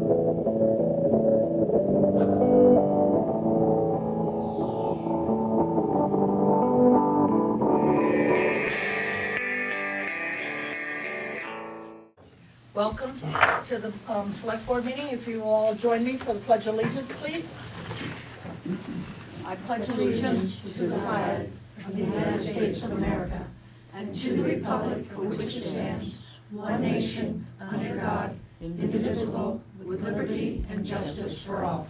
Welcome to the Select Board meeting. If you all join me for the Pledge of Allegiance, please. I pledge allegiance to the flag of the United States of America and to the republic for which it stands, one nation, under God, indivisible, with liberty and justice for all.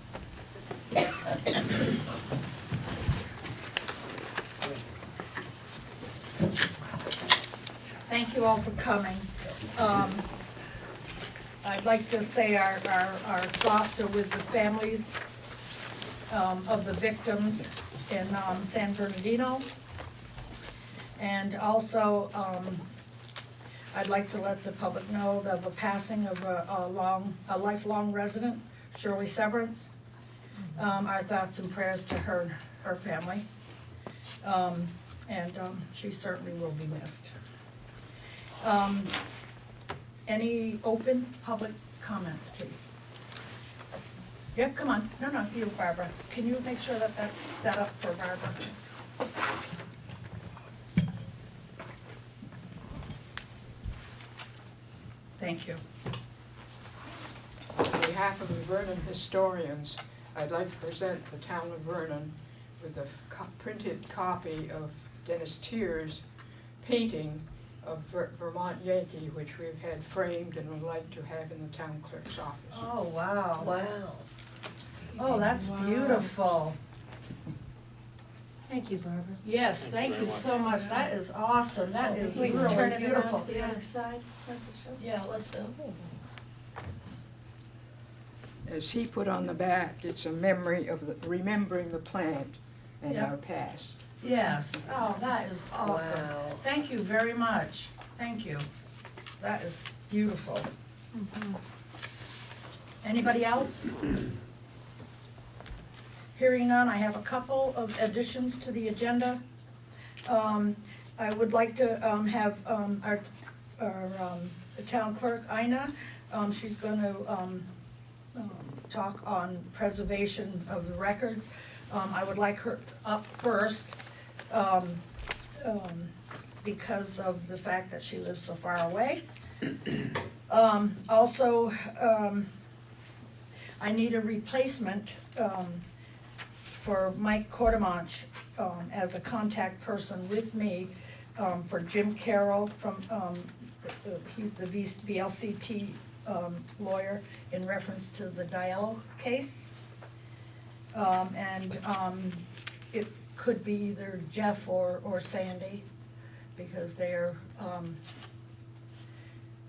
Thank you all for coming. I'd like to say our thoughts are with the families of the victims in San Bernardino. And also, I'd like to let the public know of a passing of a lifelong resident, Shirley Severance. Our thoughts and prayers to her family. And she certainly will be missed. Any open public comments, please? Yep, come on. No, you, Barbara. Can you make sure that that's set up for Barbara? Thank you. On behalf of the Vernon historians, I'd like to present the town of Vernon with a printed copy of Dennis Tier's painting of Vermont Yankee, which we've had framed and would like to have in the town clerk's office. Oh, wow. Wow. Oh, that's beautiful. Thank you, Barbara. Yes, thank you so much. That is awesome. That is We can really turn it beautiful. around to the other side. Yeah, let's do. As he put on the back, it's a memory of remembering the plant and Yep. our past. Yes. Oh, that is awesome. Wow. Thank you very much. Thank you. That is beautiful. Anybody else? Hearing none, I have a couple of additions to the agenda. I would like to have our town clerk, Ina, she's going to talk on preservation of the records. I would like her up first because of the fact that she lives so far away. Also, I need a replacement for Mike Cordemonch as a contact person with me for Jim Carroll from, he's the VLCT lawyer in reference to the Diallo case. It could be either Jeff or Sandy, because they're,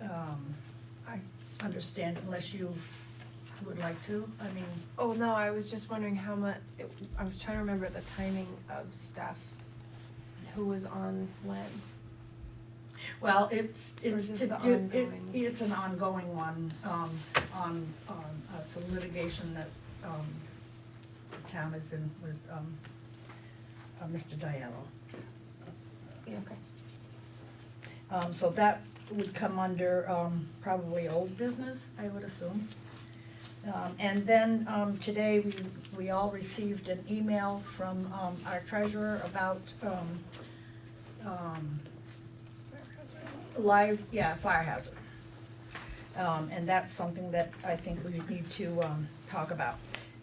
I understand, unless you would like to, I mean. Oh, no, I was just wondering how much, I was trying to remember the timing of stuff. Who was on when? Well, it's is this to the do, ongoing? it's an ongoing one, it's a litigation that, the town is in with, Mr. Diallo. Yeah, okay. So that would come under, probably old business, I would assume. And then, today, we all received an email from, our treasurer about, fire hazard. And that's something that I think we need to, talk about.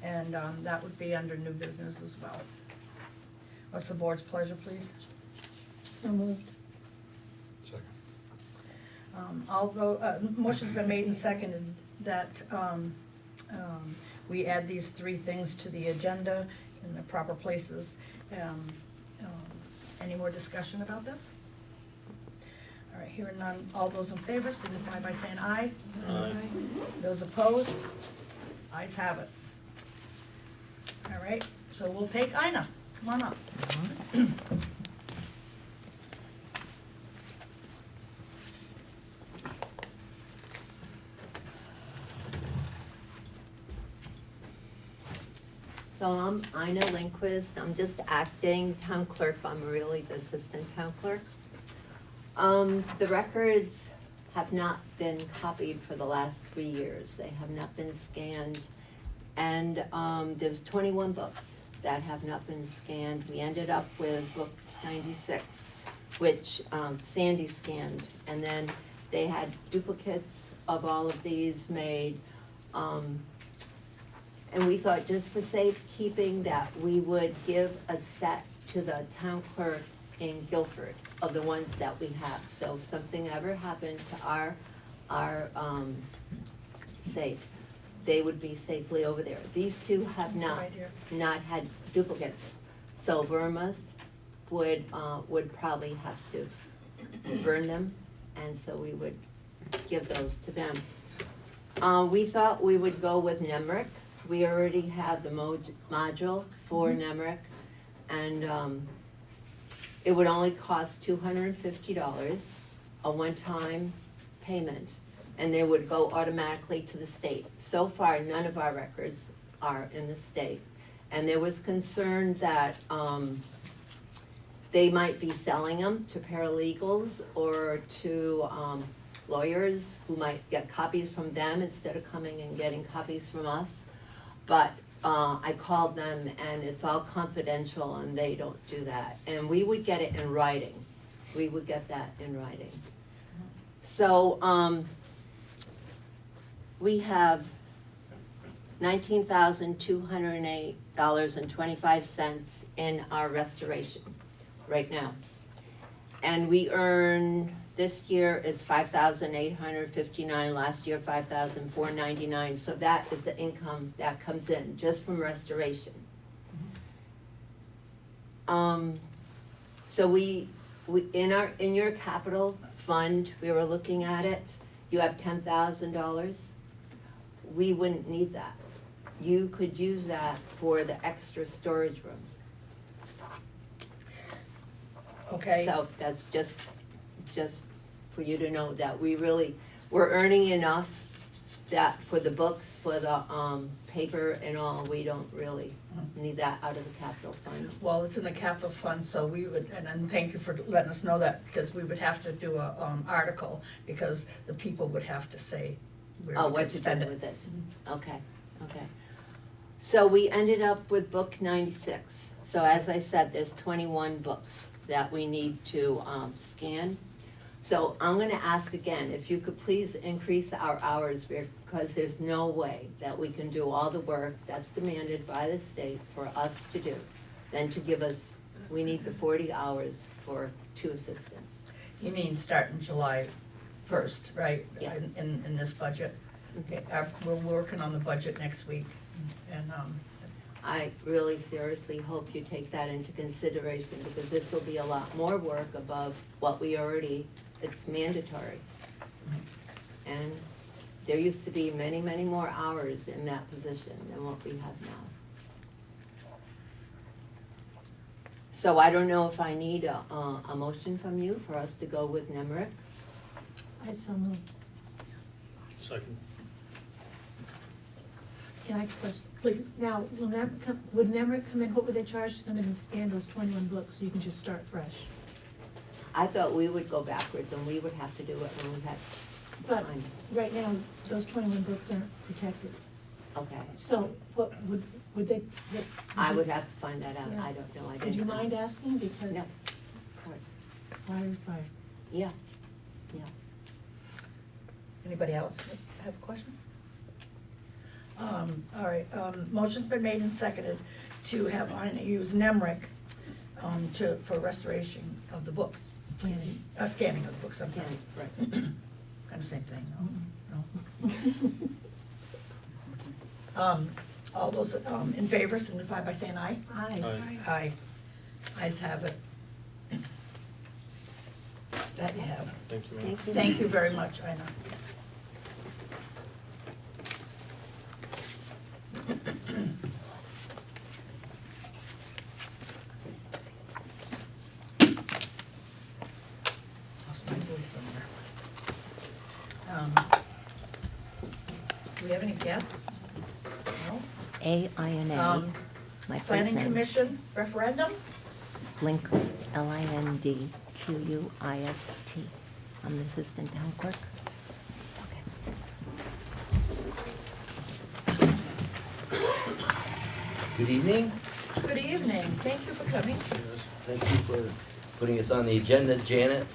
And, that would be under new business as well. What's the board's pleasure, please? So moved. Second. Although, motion's been made and seconded that, we add these three things to the agenda in the proper places. Any more discussion about this? All right, hearing none, all those in favor signify by saying aye. Aye. Those opposed? Ayes have it. All right, so we'll take Ina, come on up. So I'm Ina Lindquist. I'm just acting town clerk. I'm really the assistant town clerk. The records have not been copied for the last 3 years. They have not been scanned. And there's 21 books that have not been scanned. We ended up with book 96, which Sandy scanned. And then they had duplicates of all of these made. And we thought just for safekeeping that we would give a set to the town clerk in Guilford of the ones that we have. So if something ever happened to our safe, they would be safely over there. These two have Right here. not had duplicates. So Vermouth would probably have to burn them, and so we would give those to them. We thought we would go with Nemrick. We already have the module for Nemrick, and it would only cost $250, a one-time payment, and they would go automatically to the state. So far, none of our records are in the state. And there was concern that they might be selling them to paralegals or to lawyers who might get copies from them instead of coming and getting copies from us. But I called them and it's all confidential and they don't do that. And we would get it in writing. We would get that in writing. So we have $19,208.25 in our restoration right now. And we earn, this year it's $5,859, last year $5,499, so that is the income that comes in just from restoration. So we in your capital fund, we were looking at it, you have $10,000. We wouldn't need that. You could use that for the extra storage room. Okay. So that's just for you to know that we're earning enough that for the books, for the paper and all, we don't really need that out of the capital fund. Well, it's in the capital fund, so we would, and thank you for letting us know that, because we would have to do a article, because the people would have to say where Oh, we what could to spend do it. with it? Okay. So we ended up with book 96. So as I said, there's 21 books that we need to scan. So I'm gonna ask again, if you could please increase our hours, because there's no way that we can do all the work that's demanded by the state for us to do. Then to give us, we need the 40 hours for 2 assistants. You mean starting July 1st, right? Yeah. In this budget? Okay, we're working on the budget next week, and, I really seriously hope you take that into consideration, because this will be a lot more work above what we already, it's mandatory. And there used to be many, many more hours in that position than what we have now. So I don't know if I need a motion from you for us to go with Nemrick. I so moved. Second. Can I question, please, now, would Nemrick come in, what would they charge to come in and scan those 21 books, so you can just start fresh? I thought we would go backwards and we would have to do it when we had But time. right now, those 21 books aren't protected, Okay, so what, would they? I would have to find that out, Yeah. I don't know, I didn't. Would you mind ask. asking, because No, of course, fire's fire. yeah. anybody else have a question? All right, motion's been made and seconded to have Ina use Nemrick for restoration of the books, Scanning. scanning of the books, I'm sorry. Yeah, right. Kind of same thing, no? All those in favor signify by saying aye. Aye. Aye. Ayes have it. That you have. Thank you, ma'am. Thank you. Thank you very much, Ina. Lost my voice somewhere. Do we have any guests? No? AINA, Um, my first Planning name. Commission referendum? Lindquist, LINDQUIST. I'm the assistant town clerk. Okay. Good evening. Good evening, thank you for coming. Thank you for putting us on the agenda. Janet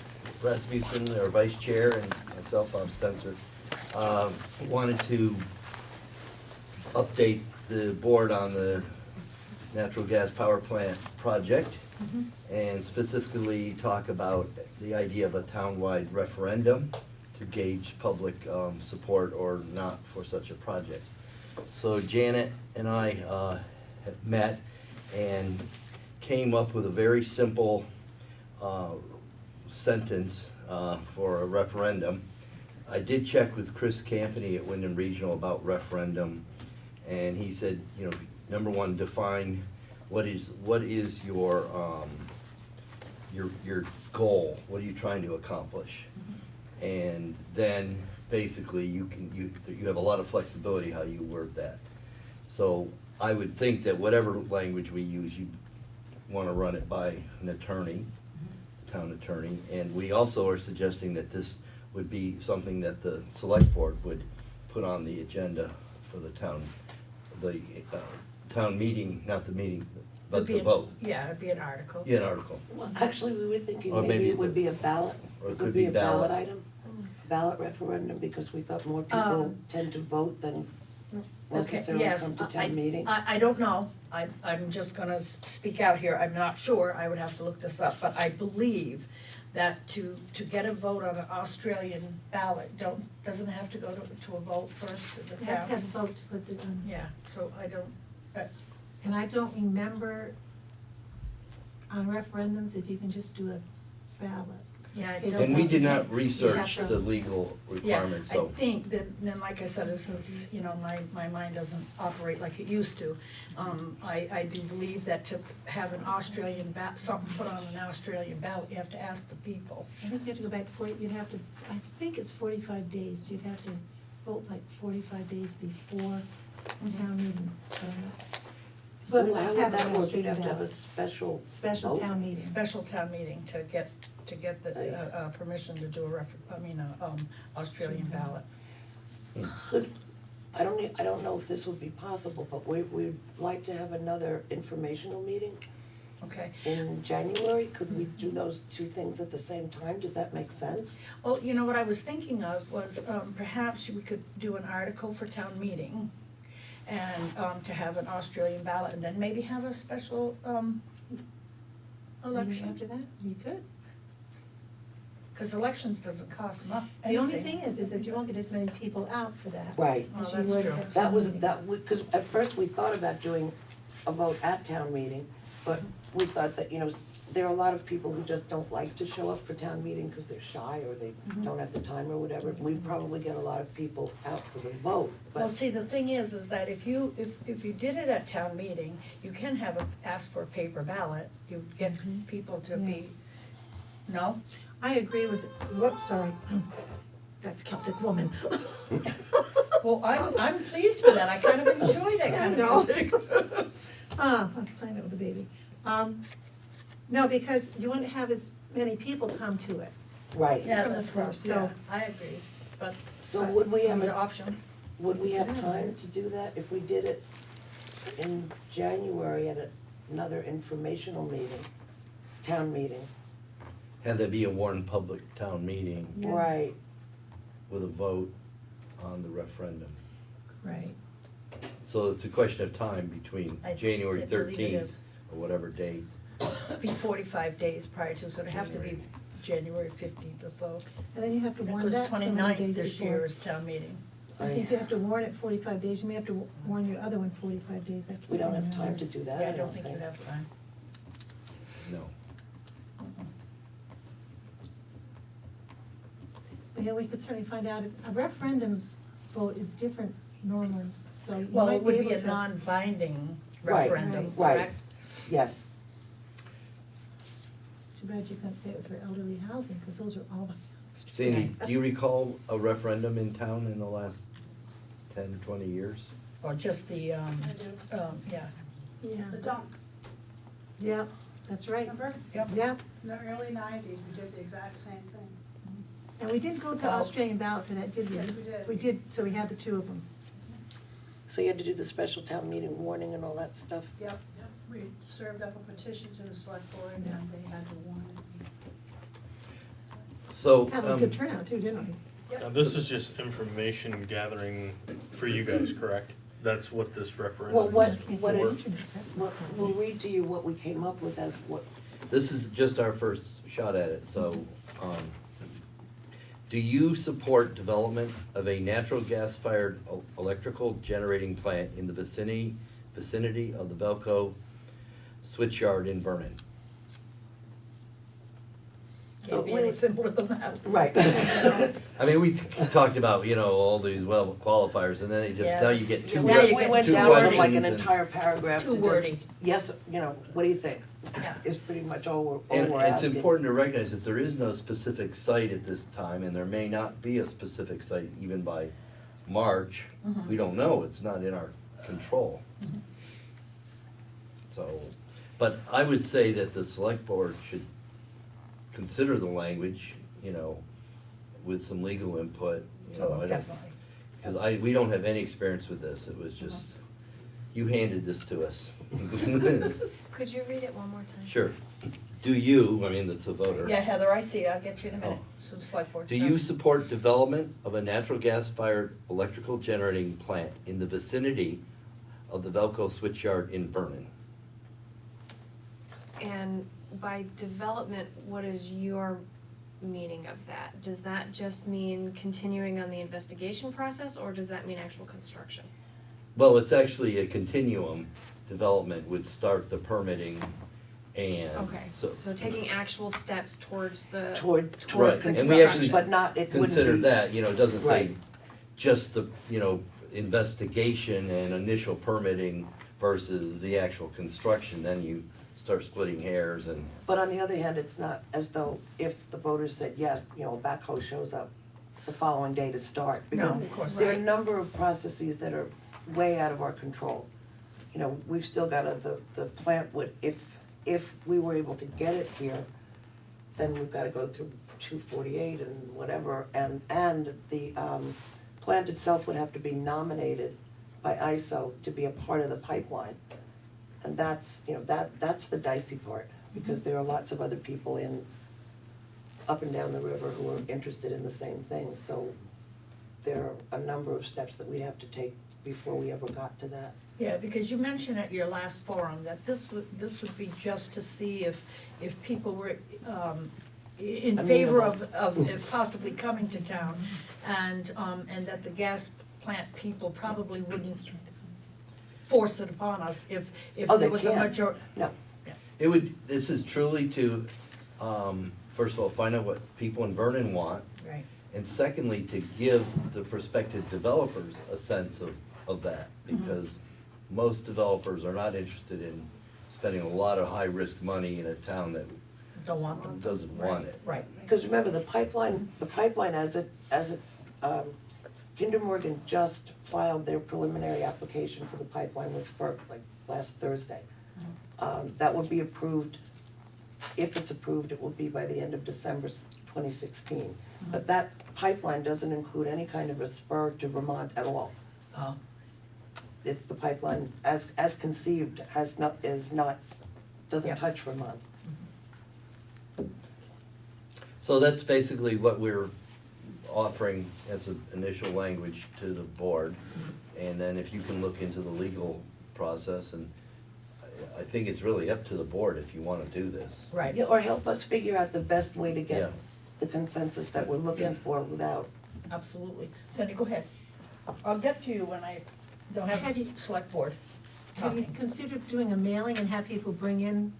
Rasmussen, our vice chair, and myself, Bob Spencer. Wanted to update the board on the natural gas power plant project, and specifically talk about the idea of a townwide referendum to gauge public support or not for such a project. So Janet and I have met and came up with a very simple sentence for a referendum. I did check with Chris Campany at Windham Regional about referendum, and he said, you know, number one, define what is your goal. What are you trying to accomplish? And then basically you have a lot of flexibility how you word that. So I would think that whatever language we use, you want to run it by an attorney, town attorney, and we also are suggesting that this would be something that the select board would put on the agenda for the town meeting, not the meeting, but It'd be the an- vote. Yeah, it'd be an article. Yeah, an article. Well, actually, we were thinking Or maybe maybe it the- would be a ballot. or it It could would be be a ballot ballot. item, ballot referendum, because we thought more people Um, tend to vote than Okay, necessarily yes, come to town meeting. I don't know, I'm just gonna speak out here, I'm not sure, I would have to look this up, but I believe that to get a vote on an Australian ballot, doesn't it have to go to a vote first to the You have to have town? a vote to put it on. Yeah, so I don't, And I don't remember on referendums if you can just do a ballot. yeah, I And don't. And we know. did not You research have to- the legal Yeah, requirements, I so. think that, then like I said, this is, you know, my mind doesn't operate like it used to. I do believe that to have an Australian something put on an Australian ballot, you have to ask the people. I think you have to go back you'd have to, I think it's 45 days, you'd have to vote like 45 days before town meeting. So But how have would an that work? You'd Australian have to have a ballot. special Special vote? town meeting. Special town meeting to get the permission to do Australian ballot. Could, I don't know if this would be possible, but we'd like to have another informational meeting Okay, in January. Could we do those two things at the same time? Does that make sense? well, you know, what I was thinking of was perhaps we could do an article for town meeting and to have an Australian ballot, and then maybe have a special Meeting election. after that, you could. Because elections doesn't cost much. The only thing is that you won't get as many people out for that. Right. Oh, as you that's would true. at town That was, meeting. because at first we thought about doing a vote at town meeting, but we thought that, you know, there are a lot of people who just don't like to show up for town meeting because they're shy or they don't have the time or whatever. We probably get a lot of people out for the vote, Well, but see, the thing is that if you did it at town meeting, you can ask for a paper ballot, you get people to be, no? I agree with, whoops, sorry. That's Celtic woman. Well, I'm pleased with that, I kind of enjoy that kind I know. of music. I was playing it with the baby. No, because you wouldn't have as many people come to it. right. Yeah, From the that's floor, right, so- yeah, I agree, but So would we it have, was an option. would we have time to do that if we did it in January at another informational meeting, town meeting? Have there be a warned public town meeting Yeah. Right, with a vote on the referendum. Right. So it's a question of time between I January believe it 13th is. or whatever date. It's be 45 days prior to, so it'd have to be January 15th or so. And then you have to warn Because that so many 29th days this year before. is town meeting. I think you have to warn it 45 days, you may have to warn your other one 45 days after. we don't have time to do that, Yeah, I don't think you'd have time. No. But yeah, we could certainly find out, a referendum vote is different normally, so you Well, it might would be be able a to. non-binding Right, referendum, right. correct? Yes, Too bad you couldn't say it was for elderly housing, because those are all the. Sandy, do you recall a referendum in town in the last 10, 20 years? Or just the, yeah. Yeah, The dump, yeah, that's right. remember? Yep. Yeah, In the early 90s, we did the exact same thing. And we didn't go to Well- Australian ballot for that, did we? Yes, we did. We did, so we had the two of them. So you had to do the special town meeting warning and all that stuff? Yep, we served up a petition to the select board and they had to warn it. So, Had a good turnout too, didn't we? Now, this is just information gathering for you guys, correct? That's what this referendum Well, what, is what, for. what, we'll read to you what we came up with as what, this is just our first shot at it, so, do you support development of a natural gas-fired electrical generating plant in the vicinity of the Velco switchyard in Vernon? So Can't be any simpler than that. right. I mean, we talked about, all these qualifiers, and then it just, now you get two. Now you We get went too down from like questions an and- entire paragraph. Too to just, wordy. Yes, what do you think? Yeah. Is pretty much all we're And it's asking. important to recognize that there is no specific site at this time, and there may not be a specific site even by March. We don't know, it's not in our control. So, but I would say that the select board should consider the language, with some legal input. Oh, definitely. Because we don't have any experience with this, it was just, you handed this to us. Could you read it one more time? Sure. Do you, that's a voter. Yeah, Heather, I see, I'll get you in a minute, Oh. so the select board Do stuff. you support development of a natural gas-fired electrical generating plant in the vicinity of the Velco switchyard in Vernon? And by development, what is your meaning of that? Does that just mean continuing on the investigation process, or does that mean actual construction? Well, it's actually a continuum. Development would start the permitting and Okay, so. so taking actual steps towards the. Towards Right, and we construction, actually but not, it wouldn't Consider be- that, it doesn't say Right. just the, investigation and initial permitting versus the actual construction, then you start splitting hairs and, But on the other hand, it's not as though if the voters said yes, a backhoe shows up the following day to start. No, Because of course there are a not. number of processes that are way out of our control. We've still got the plant would, if we were able to get it here, then we've gotta go through 248 and whatever, and the plant itself would have to be nominated by ISO to be a part of the pipeline. And that's, that's the dicey part, because there are lots of other people up and down the river who are interested in the same thing, so there are a number of steps that we'd have to take before we ever got to that. Yeah, because you mentioned at your last forum that this would be just to see if people were in favor of it possibly coming to town, and that the gas plant people probably wouldn't force it upon us if Oh, there they was a can't. major. No, this is truly to, first of all, find out what people in Vernon want, Right. and secondly, to give the prospective developers a sense of that, because most developers are not interested in spending a lot of high-risk money in a town that Don't want them. doesn't want it. Right. because remember, the pipeline as it, Kinder Morgan just filed their preliminary application for the pipeline with FERC like last Thursday. That will be approved, if it's approved, it will be by the end of December 2016. But that pipeline doesn't include any kind of a spur to Vermont at all. Oh. The pipeline, as conceived, doesn't Yeah. touch Vermont. So that's basically what we're offering as an initial language to the board. And then if you can look into the legal process, and I think it's really up to the board if you wanna do this. Right. Yeah, or help us figure out the best way to Yeah. get the consensus that we're Yeah. looking for without. Absolutely. Sandy, go ahead. I'll get to you when I don't Have have you- select board Have you talking. considered doing a mailing and have people bring in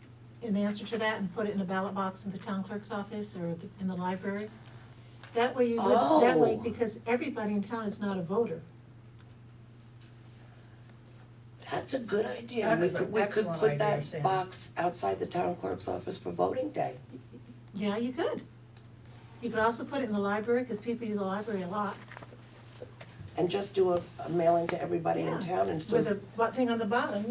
an answer to that and put it in a ballot box in the town clerk's office or in the library? That way Oh. because everybody in town is not a voter. That's a good idea. That We is an could excellent put idea, that Sandy. box outside the town clerk's office for voting day. Yeah, you could. You could also put it in the library, because people use the library a lot, And just do a mailing to everybody in Yeah. town and with so, a thing on the bottom,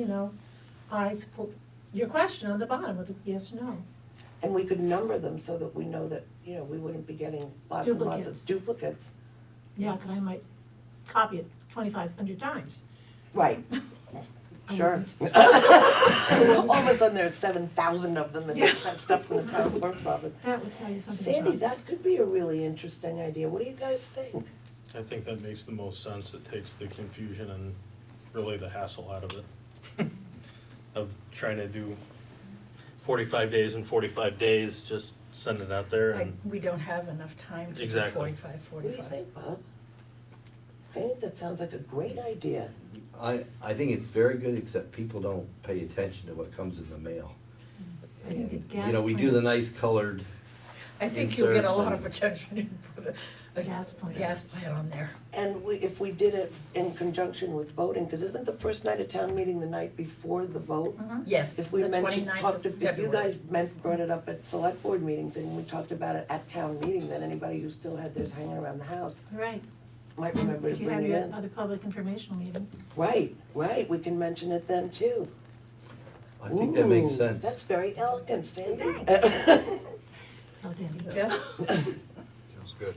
I support, your question on the bottom with a yes, no. And we could number them so that we know that, you know, we wouldn't be getting lots and lots of duplicates. Yeah, 'cause I might copy it 2,500 times. Right. I Sure. wouldn't. All of a sudden there's 7,000 of them and they're stuffed in the town clerk's office. That would tell you something. Sandy, that could be a really interesting idea. What do you guys think? I think that makes the most sense. It takes the confusion and really the hassle out of it. Of trying to do 45 days and 45 days, just send it out there and, We don't have enough time to do Exactly. 45, What do you 45. think, Bob? I think that sounds like a great idea. I think it's very good, except people don't pay attention to what comes in the mail. I think the And, gas you know, we do plant- the nice colored, I think you'll get a Inserts lot and- of attention if you put a Gas plant. gas plant on there. And if we did it in conjunction with voting, because isn't the first night of town meeting the night before the vote? Yes, the If we mentioned, 29th talked, of if you February. guys brought it up at select board meetings and we talked about it at town meeting, then anybody who still had theirs hanging around the house Right. might remember to If you bring have it your in. other public informational meeting. Right, we can mention it then too. I think that makes Ooh, sense. That's very elegant, Sandy. Oh, Danny. Yeah, Sounds good.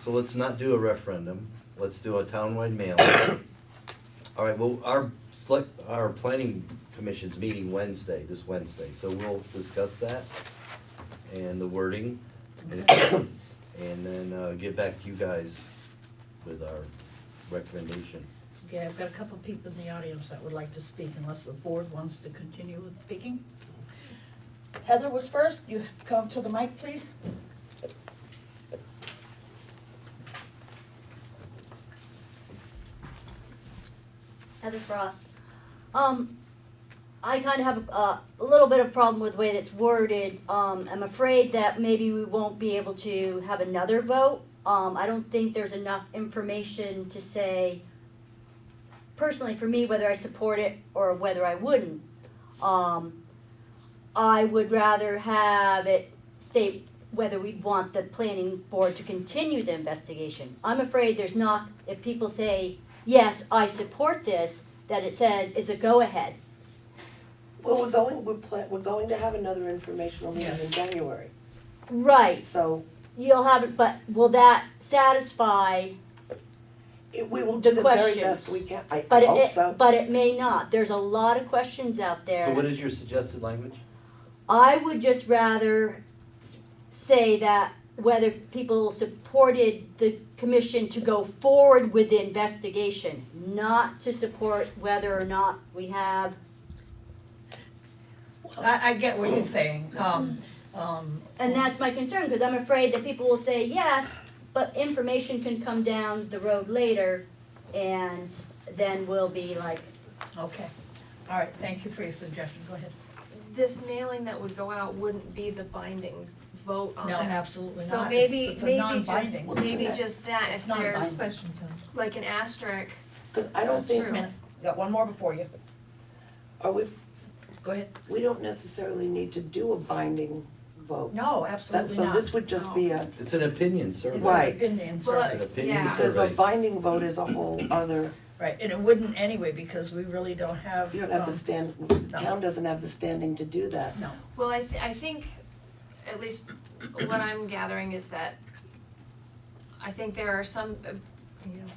So let's not do a referendum, let's do a townwide mailing. All right, well, our planning commission's meeting this Wednesday, so we'll discuss that and the wording. And then get back to you guys with our recommendation. okay, I've got a couple of people in the audience that would like to speak unless the board wants to continue with speaking. Heather was first, you come to the mic, please. Heather Frost. I kind of have a little bit of problem with the way that's worded. I'm afraid that maybe we won't be able to have another vote. I don't think there's enough information to say, personally for me, whether I support it or whether I wouldn't. I would rather have it state whether we'd want the planning board to continue the investigation. I'm afraid there's not, if people say, yes, I support this, that it says it's a go-ahead. Well, we're going to have another informational meeting in January, Right, so you'll have it, but will that satisfy, we will The do the very questions. best we can. I but hope so. but it may not. There's a lot of questions out there. So what is your suggested language? I would just rather say that whether people supported the commission to go forward with the investigation, not to support whether or not we have. I get what you're saying, And that's my concern, because I'm afraid that people will say yes, but information can come down the road later, and then we'll be like, okay, all right, thank you for your suggestion, go ahead. This mailing that would go out wouldn't be the binding vote on No, this. absolutely So not. maybe, It's a maybe non-binding. just, maybe just that, It's if non-binding. there's Questions on. like an asterisk, Because I don't That's think, Just a minute, got one more before you, go ahead. we don't necessarily need to do a binding vote. No, absolutely So not. this would just be a, It's an opinion survey. It's Right. an opinion, It's survey. an opinion Yeah. because a survey. binding vote is a whole other, Right, and it wouldn't anyway, because we really don't have. you don't have the the town doesn't have the standing to do that. No, well, I think, at least what I'm gathering is that I think there are some,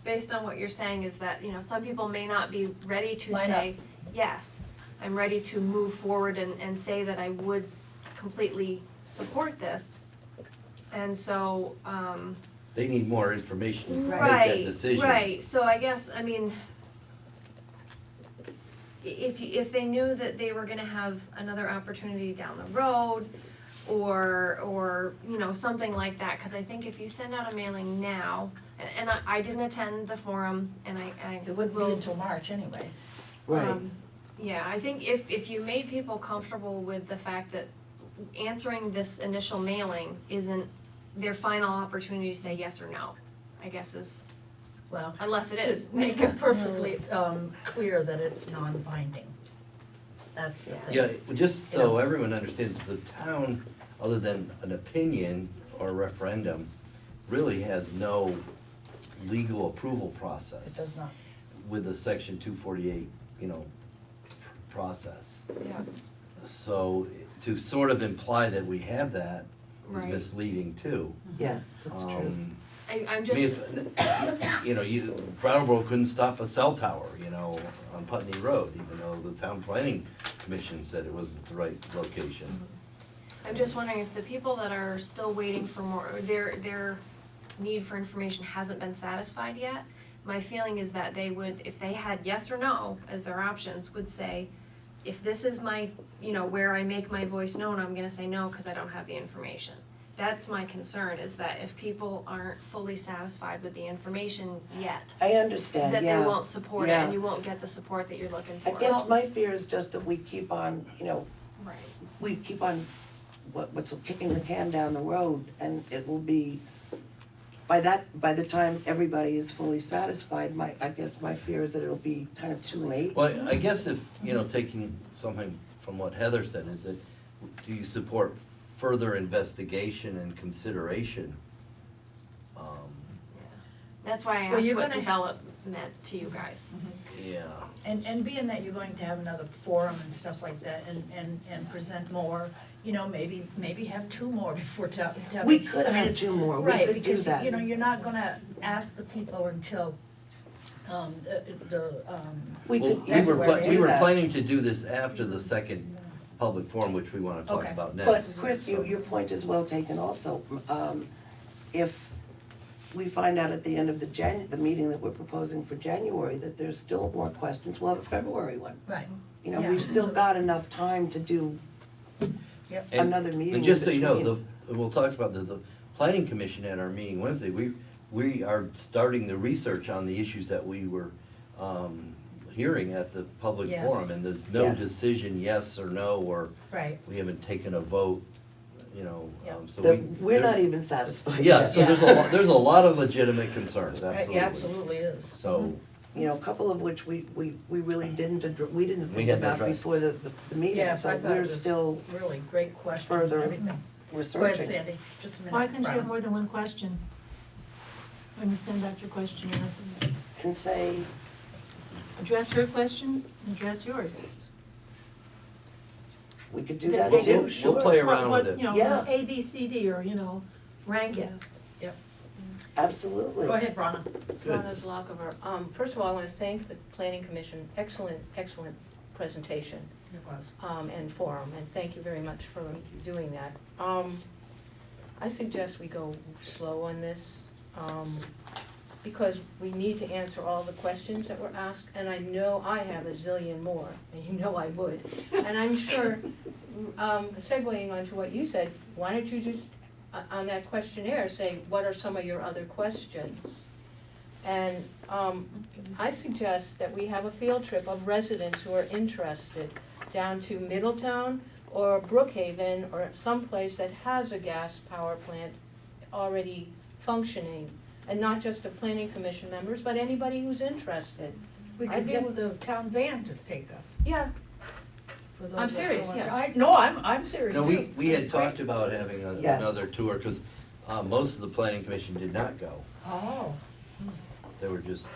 based on what you're saying is that, some people may not be ready to Line say, yes, I'm ready to move forward and say that I would completely support this. And so, They need more information to make that right, decision. right, so I guess, I mean, if they knew that they were gonna have another opportunity down the road, or, something like that, cause I think if you send out a mailing now, and I didn't attend the forum, and I it wouldn't be will, until March anyway. Right. yeah, I think if you made people comfortable with the fact that answering this initial mailing isn't their final opportunity to say yes or no, I guess is, Well, unless it is. to make it perfectly clear that it's non-binding. That's the thing. Yeah, just so everyone understands, the town, other than an opinion or a referendum, really has no legal approval process. It does not. With the section 248, process. Yeah. So to sort of imply that we have that is Right. misleading too. Yeah, that's true. I'm I just, mean, if, Brattleboro couldn't stop a cell tower, on Putney Road, even though the town planning commission said it wasn't the right location. I'm just wondering if the people that are still waiting for more, or their need for information hasn't been satisfied yet, my feeling is that they would, if they had yes or no as their options, would say, if this is my, where I make my voice known, I'm gonna say no, cause I don't have the information. That's my concern, is that if people aren't fully satisfied with the information yet, I understand, that yeah. they won't support it, yeah. and you won't get the support that you're looking for. I guess my fear is just that we keep on, Right. we keep on, what's kicking the can down the road, and it will be, by the time everybody is fully satisfied, I guess my fear is that it'll be kind of too late. Well, I guess if, taking something from what Heather said, is that, do you support further investigation and consideration? That's why I Well, asked you're what gonna- development to you guys. Yeah. And being that you're going to have another forum and stuff like that and present more, maybe have two more before town. We could I mean, have it's- two more, we Right, could do because, that. you're not gonna ask the people until, We Well, could we were, easily pla- do we were that. planning to do this after the second public forum, which we wanna talk Okay. about But next. Chris, your point is well taken also. If we find out at the end of the meeting that we're proposing for January, that there's still more questions, we'll have a February one. right, We've Yeah. still got enough time to do yep. And- another meeting And just so you know, between. we'll talk about the planning commission at our meeting Wednesday, we are starting the research on the issues that we were, hearing at the public Yes. forum, and there's no Yeah. decision, yes or no, or Right. we haven't taken a vote, Yep. so We're not even satisfied Yeah, yet. so there's a lot of legitimate concerns, absolutely. Yeah, absolutely is. So, A couple of which we really didn't, we didn't We think hadn't about addressed. before the meeting, Yes, I so thought it we're was still really great questions further and everything. Go ahead, researching. Sandy, just a minute. Why couldn't you have Brown. more than one question? When you send out your questionnaire, And say, address her questions, and address yours. we could do that We'll- too, we'll sure. play around with it. Yeah. A, B, C, D, or, rank it. Absolutely. Go ahead, Bronna. Good. Rhonda Zlockover. First of all, I want to thank the Planning Commission, excellent presentation It was. and forum, and thank you very much for doing that. I suggest we go slow on this, because we need to answer all the questions that were asked, and I know I have a zillion more, and you know I would. And I'm sure, segueing onto what you said, why don't you just, on that questionnaire, say, what are some of your other questions? And I suggest that we have a field trip of residents who are interested down to Middletown or Brookhaven or someplace that has a gas power plant already functioning. And not just the planning commission members, but anybody who's interested. We I'd could be get wi- the town van to take us. Yeah, for those I'm that serious, don't yes. want- No, I'm serious No, too. we had talked about having Yes. another tour, because most of the planning commission did not go. Oh, They were just,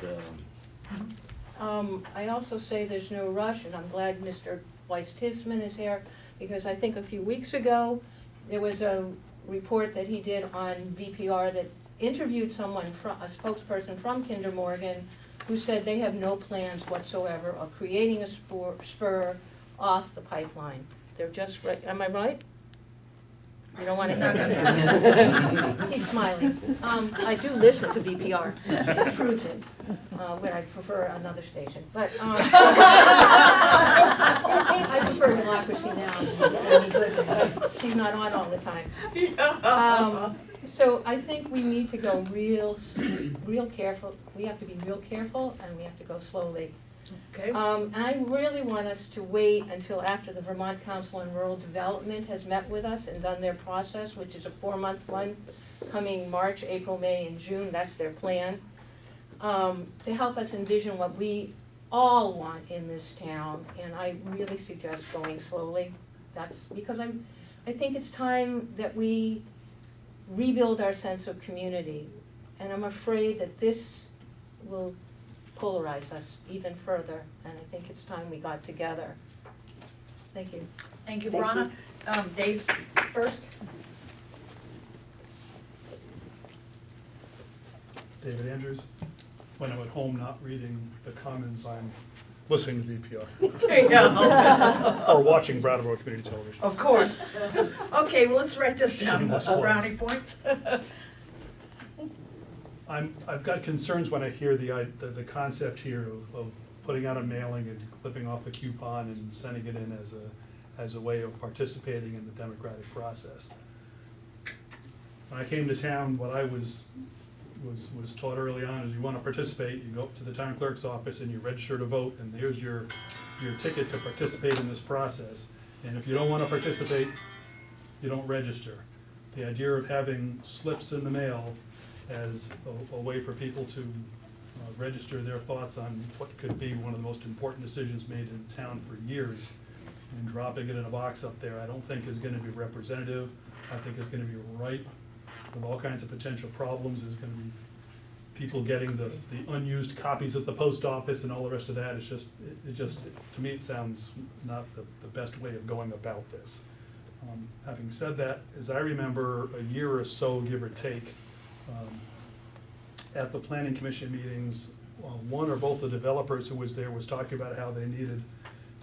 I also say there's no rush, and I'm glad Mr. Weiss-Tisman is here, because I think a few weeks ago, there was a report that he did on VPR that interviewed someone, a spokesperson from Kinder Morgan, who said they have no plans whatsoever of creating a spur off the pipeline. They're just, am I right? You don't want to hear that. He's smiling. I do listen to VPR, it proves it, when I prefer another station, but, I prefer Democracy Now! She's not on all the time. So I think we need to go real careful, we have to be real careful, and we have to go slowly. okay. And I really want us to wait until after the Vermont Council on Rural Development has met with us and done their process, which is a 4-month one, coming March, April, May, and June, that's their plan, to help us envision what we all want in this town, and I really suggest going slowly. That's because I think it's time that we rebuild our sense of community, and I'm afraid that this will polarize us even further, and I think it's time we got together. Thank you. Thank you, Thank Bronna. Dave first. David Andrews. When I'm at home not reading the comments, I'm listening to VPR There you go. or watching Brattleboro Community Television. Of course. Okay, well, let's write this down, Shameless plug. brownie points. I've got concerns when I hear the concept here of putting out a mailing and clipping off a coupon and sending it in as a way of participating in the democratic process. When I came to town, what I was taught early on is you want to participate, you go up to the town clerk's office and you register to vote, and there's your ticket to participate in this process. And if you don't want to participate, you don't register. The idea of having slips in the mail as a way for people to register their thoughts on what could be one of the most important decisions made in town for years, and dropping it in a box up there, I don't think is gonna be representative. I think it's gonna be ripe with all kinds of potential problems. There's gonna be people getting the unused copies at the post office and all the rest of that. It's just, to me, it sounds not the best way of going about this. Having said that, as I remember, a year or so, give or take, at the planning commission meetings, one or both the developers who was there was talking about how they needed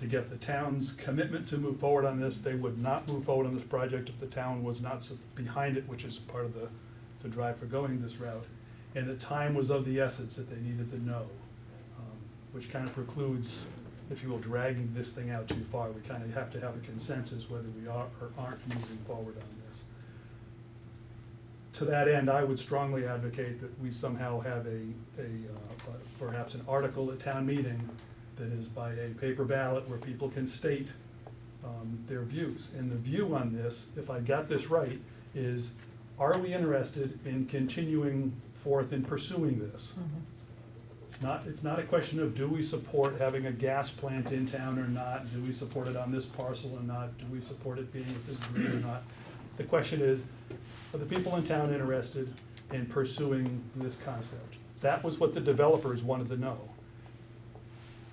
to get the town's commitment to move forward on this. They would not move forward on this project if the town was not behind it, which is part of the drive for going this route. And that time was of the essence, that they needed to know, which kind of precludes, if you will, dragging this thing out too far. We kind of have to have a consensus whether we are or aren't moving forward on this. To that end, I would strongly advocate that we somehow have perhaps an article at town meeting that is by a paper ballot where people can state their views. And the view on this, if I got this right, is are we interested in continuing forth in pursuing this? It's not a question of do we support having a gas plant in town or not, do we support it on this parcel or not, do we support it being with this grid or not. The question is, are the people in town interested in pursuing this concept? That was what the developers wanted to know.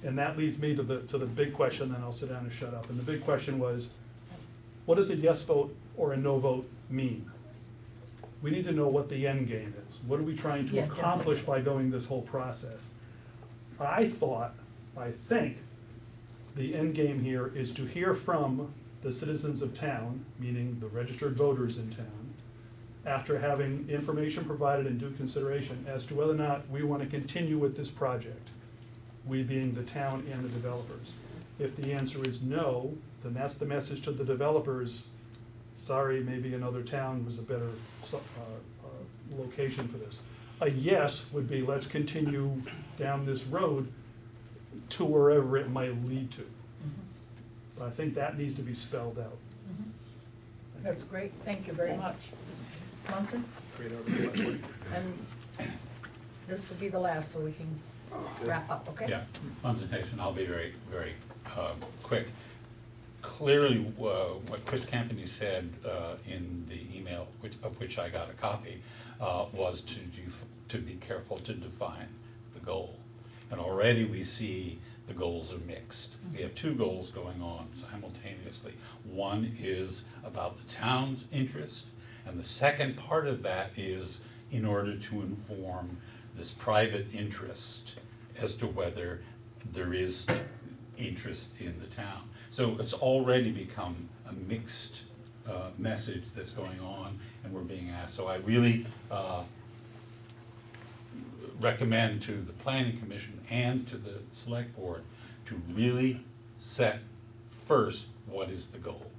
And that leads me to the big question, then I'll sit down and shut up. And the big question was, what does a yes vote or a no vote mean? We need to know what the end game is. What are we trying to accomplish by going this whole process? I think the end game here is to hear from the citizens of town, meaning the registered voters in town, after having information provided in due consideration as to whether or not we want to continue with this project, we being the town and the developers. If the answer is no, then that's the message to the developers. Sorry, maybe another town was a better location for this. A yes would be, let's continue down this road to wherever it might lead to. But I think that needs to be spelled out. That's great, thank you very much. Munson? And this will be the last, so we can wrap up, okay? Yeah, Munson Hicks, and I'll be very, very quick. Clearly, what Chris Campany said in the email, of which I got a copy, was to be careful to define the goal. And already we see the goals are mixed. We have two goals going on simultaneously. One is about the town's interest, and the second part of that is in order to inform this private interest as to whether there is interest in the town. So it's already become a mixed message that's going on, and we're being asked. So I really recommend to the Planning Commission and to the Select Board to really set first what is the goal.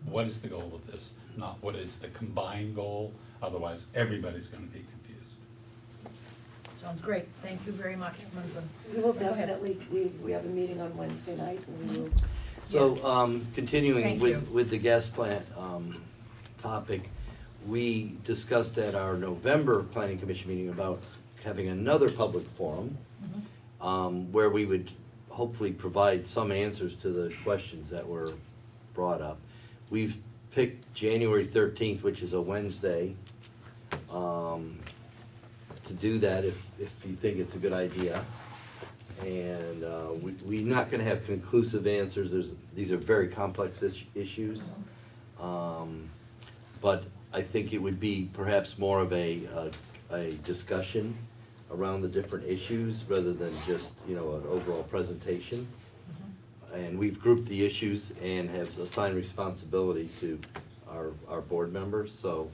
What is the goal of this, not what is the combined goal, otherwise everybody's gonna be confused. Sounds great, thank you very much, Munson. We will Go ahead. definitely, we have a meeting on Wednesday night, and we will. So, continuing Thank you. with the gas plant, topic, we discussed at our November planning commission meeting about having another public forum, where we would hopefully provide some answers to the questions that were brought up. We've picked January 13th, which is a Wednesday, to do that if you think it's a good idea. And we're not gonna have conclusive answers, these are very complex issues. But I think it would be perhaps more of a discussion around the different issues rather than just, an overall presentation. And we've grouped the issues and have assigned responsibility to our board members, so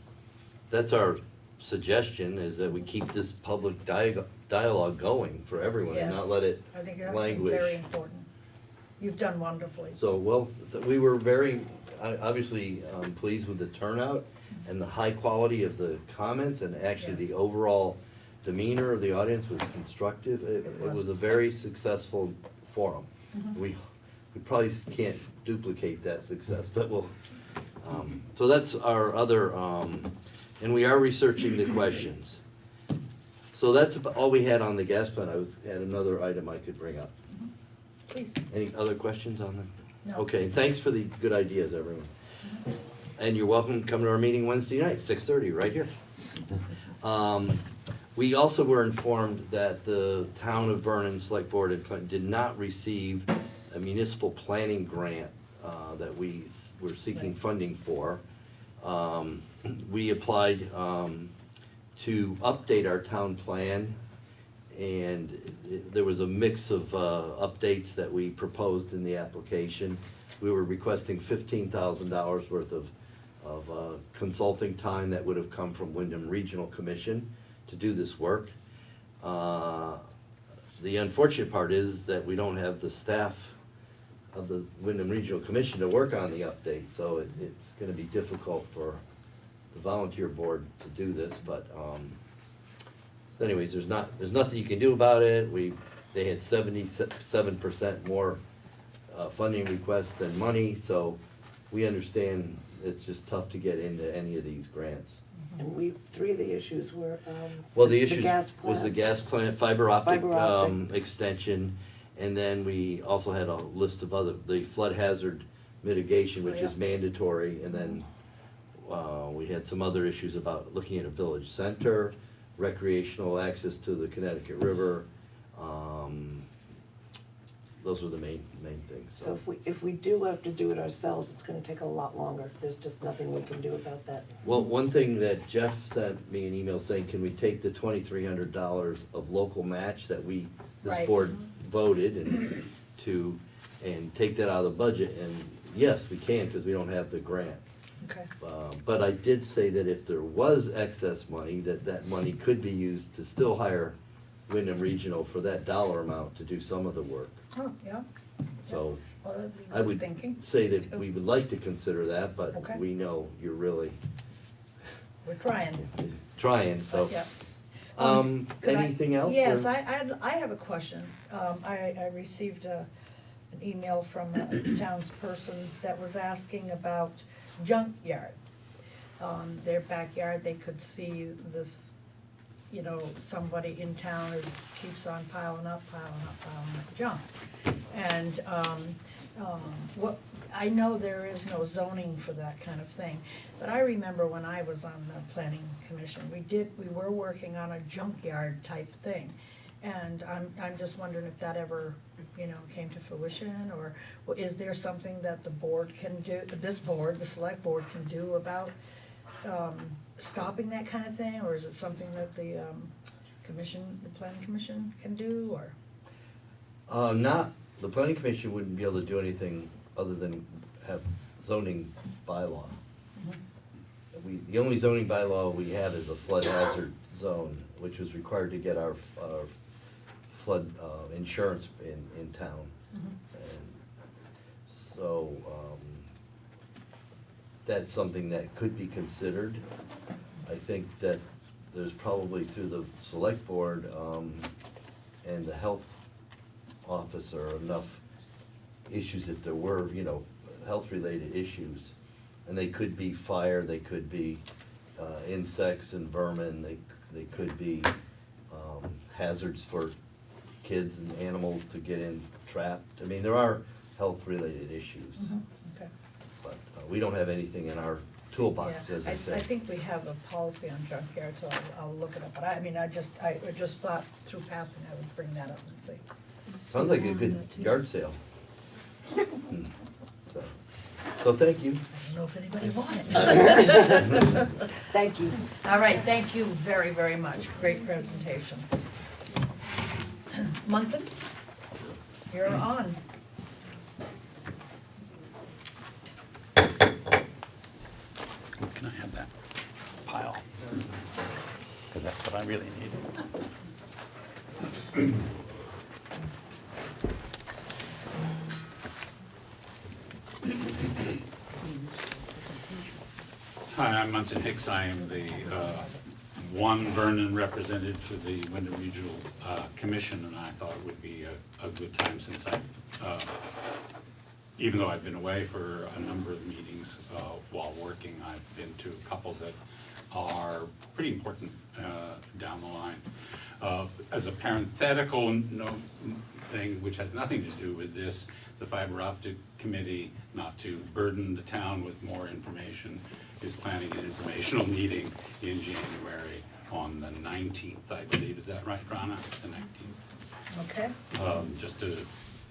that's our suggestion, is that we keep this public dialogue going for everyone and not let it I think that's languish. very important. You've done wonderfully. So, well, we were very, obviously, pleased with the turnout and the high quality of the comments, and actually the Yes. overall demeanor of the audience was constructive. It was a very successful forum. We probably can't duplicate that success, but we'll, so that's our other, and we are researching the questions. So that's about all we had on the gas plant. Had another item I could bring up. Please. Any other questions on them? No. Okay, thanks for the good ideas, everyone. And you're welcome to come to our meeting Wednesday night, 6:30, right here. We also were informed that the town of Vernon Selectboard did not receive a municipal planning grant that we were seeking funding for. We applied to update our town plan, and there was a mix of updates that we proposed in the application. We were requesting $15,000 worth of consulting time that would have come from Windham Regional Commission to do this work. The unfortunate part is that we don't have the staff of the Windham Regional Commission to work on the update, so it's gonna be difficult for the volunteer board to do this, but, so anyways, there's nothing you can do about it. They had 77% more funding requests than money, so we understand it's just tough to get into any of these grants. And three of the issues were, Well, the the issue gas was the plant. gas plant, fiber optic, Fiber optics. extension, and then we also had a list of the flood hazard mitigation, which is mandatory, and then, we had some other issues about looking at a village center, recreational access to the Connecticut River, those were the main things, So if we do have to do it ourselves, it's gonna take a lot longer. There's just nothing we can do about that. Well, one thing that Jeff sent me an email saying, can we take the $2,300 of local match that this Right. board voted and take that out of the budget? And yes, we can, because we don't have the grant. Okay. But I did say that if there was excess money, that money could be used to still hire Windham Regional for that dollar amount to do some of the work. Oh, yeah. So Well, that'd be I good would thinking. say that we would like to consider that, but Okay. we know you're really We're trying. trying, so. Yeah. Could I- Anything else? Yes, or- I have a question. I received an email from a townsperson that was asking about junkyard. Their backyard, they could see this, somebody in town who keeps on piling up junk. And, I know there is no zoning for that kind of thing, but I remember when I was on the planning commission, we were working on a junkyard type thing. And I'm just wondering if that ever, came to fruition, or is there something that the board can do, the select board can do about, stopping that kind of thing, or is it something that the planning commission can do, or? The planning commission wouldn't be able to do anything other than have zoning bylaw. The only zoning bylaw we have is a flood hazard zone, which was required to get our flood insurance in town. And so, that's something that could be considered. I think that there's probably through the select board and the health officer enough issues if there were, health-related issues. And they could be fire, they could be insects and vermin, they could be hazards for kids and animals to get in trapped. I mean, there are health-related issues. Okay. But we don't have anything in our toolbox, Yeah, as I I say. think we have a policy on junkyard, so I'll look it up, but I just thought through passing I would bring that up and see. Sounds like a good yard sale. So thank you. I don't know if anybody wanted. Thank you. All right, thank you very, very much. Great presentation. Munson, you're on. Can I have that pile? Because that's what I really need. Hi, I'm Munson Hicks. I am the one Vernon representative to the Windham Regional Commission, and I thought it would be a good time since even though I've been away for a number of meetings while working, I've been to a couple that are pretty important down the line. As a parenthetical thing, which has nothing to do with this, the Fiber Optic Committee, not to burden the town with more information, is planning an informational meeting in January on the 19th, I believe. Is that right, Rana? The 19th? Okay. Just an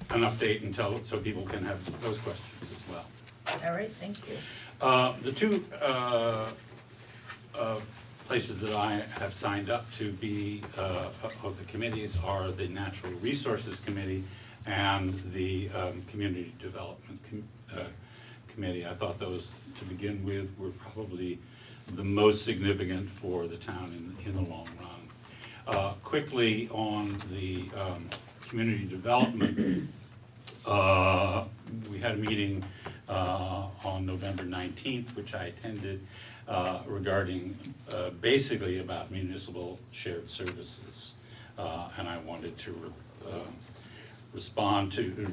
update until, so people can have those questions as well. All right, thank you. The two places that I have signed up to be of the committees are the Natural Resources Committee and the Community Development Committee. I thought those, to begin with, were probably the most significant for the town in the long run. Quickly on the Community Development, we had a meeting on November 19th, which I attended, regarding basically about municipal shared services. And I wanted to respond to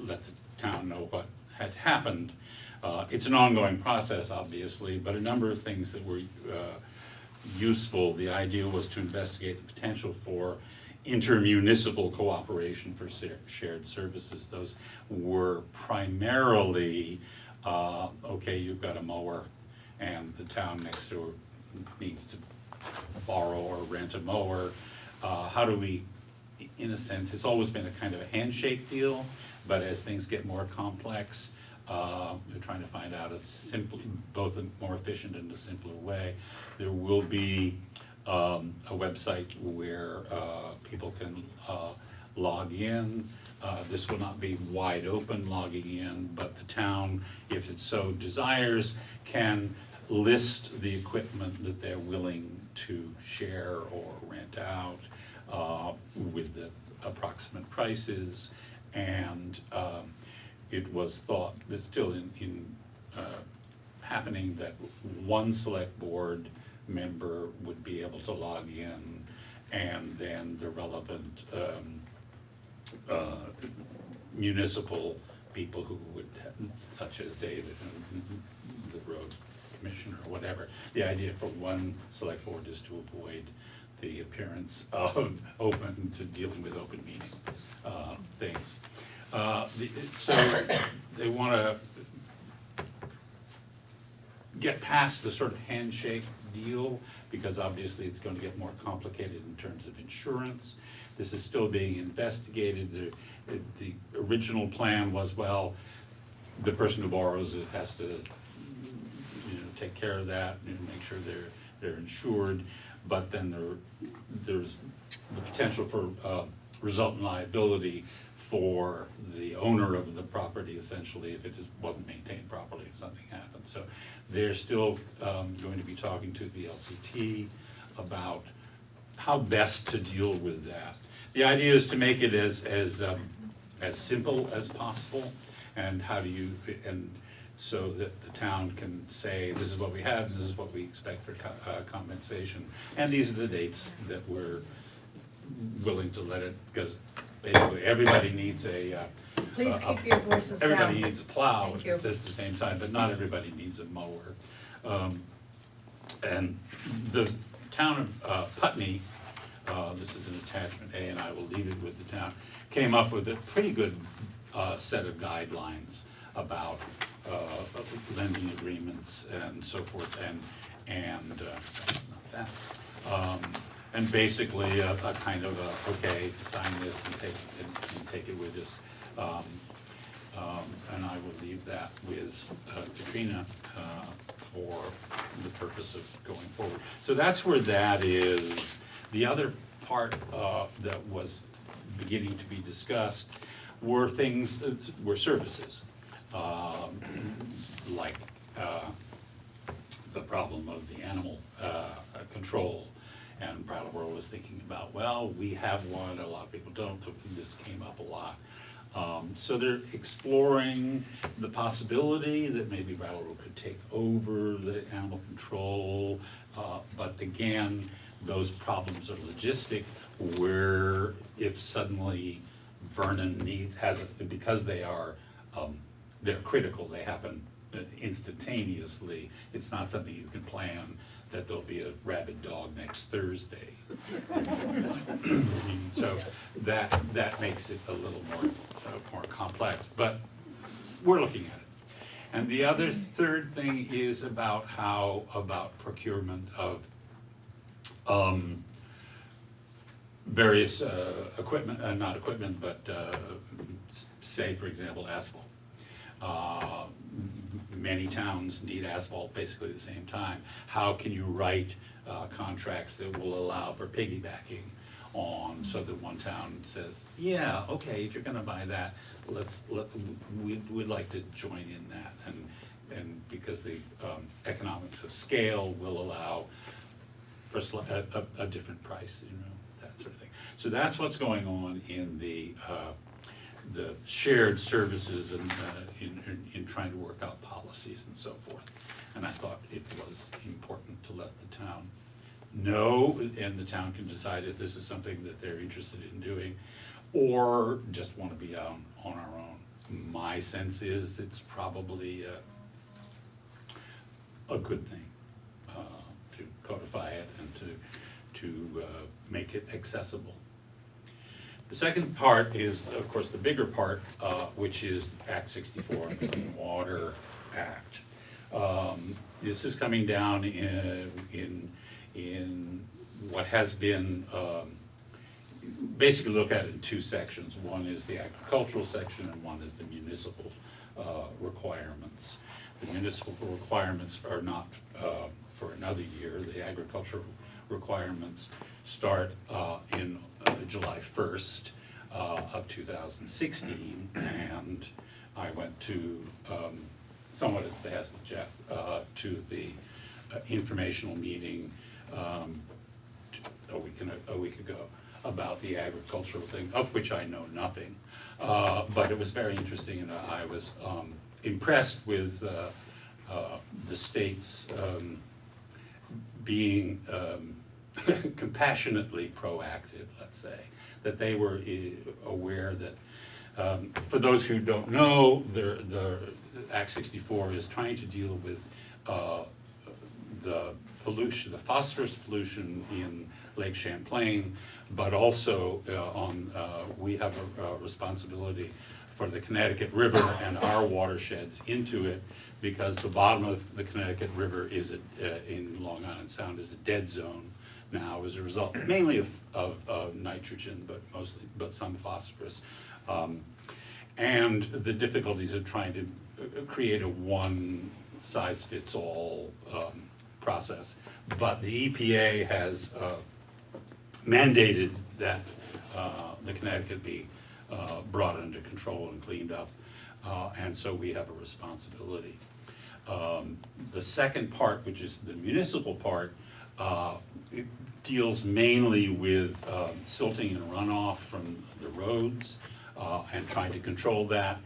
let the town know what had happened. It's an ongoing process, obviously, but a number of things that were useful. The idea was to investigate the potential for intermunicipal cooperation for shared services. Those were primarily, okay, you've got a mower and the town next door needs to borrow or rent a mower. How do we, in a sense, it's always been a kind of a handshake deal, but as things get more complex, we're trying to find out a simple, both a more efficient and a simpler way. There will be a website where people can log in. This will not be wide open logging in, but the town, if it so desires, can list the equipment that they're willing to share or rent out with the approximate prices. And it was thought, it's still in happening, that one select board member would be able to log in, and then the relevant municipal people who would, such as David and the road commissioner or whatever. The idea for one select board is to avoid the appearance of dealing with open meeting things. So they want to get past the sort of handshake deal, because obviously it's going to get more complicated in terms of insurance. This is still being investigated. The original plan was, well, the person who borrows it has to, take care of that and make sure they're insured. But then there's the potential for resultant liability for the owner of the property, essentially, if it just wasn't maintained properly and something happened. So they're still going to be talking to the LCT about how best to deal with that. The idea is to make it as simple as possible, and so that the town can say, this is what we have, and this is what we expect for compensation, and these are the dates that we're willing to let it, because basically everybody needs Please keep your voices down. everybody needs a plow Thank you. at the same time, but not everybody needs a mower. And the town of Putney, this is an attachment A, and I will leave it with the town, came up with a pretty good set of guidelines about lending agreements and so forth, and not that. and basically a kind of a, okay, sign this and take it with us. And I will leave that with Katrina for the purpose of going forward. So that's where that is. The other part that was beginning to be discussed were things, were services, like the problem of the animal control. And Brattleboro was thinking about, well, we have one, a lot of people don't, this came up a lot. So they're exploring the possibility that maybe Brattleboro could take over the animal control, but again, those problems are logistic, where if suddenly Vernon has it, because they are, they're critical, they happen instantaneously, it's not something you can plan, that there'll be a rabid dog next Thursday. So that makes it a little more complex, but we're looking at it. And the other third thing is about procurement of various equipment, not equipment, but say, for example, asphalt. Many towns need asphalt basically at the same time. How can you write contracts that will allow for piggybacking on, so that one town says, yeah, okay, if you're gonna buy that, we'd like to join in that, and because the economics of scale will allow for a different price, that sort of thing. So that's what's going on in the shared services and in trying to work out policies and so forth. And I thought it was important to let the town know, and the town can decide if this is something that they're interested in doing, or just want to be on our own. My sense is it's probably a good thing to codify it and to make it accessible. The second part is, of course, the bigger part, which is Act 64, the Clean Water Act. This is coming down in what has been, basically look at it in two sections. One is the agricultural section and one is the municipal requirements. The municipal requirements are not for another year. The agricultural requirements start in July 1st of 2016, and I went to, somewhat at the behest of Jeff, to the informational meeting a week ago about the agricultural thing, of which I know nothing, but it was very interesting, and I was impressed with the state's being compassionately proactive, let's say, that they were aware that, for those who don't know, the Act 64 is trying to deal with the pollution, the phosphorus pollution in Lake Champlain, but also we have a responsibility for the Connecticut River and our watersheds into it, because the bottom of the Connecticut River is in Long Island Sound is a dead zone now as a result, mainly of nitrogen, but some phosphorus, and the difficulties of trying to create a one-size-fits-all process. But the EPA has mandated that the Connecticut be brought under control and cleaned up, and so we have a responsibility. The second part, which is the municipal part, it deals mainly with silting and runoff from the roads and trying to control that.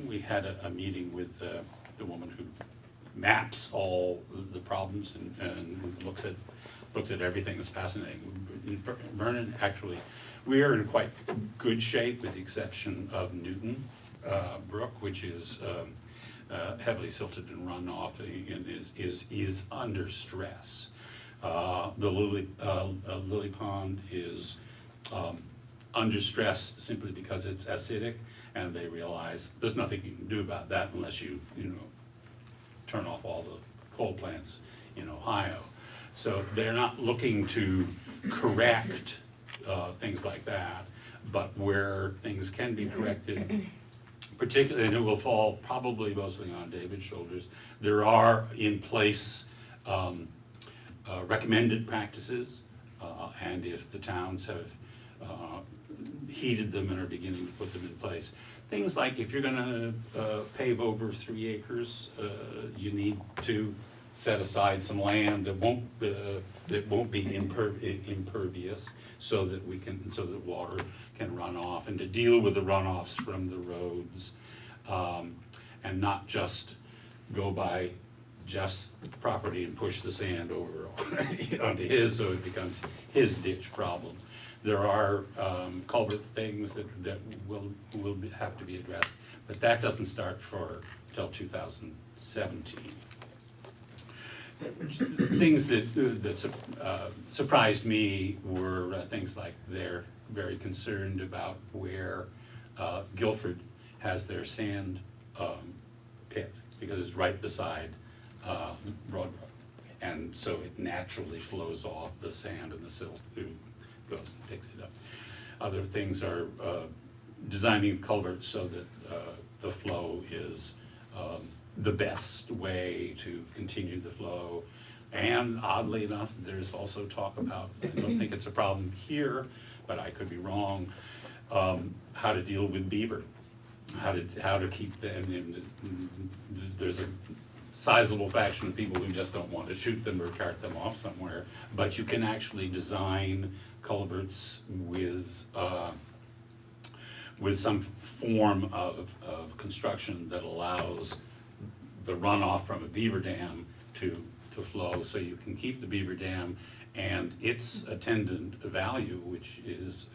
We had a meeting with the woman who maps all the problems and looks at everything. It's fascinating. Vernon, actually, we are in quite good shape with the exception of Newton Brook, which is heavily silted and runoff and is under stress. The Lily Pond is under stress simply because it's acidic, and they realize there's nothing you can do about that unless you turn off all the coal plants in Ohio. So they're not looking to correct things like that, but where things can be corrected, particularly, and it will fall probably mostly on David's shoulders, there are in place recommended practices, and if the towns have heeded them and are beginning to put them in place. Things like if you're gonna pave over 3 acres, you need to set aside some land that won't be impervious, so that water can run off, and to deal with the runoffs from the roads, and not just go by Jeff's property and push the sand over onto his, so it becomes his ditch problem. There are culvert things that will have to be addressed, but that doesn't start till 2017. Things that surprised me were things like they're very concerned about where Guilford has their sand pit, because it's right beside Broadbrook, and so it naturally flows off the sand, and the silt goes and picks it up. Other things are designing culverts so that the flow is the best way to continue the flow. And oddly enough, there's also talk about, I don't think it's a problem here, but I could be wrong, how to deal with beaver, how to keep them. There's a sizable faction of people who just don't want to shoot them or cart them off somewhere, but you can actually design culverts with some form of construction that allows the runoff from a beaver dam to flow, so you can keep the beaver dam and its attendant value, which is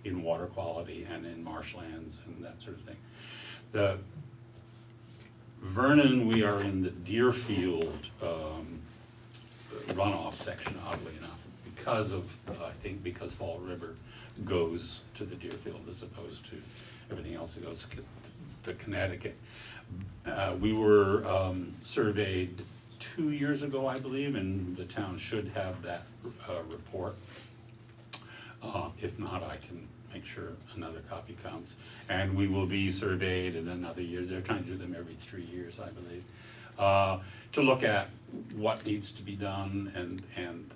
in water quality and in marshlands and that sort of thing. The Vernon, we are in the Deerfield runoff section, oddly enough, because of, I think because Fall River goes to the Deerfield as opposed to everything else that goes to Connecticut. We were surveyed 2 years ago, I believe, and the town should have that report. If not, I can make sure another copy comes. And we will be surveyed in another year. They're trying to do them every 3 years, I believe, to look at what needs to be done and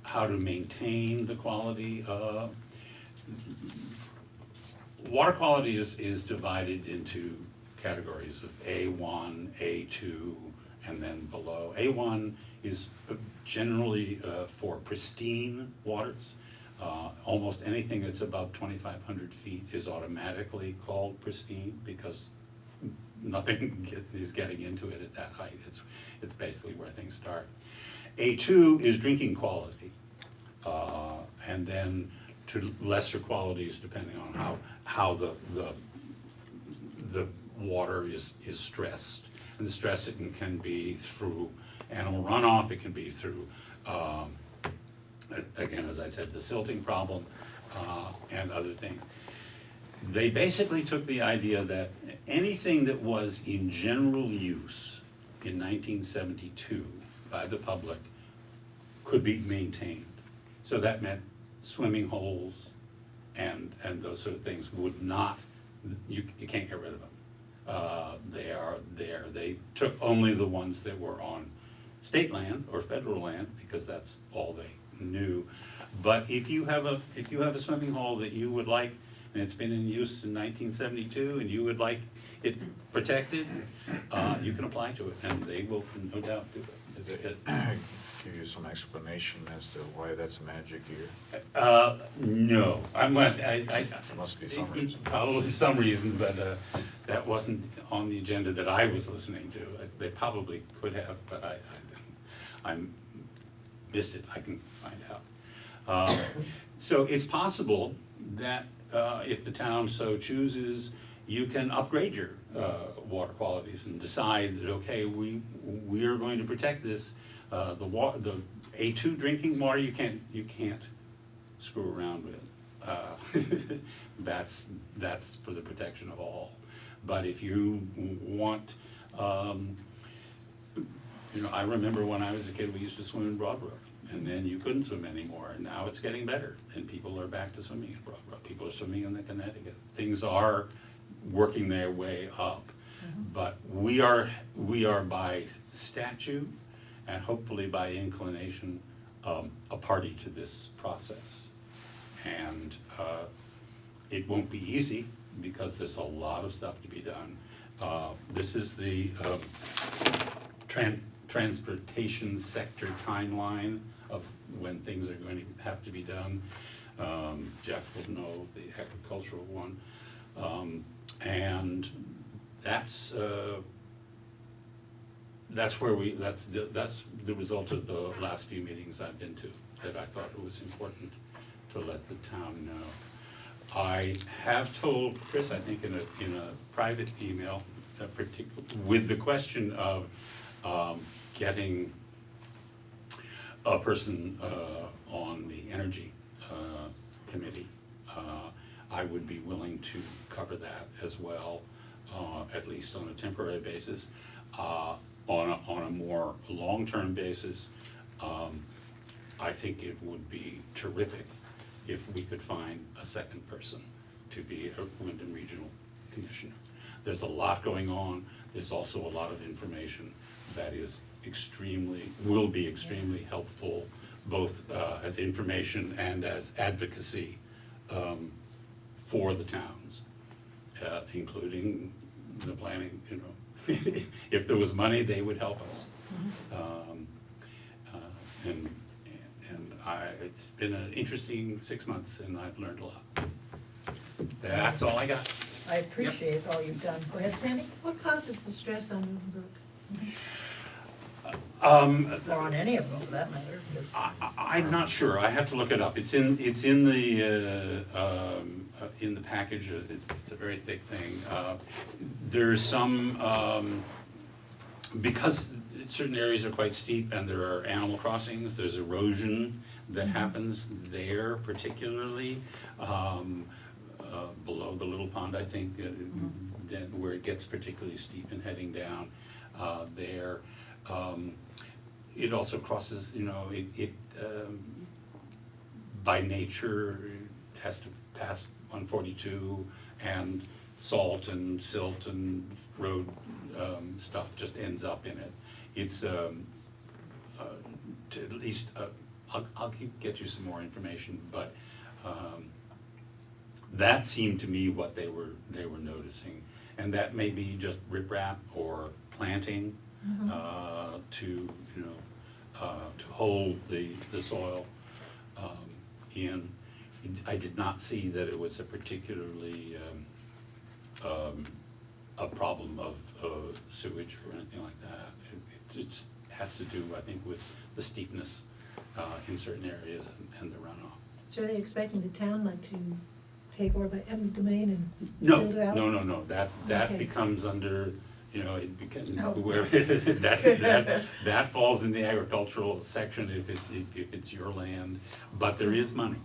how to maintain the quality. Water quality is divided into categories of A1, A2, and then below. A1 is generally for pristine waters. Almost anything that's above 2,500 feet is automatically called pristine, because nothing is getting into it at that height. It's basically where things start. A2 is drinking quality, and then to lesser qualities depending on how the water is stressed. And the stress can be through animal runoff, it can be through again, as I said, the silting problem, and other things. They basically took the idea that anything that was in general use in 1972 by the public could be maintained. So that meant swimming holes and those sort of things would not, you can't get rid of them. They are there. They took only the ones that were on state land or federal land, because that's all they knew. But if you have a swimming hole that you would like, and it's been in use in 1972, and you would like it protected, you can apply to it, and they will no doubt do it. Did it give you some explanation as to why that's a magic year? No, There must be some reason. Probably some reason, but that wasn't on the agenda that I was listening to. They probably could have, but I missed it. I can find out. So it's possible that if the town so chooses, you can upgrade your water qualities and decide that, okay, we are going to protect this. The A2 drinking water you can't screw around with. That's for the protection of all. But if you want, I remember when I was a kid, we used to swim in Broadbrook, and then you couldn't swim anymore, and now it's getting better, and people are back to swimming in Broadwell, people are swimming in the Connecticut. Things are working their way up, but we are by statute and hopefully by inclination a party to this process. And it won't be easy because there's a lot of stuff to be done. This is the transportation sector timeline of when things are going to have to be done. Jeff will know the agricultural one. And that's the result of the last few meetings I've been to, that I thought it was important to let the town know. I have told Chris, I think in a private email, with the question of getting a person on the energy committee, I would be willing to cover that as well, at least on a temporary basis. On a more long-term basis, I think it would be terrific if we could find a second person to be a Windham Regional Commissioner. There's a lot going on. There's also a lot of information that is will be extremely helpful, both as information and as advocacy for the towns, including the planning, you know. If there was money, they would help us. It's been an interesting 6 months, and I've learned a lot. That's all I got. I appreciate all you've done. Go ahead, Sandy. What causes the stress on Newtonbrook? Or on any of them, for that matter. I'm not sure. I have to look it up. It's in the package. It's a very thick thing. There's some because certain areas are quite steep and there are animal crossings. There's erosion that happens there, particularly below the little pond. I think then where it gets particularly steep and heading down there. It also crosses, you know, it by nature it has to pass 142, and salt and silt and road stuff just ends up in it. It's to at least I'll get you some more information, but that seemed to me what they were noticing, and that may be just riprap or planting. To to hold the soil in. I did not see that it was a particularly a problem of sewage or anything like that. It just has to do, I think, with the steepness in certain areas and the runoff. So are they expecting the town like to take over by eminent domain and No, build it out? no. That Okay. becomes under, you know, it becomes No. where that falls in the agricultural section if it's your land. But there is money.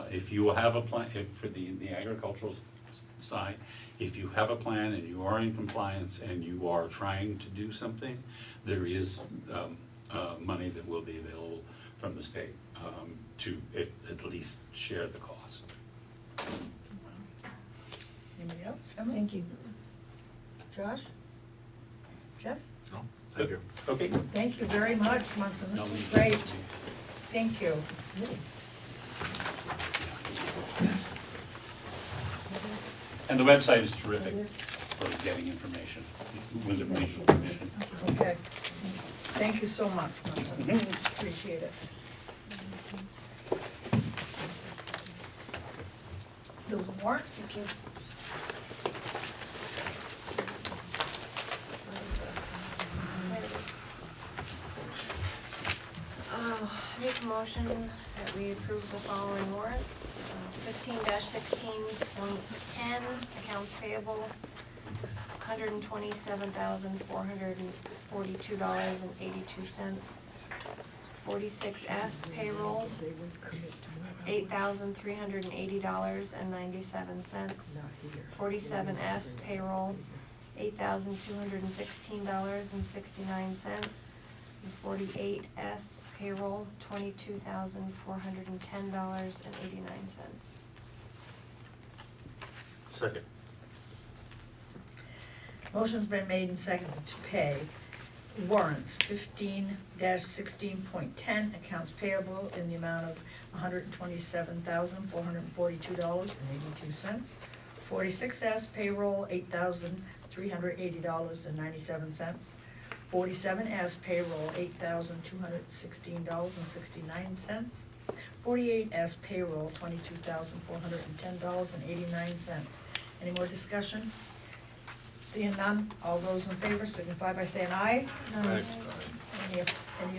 If you have a plan for the agricultural side, if you have a plan and you are in compliance and you are trying to do something, there is money that will be available from the state to at least share the cost. Anybody else? Thank you. Josh? Jeff? No, thank you. Okay. Thank you very much, Munson. This No, was we- great. Thank you. And the website is terrific for getting information, Windham Regional Commission. Okay. Thank you so much, Munson. Appreciate it. Those warrants? Thank you. Make a motion that we approve the following warrants. 15-16.10, accounts payable, $127,442.82. 46S payroll, $8,380.97. 47S payroll, $8,216.69. 48S payroll, $22,410.89. Second. Motion's been made and seconded to pay warrants 15-16.10, accounts payable in the amount of $127,442.82. 46S payroll, $8,380.97. 47S payroll, $8,216.69. 48S payroll, $22,410.89. Any more discussion? Seeing none, all those in favor signify by saying aye. Aye. Any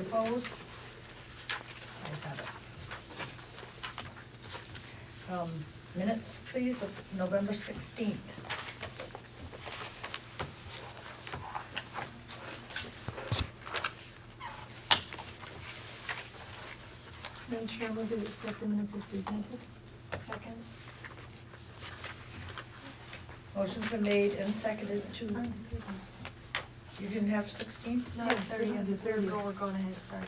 opposed? Ayes have it. Minutes, please, of November 16th. Madam Chair, I move that we accept the minutes as presented. Second. Motion's been made and seconded to, you didn't have 16? No, Yeah, 30th, the 30th. we're going ahead, sorry.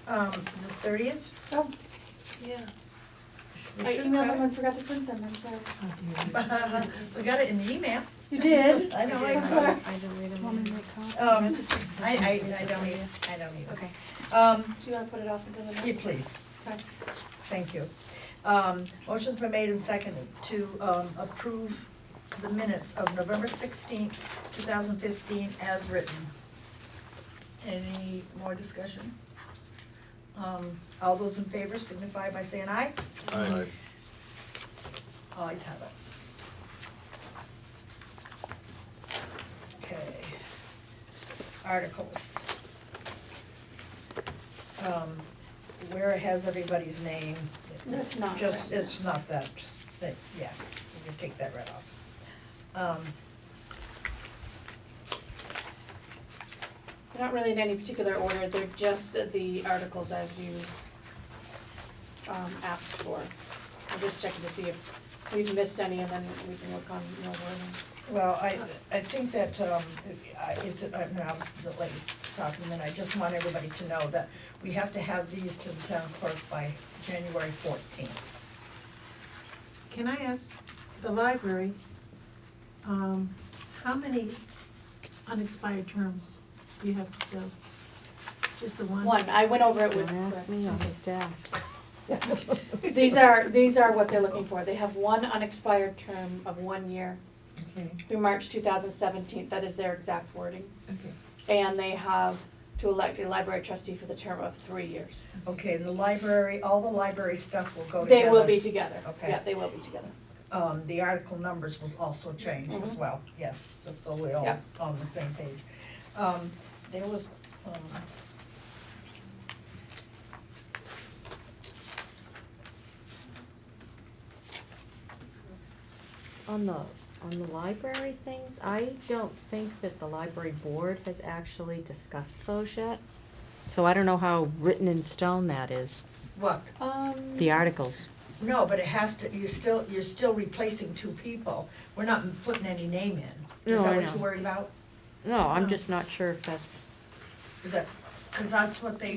The 30th? Oh, Yeah. We I should emailed have them and forgot to print them, I'm sorry. We got it in the email. You did? I know, I I'm sorry. I didn't read them. Want me to make copies? I don't need, I don't need. Okay. Do you wanna put it off until the next? Yeah, please, Okay. thank you. Motion's been made and seconded to approve the minutes of November 16th, 2015 as written. Any more discussion? All those in favor signify by saying aye. Aye. Ayes have it. Okay. Articles. Where it has everybody's name. That's not Just, right. it's not that, yeah, you can take that right off. They're not really in any particular order, they're just the articles as you asked for. I'm just checking to see if we've missed any and then we can work on more wording. Well, I think that, it's, I'm the lady talking, and I just want everybody to know that we have to have these to the town clerk by January 14th. Can I ask the library, how many unexpired terms do you have to fill? Just the one? One, I went over it with Don't ask me on Chris. staff. These are what they're looking for. They have one unexpired term of 1 year Okay. through March 2017. That is their exact wording. Okay. And they have to elect a library trustee for the term of 3 years. Okay, and the library, all the library stuff will go together. They will be together. Okay. Yeah, they will be together. The article numbers will also change as Mhm. well, yes, just so we're all Yep. on the same page. There was, On the library things, I don't think that the library board has actually discussed those yet. So I don't know how written in stone that is, what? the articles. No, but it has to, you're still replacing two people. We're not putting any name in. Is No, that I what know. you're worried about? No, I'm No. just not sure if that's, That, cause that's what they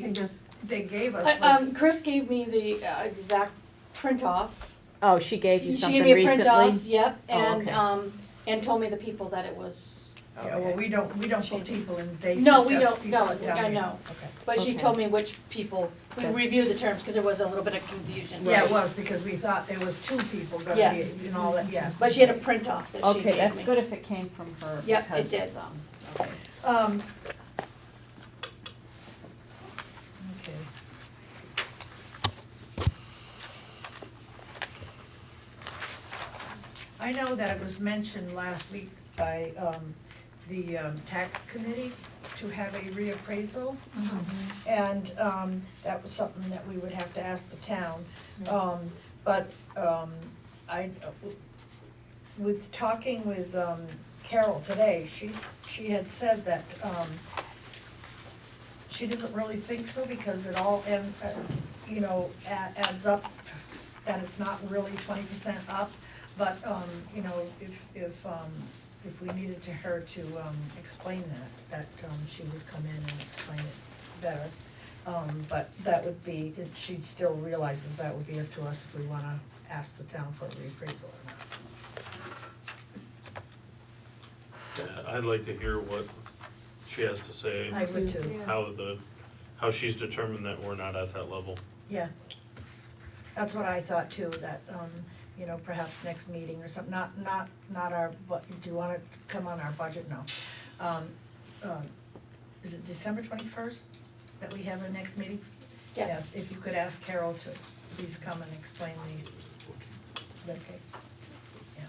gave us was, Chris gave me the exact print off. oh, she gave you She something gave me a print recently? off, yep, Oh, and, okay. and told me the people that it was. yeah, well, we don't put people in, they No, we suggest don't, people no, at town I meeting. know. Okay. But she Okay. told me which people, we Okay. reviewed the terms, cause there was a little bit of confusion. Yeah, it was, because we thought there was two people gonna Yes. be, and all that, yes. But she had a print off that she gave me. Okay, that's good if it came from her. Yep, it because, did. okay. Okay. I know that it was mentioned last week by, the, tax committee to have a reappraisal. And, that was something that we would have to ask the town. But, with talking with, Carol today, she had said that, she doesn't really think so because it all, adds up, that it's not really 20% up. But, if we needed her to, explain that, she would come in and explain it. better. But that would be, she still realizes that would be up to us if we wanna ask the town for a reappraisal or not. I'd like to hear what she has to say, I would too, how she's determined that we're not at that level. yeah. That's what I thought too, that, you know, perhaps next meeting or something, not our, do you wanna come on our budget? No. Is it December 21st that we have our next meeting? Yes. If you could ask Carol to please come and explain okay. Yeah.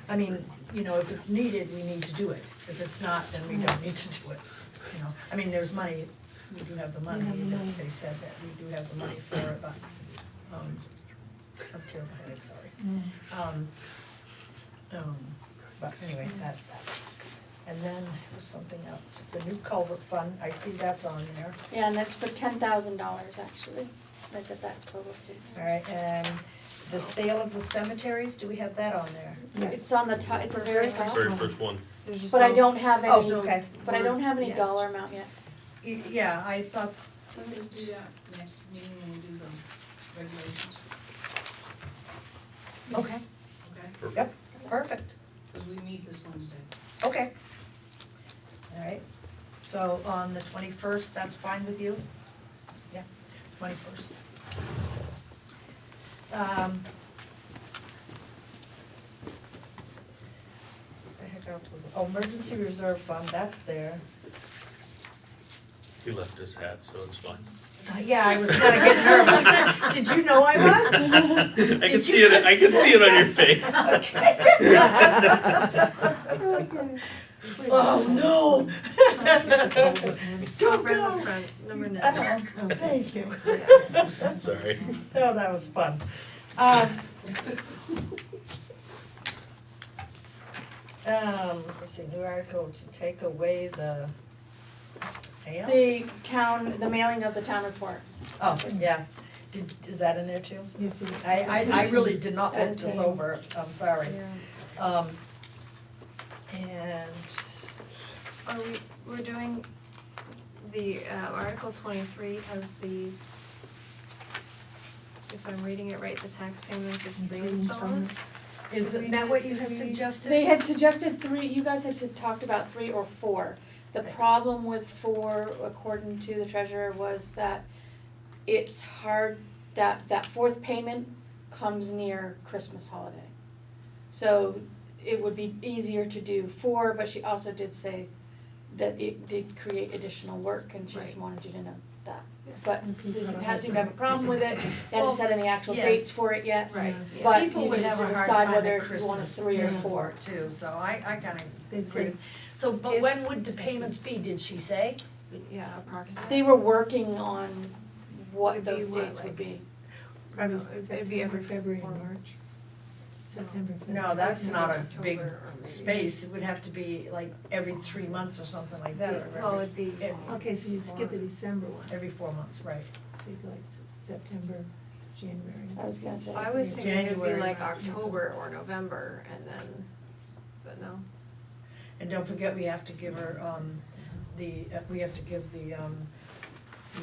I mean, you know, if it's needed, we need to do it. If it's not, then we don't need to do it, you know. I mean, there's money, we do have the money, they said that we do have the money for it, but, I'm terrible headache, sorry. But anyway, that. And then there was something else, the new culvert fund, I see that's on there. Yeah, and that's for $10,000 actually, like at that total. All right, and the sale of the cemeteries, do we have that on there? It's on the top, it's a very top, Very first one. but I don't have any, Oh, okay. but I don't have any Yes, dollar just- amount yet. Yeah, I thought, Let me just do that next meeting when we do the regulations, okay, okay? yep, perfect, Because we meet this Wednesday. okay. All right, so on the 21st, that's fine with you? Yeah, 21st. What the heck else was it? Oh, emergency reserve fund, that's there. He left his hat, so it's fine. Yeah, I was kinda getting nervous. Did you know I was? I can see it, I can see it on your face. Oh, no. Don't Right in go. the front, number 9. Thank you. Sorry. Oh, that was fun. Let's see, new article to take away the mail? The mailing of the town report. Oh, yeah. Is that in there too? Yes, it is. I really did not That look is this in. over, I'm sorry. Yeah. And, We're doing the, Article 23 has the, if I'm reading it right, the tax payments of 3 installments. isn't that what you had suggested? They had suggested 3, you guys had talked about 3 or 4. The Right. problem with 4, according to the treasurer, was that it's hard, that 4th payment comes near Christmas holiday. So it would be easier to do 4, but she also did say that it did create additional work and she just Right. wanted you to know that. But And people don't had have seemed to have a problem with it, they hadn't set any actual yeah. dates for it yet. Right. Yeah. But People you would need have to a hard decide time whether at you want a Christmas 3 or Yeah. 4. too, so I kinda They'd say agree. So, but kids- when would the payments be, did she say? Yeah, approximately. They were working on what It'd be those what, dates would like- be. probably It'd be every September, February, 4 and March. September. No, that's not a big October or maybe- space, it would have to be like every 3 months or something like that, or Well, it'd be. Okay, so you'd skip the December one, every 4 months, right? so you'd go like September, January. I was gonna say. I was thinking it'd be January, like March. October or November and then, but no. And don't forget, we have to give her, we have to give we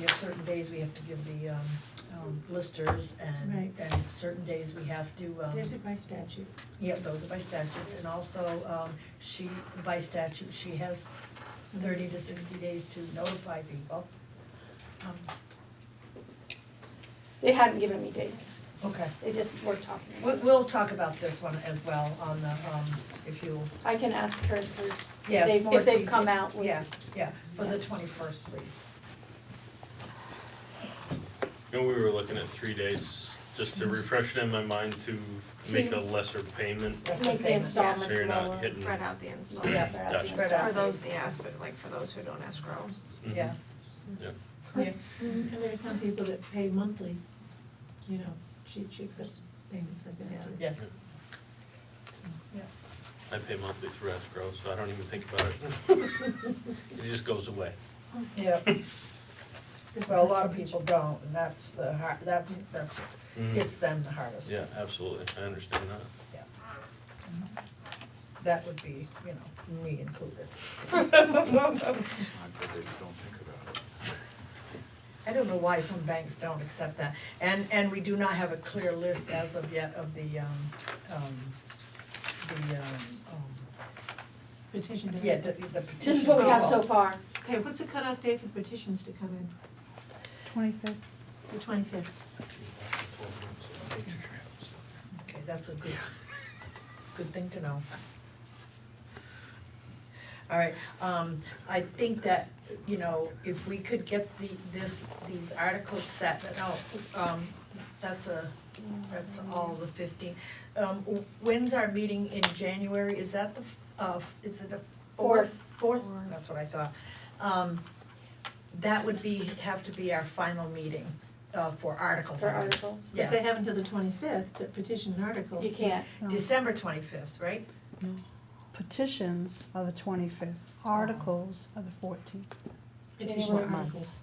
have certain days we have to give the, listers and, Right. and certain days we have to, There's it by statute. Yep, those are by statutes, and also, she, by statute, she has 30 to 60 days to notify people. They hadn't given me dates, Okay, they just were talking about it. we'll talk about this one as well on the, if you, I can ask her for, yes, if more they've come detail. out with. Yeah, for the 21st, please. And we were looking at 3 days, just to refresh it in my mind to make a lesser payment. That's Make the payment. installments So you're not lower. hitting- Spread out the installments. Yeah, Gotcha. spread out. For those, yeah, but like for those who don't escrow. Mhm. Yeah. Yeah. Yeah. And there are some people that pay monthly, you know, she accepts payments like that too. Yes. I pay monthly through escrow, so I don't even think about it. It just goes away. Yeah. Well, a lot of people don't, and that's the Mhm. hits them the hardest. Yeah, absolutely, I understand that. that would be, you know, me included. It's not good that you don't think about it. I don't know why some banks don't accept that, and we do not have a clear list as of yet of the Petition to. yeah, the petition. This is what we have so far. Okay, what's the cutoff date for petitions to come in? 25th. The 25th. Okay, that's a good thing to know. All right, I think that, you know, if we could get these articles set, that's all the 15. When's our meeting in January? Is that is it the fourth? Fourth, that's what I thought. That would have to be our final meeting, for articles. For articles? If they Yes, have until the 25th to petition an article. You can't. December 25th, right? Petitions are the 25th, articles are the 14th, Petition January. articles.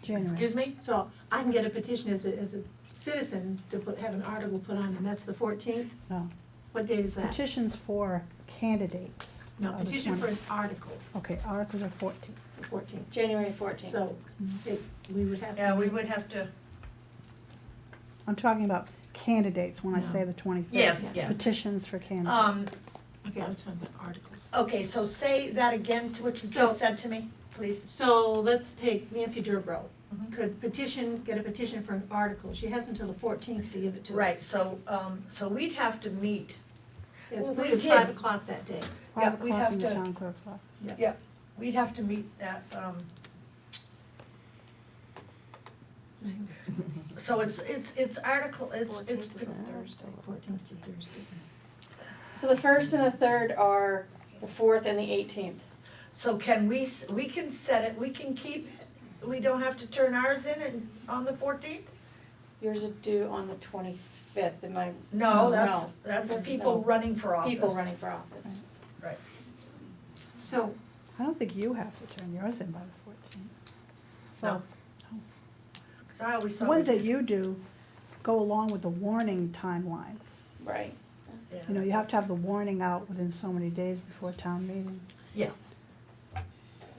January. Excuse me? So I can get a petition as a citizen to have an article put on, and that's the 14th? No, What date is that? petitions for candidates. No, are the petition for 20th. an article, Okay, articles are 14th. the 14th. January 14th. So we would have to. Yeah, we would have to, I'm talking about candidates when I say the 25th. yes, yeah. Petitions for candidates. Okay, I was talking about articles. Okay, so say that again, to what you So- just said to me, please. So let's take Nancy Durbrow. Mhm. Could get a petition for an article. She has until the 14th to give it to us. Right, so we'd have to meet, well, we It's did. 5 o'clock that day. yeah, 5 we'd o'clock have in the to- town clerk's office. yeah, we'd have to meet at, so it's article, it's, 14th is a Thursday. 14th is a Thursday. So the first and the third are the 4th and the 18th. so can we can set it, we can keep, we don't have to turn ours in on the 14th? Yours are due on the 25th, am I? No, No. that's No. people running for office. People running for office. Right. So, I don't think you have to turn yours in by the 14th. So, No. Cause I always the thought. ones we that could- you do go along with the warning timeline. Right. yeah. You know, you have to have the warning out within so many days before town meeting. Yeah,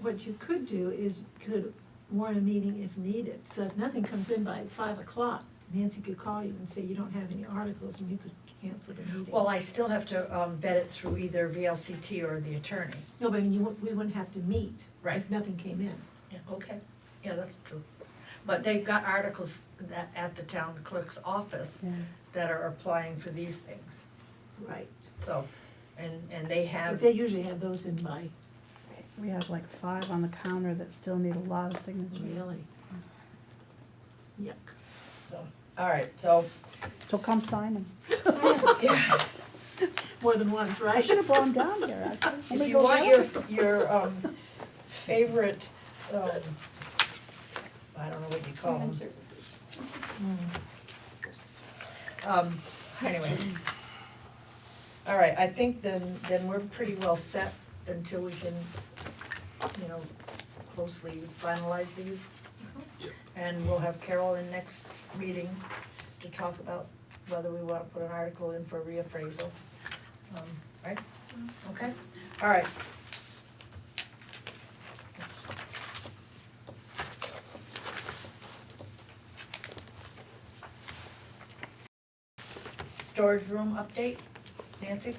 what you could do is could warn a meeting if needed. So if nothing comes in by 5 o'clock, Nancy could call you and say you don't have any articles and you could cancel the meeting. well, I still have to vet it through either VLCT or the attorney. No, but I mean, we wouldn't have to meet Right. if nothing came in. Yeah, okay, yeah, that's true. But they've got articles that, at the town clerk's office Yeah. that are applying for these things, Right. so, and they But have, they usually have those in by, We have like 5 on the counter that still need a lot of signatures. really. Yuck. so, all right, so, So come sign them. yeah. More than once, I right? should have brought them down here, actually. Let If me you go want down. your favorite, I don't know what you call them. Human services. Anyway. All right, I think then we're pretty well set until we can, you know, closely finalize these. Yep. And we'll have Carol in next meeting to talk about whether we wanna put an article in for reappraisal. Right? Okay, all right. Storage room update, Nancy?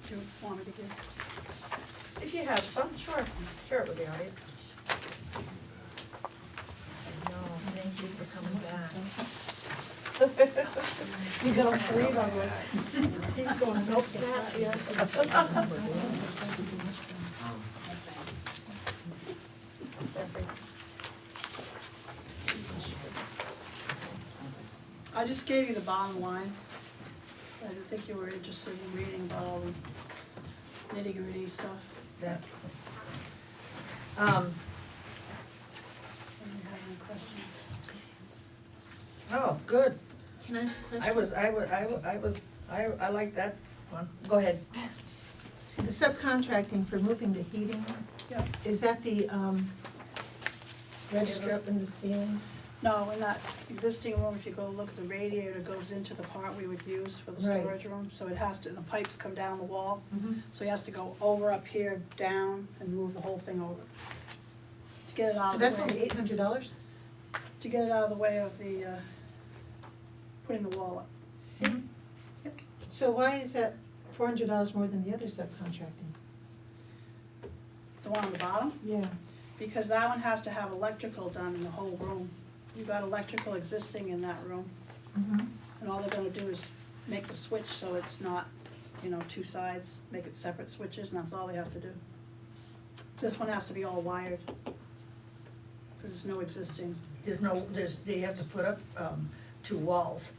Do you want me to give? If you have some, sure, share it with the audience. No, thank you for coming back. You got all three of them. He's going milk fats here. I just gave you the bottom line. I didn't think you were interested in reading about all the nitty-gritty stuff. Yeah. If you have any questions. Oh, good. Can I ask a question? I like that Go ahead. The subcontracting for moving the heating, Yeah. is that the, register up in the ceiling? No, in that existing room, if you go look at the radiator, goes into the part we would use for the Right. storage room, so it has to, the pipes come down the wall, Mm-hmm. so he has to go over up here, down, and move the whole thing over. To get it out So of the way. that's only $800? To get it out of the way of the, putting the wall up. So why is that $400 more than the other subcontracting? The one on the bottom, Yeah. because that one has to have electrical done in the whole room. You've got electrical existing in that room, Mm-hmm. and all they're gonna do is make the switch so it's not, two sides, make it separate switches, and that's all they have to do. This one has to be all wired, because there's no existing. They have to put up, 2 walls,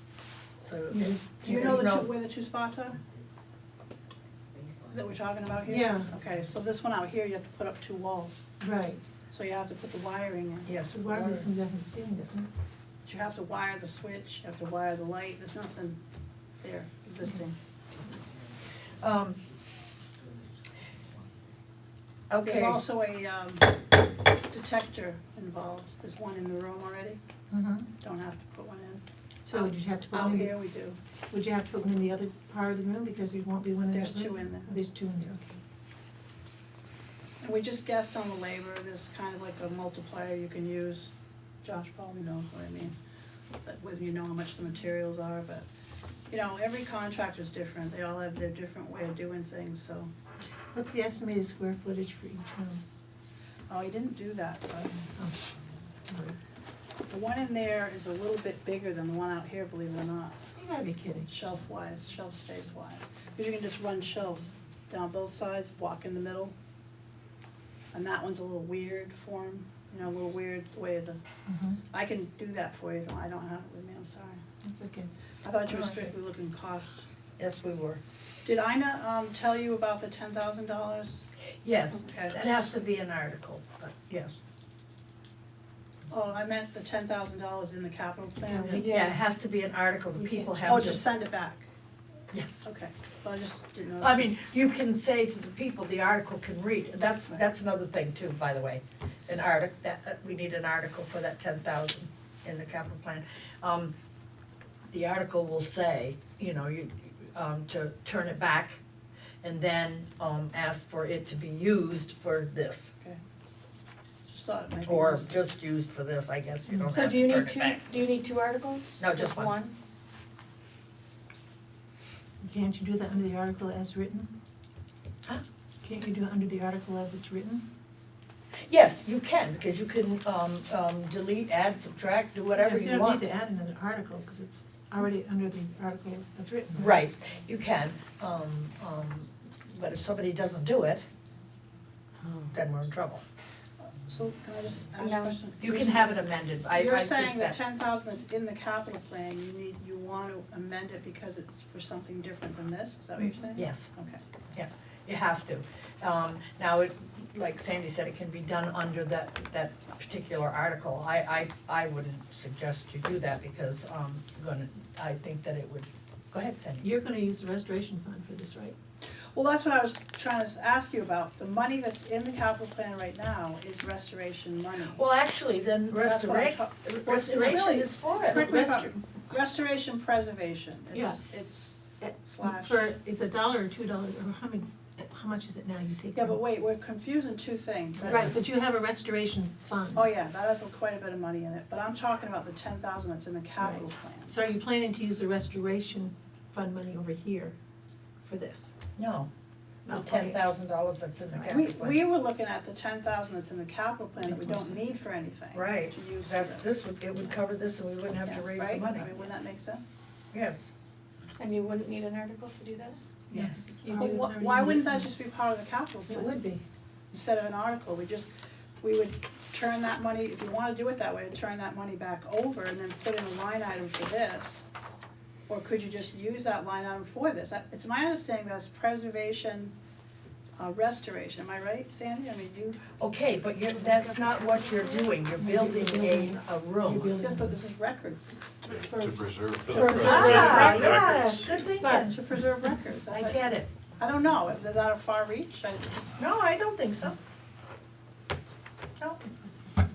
so. Yes. Do you know there's no- where the 2 spots are? That we're talking about here? Yeah. Okay, so this one out here, you have to put up 2 walls, Right. so you have to put the wiring in. You have to The wireless comes down from the ceiling, doesn't it? You have to wire the switch, you have to wire the light, there's nothing there existing. There's Okay, also a detector involved, there's one in the room already, Mm-hmm. don't have to put one in. So would you have to put Out one in, here we do, would you have to put one in the other part of the room because there won't be one in that room? there's 2 in there. Oh, there's 2 in there, okay. And we just guessed on the labor, there's kind of like a multiplier you can use, Josh probably knows what I mean, but whether you know how much the materials are, but, every contractor's different, they all have their different way of doing things, so. What's the estimated square footage for each room? Oh, he didn't do that, but Oh, sorry. the one in there is a little bit bigger than the one out here, believe it or not, You gotta be kidding. shelf space wise. Because you can just run shelves down both sides, block in the middle. And that one's a little weird form, a little weird way of the, Mm-hmm. I can do that for you, I don't have it with me, I'm sorry. That's okay. I thought you were strictly looking cost. yes, we were. Did Ina, tell you about the $10,000? Yes, Okay. that has to be an article, but yes. Oh, I meant the $10,000 in the capital plan. Yeah, it has to be an article, the people have Oh, to. just send it back, Yes. okay, well, I just didn't know. I mean, you can say to the people, the article can read, that's another thing too, by the way. We need an article for that 10,000 in the capital plan. The article will say, to turn it back and then, ask for it to be used for this. Okay. Just thought it might be. Or nice. just used for this, I guess, you don't So have do you to turn need it two, back. do you need 2 articles? No, just one. Can't you do that under the article as written? Huh? Can't you do it under the article as it's written? Yes, you can, because you can, delete, add, subtract, do whatever Because you want. don't need to add another article, because it's already under the article as written. Right, you can, but if somebody doesn't do it, then we're in trouble. So can I just ask a question? You can have it amended, I You're think saying the that- 10,000 that's in the capital plan, you want to amend it because it's for something different than this, is that what you're saying? Yes, Okay. you have to. Now, like Sandy said, it can be done under that particular article. I wouldn't suggest you do that because, I think that it would, go ahead, Sandy. You're gonna use the restoration fund for this, right? Well, that's what I was trying to ask you about. The money that's in the capital plan right now is restoration money. Well, actually, then That's what I'm restoration, Well, it's really- is for it. Correct me if I'm- Restoration preservation. Yeah. It's slash. It's $1 or $2, or how much is it now you take? Yeah, from- but wait, we're confusing 2 things. Right, but you have a restoration fund. Oh, yeah, that has quite a bit of money in it, but I'm talking about the 10,000 that's in the capital plan. So are you planning to use the restoration fund money over here for this? No, No, the okay. $10,000 that's in the We, capital plan. we were looking at the 10,000 that's in the capital plan that we Makes more don't sense. need for anything. Right, To use for that's, this. it would cover this and we wouldn't have to Yeah, raise the right? money. I mean, wouldn't that make sense? Yes, And you wouldn't need an article to do that? yes. You Well, do wh- something Why you wouldn't need. that just be part of the capital plan? It would be. Instead of an article, we would turn that money, if you wanna do it that way, turn that money back over and then put in a line item for this. Or could you just use that line item for this? It's my understanding that's preservation restoration, am I right, Sandy? I mean, you, Okay, but that's not what you're doing, you're building a room. yes, but this is records. To preserve. Ah, records. yeah, good But thinking. to preserve records. I get it. I don't know, is that a far reach? No, I don't think so. No,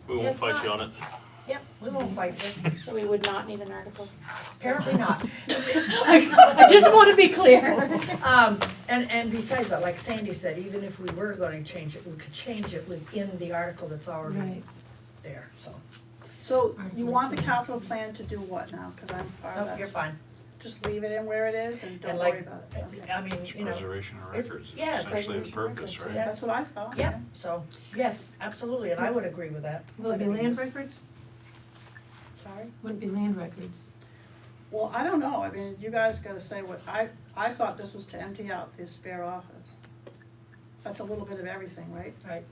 We won't Guess fight not. you on it. yep, we won't fight you. So we would not need an article. Apparently not. I just wanna be clear. And besides that, like Sandy said, even if we were gonna change it, we could change it within the article that's already Right. there, so. So you want the capital plan to do what now? Cause I'm part of Nope, that. you're fine. Just leave it in where it is and don't And worry like, about it. Okay. I mean, It's you know, preservation of it- records, yeah, essentially the preservation of purpose, records. right? That's what I thought. yeah, so, yes, absolutely, and I would agree with that. Will it be land records? Sorry? Would it be land records? Well, I don't know, I mean, you guys gotta say what, I thought this was to empty out the spare office. That's a little bit of everything, right? Right.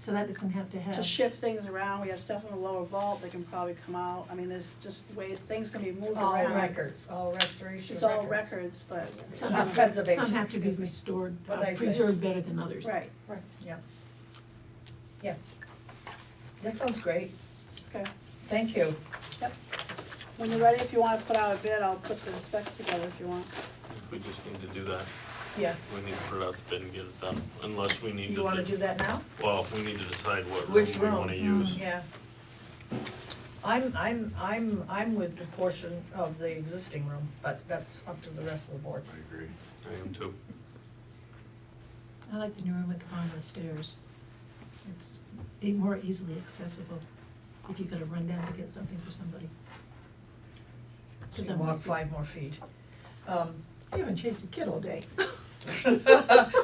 So that doesn't have to To have, shift things around, we have stuff in the lower vault that can probably come out, I mean, there's just ways, things can be moved All around. records, all restoration It's records. all records, but, some Not have, preservation, some have to be excuse me. restored, What'd I say? preserved better than others. right, That sounds great, okay. thank you. When you're ready, if you wanna put out a bid, I'll put the specs together if you want. We just need to do that. Yeah, We need to put it out the bid and get it done, unless we need to. you wanna do that now? Well, we need to decide what room Which we room? wanna use. Yeah. I'm with the portion of the existing room, but that's up to the rest of the board. I agree. I am too. I like the new room at the bottom of the stairs. It's more easily accessible if you gotta run down to get something for somebody. So you walk 5 more feet. You haven't chased a kid all day.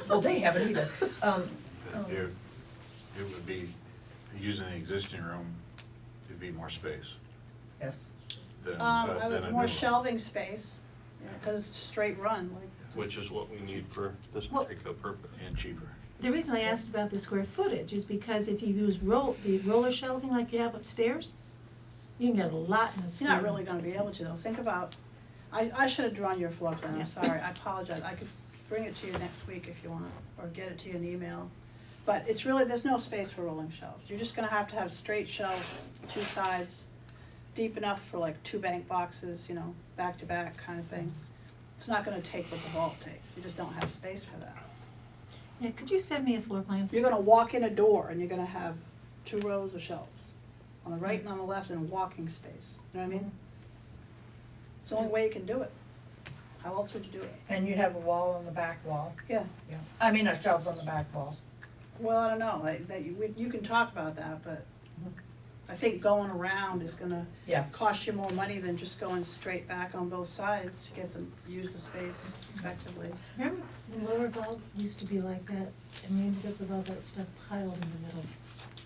Well, they haven't either. It would be, using the existing room, it'd be more space Yes. than, I than was a new more one. shelving space, cause it's straight run, like. Which is what we need for this Well- particular purpose. And cheaper. The reason I asked about the square footage is because if you use the roller shelving like you have upstairs, you can get a lot in a You're square. not really gonna be able to though, think about, I should have drawn your floor plan, I'm sorry, I apologize, I could bring it to you next week if you want, or get it to you in email. But it's really, there's no space for rolling shelves, you're just gonna have to have straight shelves, 2 sides, deep enough for like 2 bank boxes, you know, back to back kind of thing. It's not gonna take what the vault takes, you just don't have space for that. Yeah, could you send me a floor plan? You're gonna walk in a door and you're gonna have 2 rows of shelves, on the right and on the left, and a walking space, you know what I mean? It's the only way you can do it. How else would you do it? And you have a wall on the back wall. Yeah. Yeah. I mean, shelves on the back wall. Well, I don't know, you can talk about that, but I think going around is gonna Yeah. cost you more money than just going straight back on both sides to get them, use the space effectively. Remember the lower vault used to be like that, and we ended up with all that stuff piled in the middle.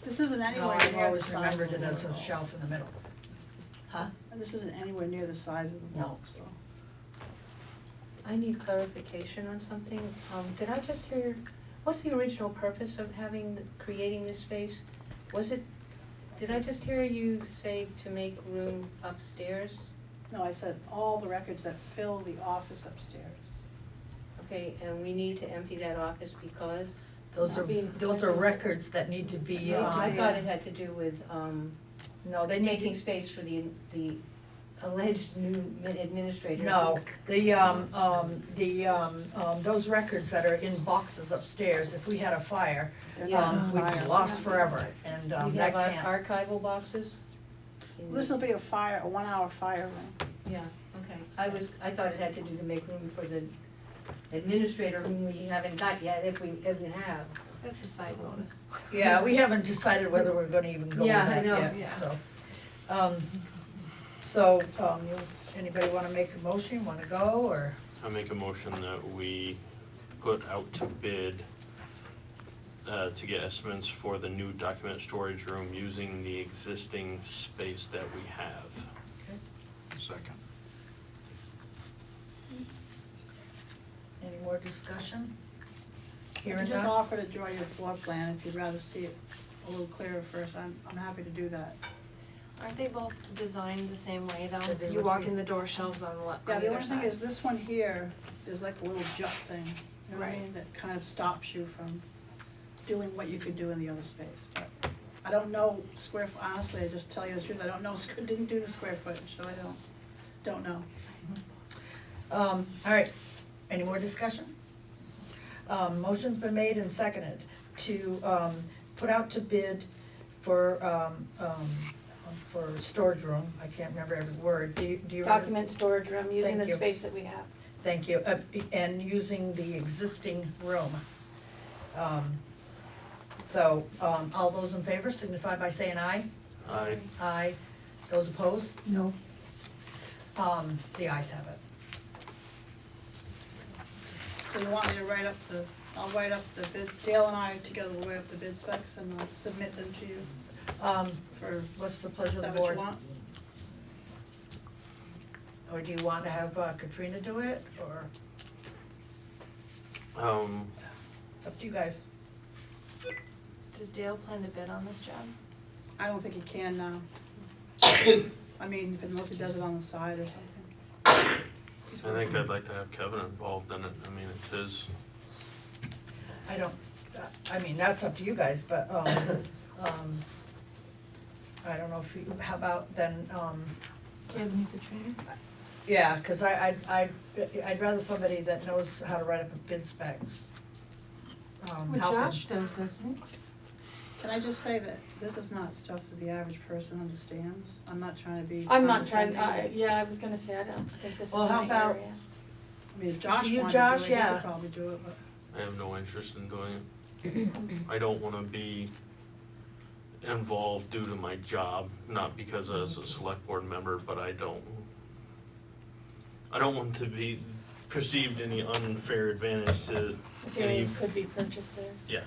This isn't No, anywhere I've near the always size remembered of it the as a vault. shelf in the middle. Huh? And this isn't anywhere near the size of the No. vault, so. I need clarification on something. Did I just hear, what's the original purpose of creating this space? Did I just hear you say to make room upstairs? No, I said all the records that fill the office upstairs. Okay, and we need to empty that office because? Those are records that need to be, No, I thought it had to do with, no, they need making to, space for the alleged new administrator. no, those records that are in boxes upstairs, if we had a fire, They're Yeah. not on we'd fire. be lost forever, and We that have can't. archival boxes? This will be a 1-hour fire room. Yeah, okay. I thought it had to do to make room for the administrator whom we haven't got yet, if we have. That's a side bonus. Yeah, we haven't decided whether we're gonna even go with Yeah, I that know, yet, yeah. so. Anybody wanna make a motion, wanna go, or? I make a motion that we put out to bid to get estimates for the new document storage room using the existing space that we have. Second. Any more discussion? You Here can and just now? offer to draw your floor plan if you'd rather see it a little clearer first, I'm happy to do that. Aren't they both designed the same way Yeah, though? they You would walk be. in the door, shelves on the left, Yeah, on the either only thing side. is, this one here is like a little jut thing, you know what I mean? That kind of stops you from doing what you could do in the other space, but I don't know honestly, I just tell you the truth, I don't know, didn't do the square footage, so I don't know. All right, any more discussion? Motion's been made and seconded to, put out to bid for storage room, I can't remember every word, do you remember? Document storage room, using the Thank you. space that we have. Thank you, and using the existing room. So, all those in favor signify by saying aye. Aye. Aye. Those opposed? No. The ayes have it. So you want me to I'll write up the bid, Dale and I together will write up the bid specs and I'll submit them to you for, What's the pleasure is of that the what board? you want? Or do you want to have Katrina do it, or up to you guys? Does Dale plan to bid on this job? I don't think he can now. I mean, unless he does it on the side or something. I think I'd like to have Kevin involved in it, I mean, it's his. I mean, that's up to you guys, but, I don't know if you, how about then, Do you have any Katrina? yeah, cause I'd rather somebody that knows how to write up a bid specs. Well, help him. Josh does, doesn't he? Can I just say that this is not stuff that the average person understands? I'm not trying to be I'm not trying, condescending. yeah, I was gonna say, I don't think this is Well, how my about- area. I mean, if Josh Do you, wanted Josh? to do it, he Yeah. could probably do it, but. I have no interest in doing it. I don't wanna be involved due to my job, not because as a select board member, but I don't want to be perceived any unfair advantage to any, Materials could be purchased there. yeah,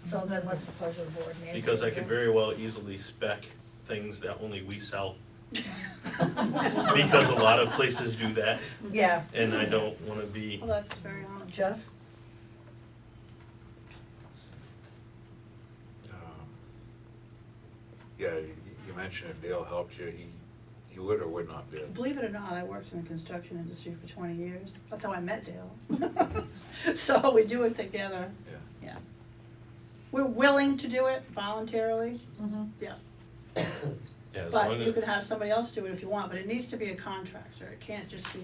So then what's the pleasure of the board, Nancy? because I could very well easily spec things that only we sell. Because a lot of places do that, Yeah, and I don't wanna be, Well, that's very honest. Jeff? Yeah, you mentioned if Dale helped you, he would or would not bid. Believe it or not, I worked in the construction industry for 20 years. That's how I met Dale. So we do it together. Yeah. Yeah. We're willing to do it voluntarily, Mm-hmm. yeah, as long but you as, could have somebody else do it if you want, but it needs to be a contractor. It can't just be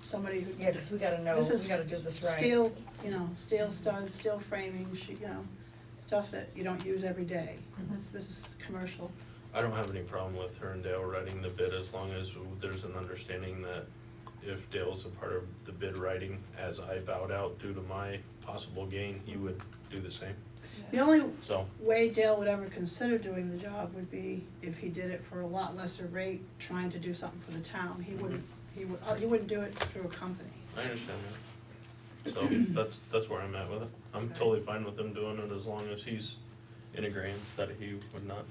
somebody who. Yeah, cause we gotta know, This we is gotta do this right. Steel, steel studs, steel framing, stuff that you don't use every day. This is commercial. I don't have any problem with her and Dale writing the bid as long as there's an understanding that if Dale's a part of the bid writing, as I bowed out due to my possible gain, he would do the same, The only so. way Dale would ever consider doing the job would be if he did it for a lot lesser rate, trying to do something for the town. He wouldn't do it through a company. I understand that. So that's where I'm at with it. I'm totally fine with him doing it as long as he's in agreement that he would not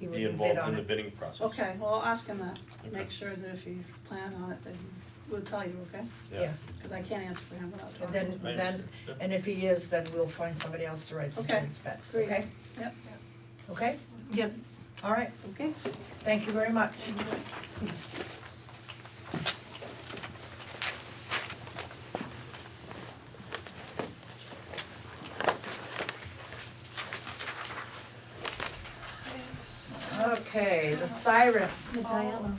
He be wouldn't bid involved on in the it. bidding process. Okay, well, I'll ask him that. Okay. Make sure that if you plan on it, that he will tell you, okay? Yeah, Because I can't answer for him without and talking. then, I understand, yeah. and if he is, then we'll find somebody else to write the Okay, bid specs, great. okay? Yep. Okay, Yep. all right, Okay. thank you very much. Okay, the siren. Oh,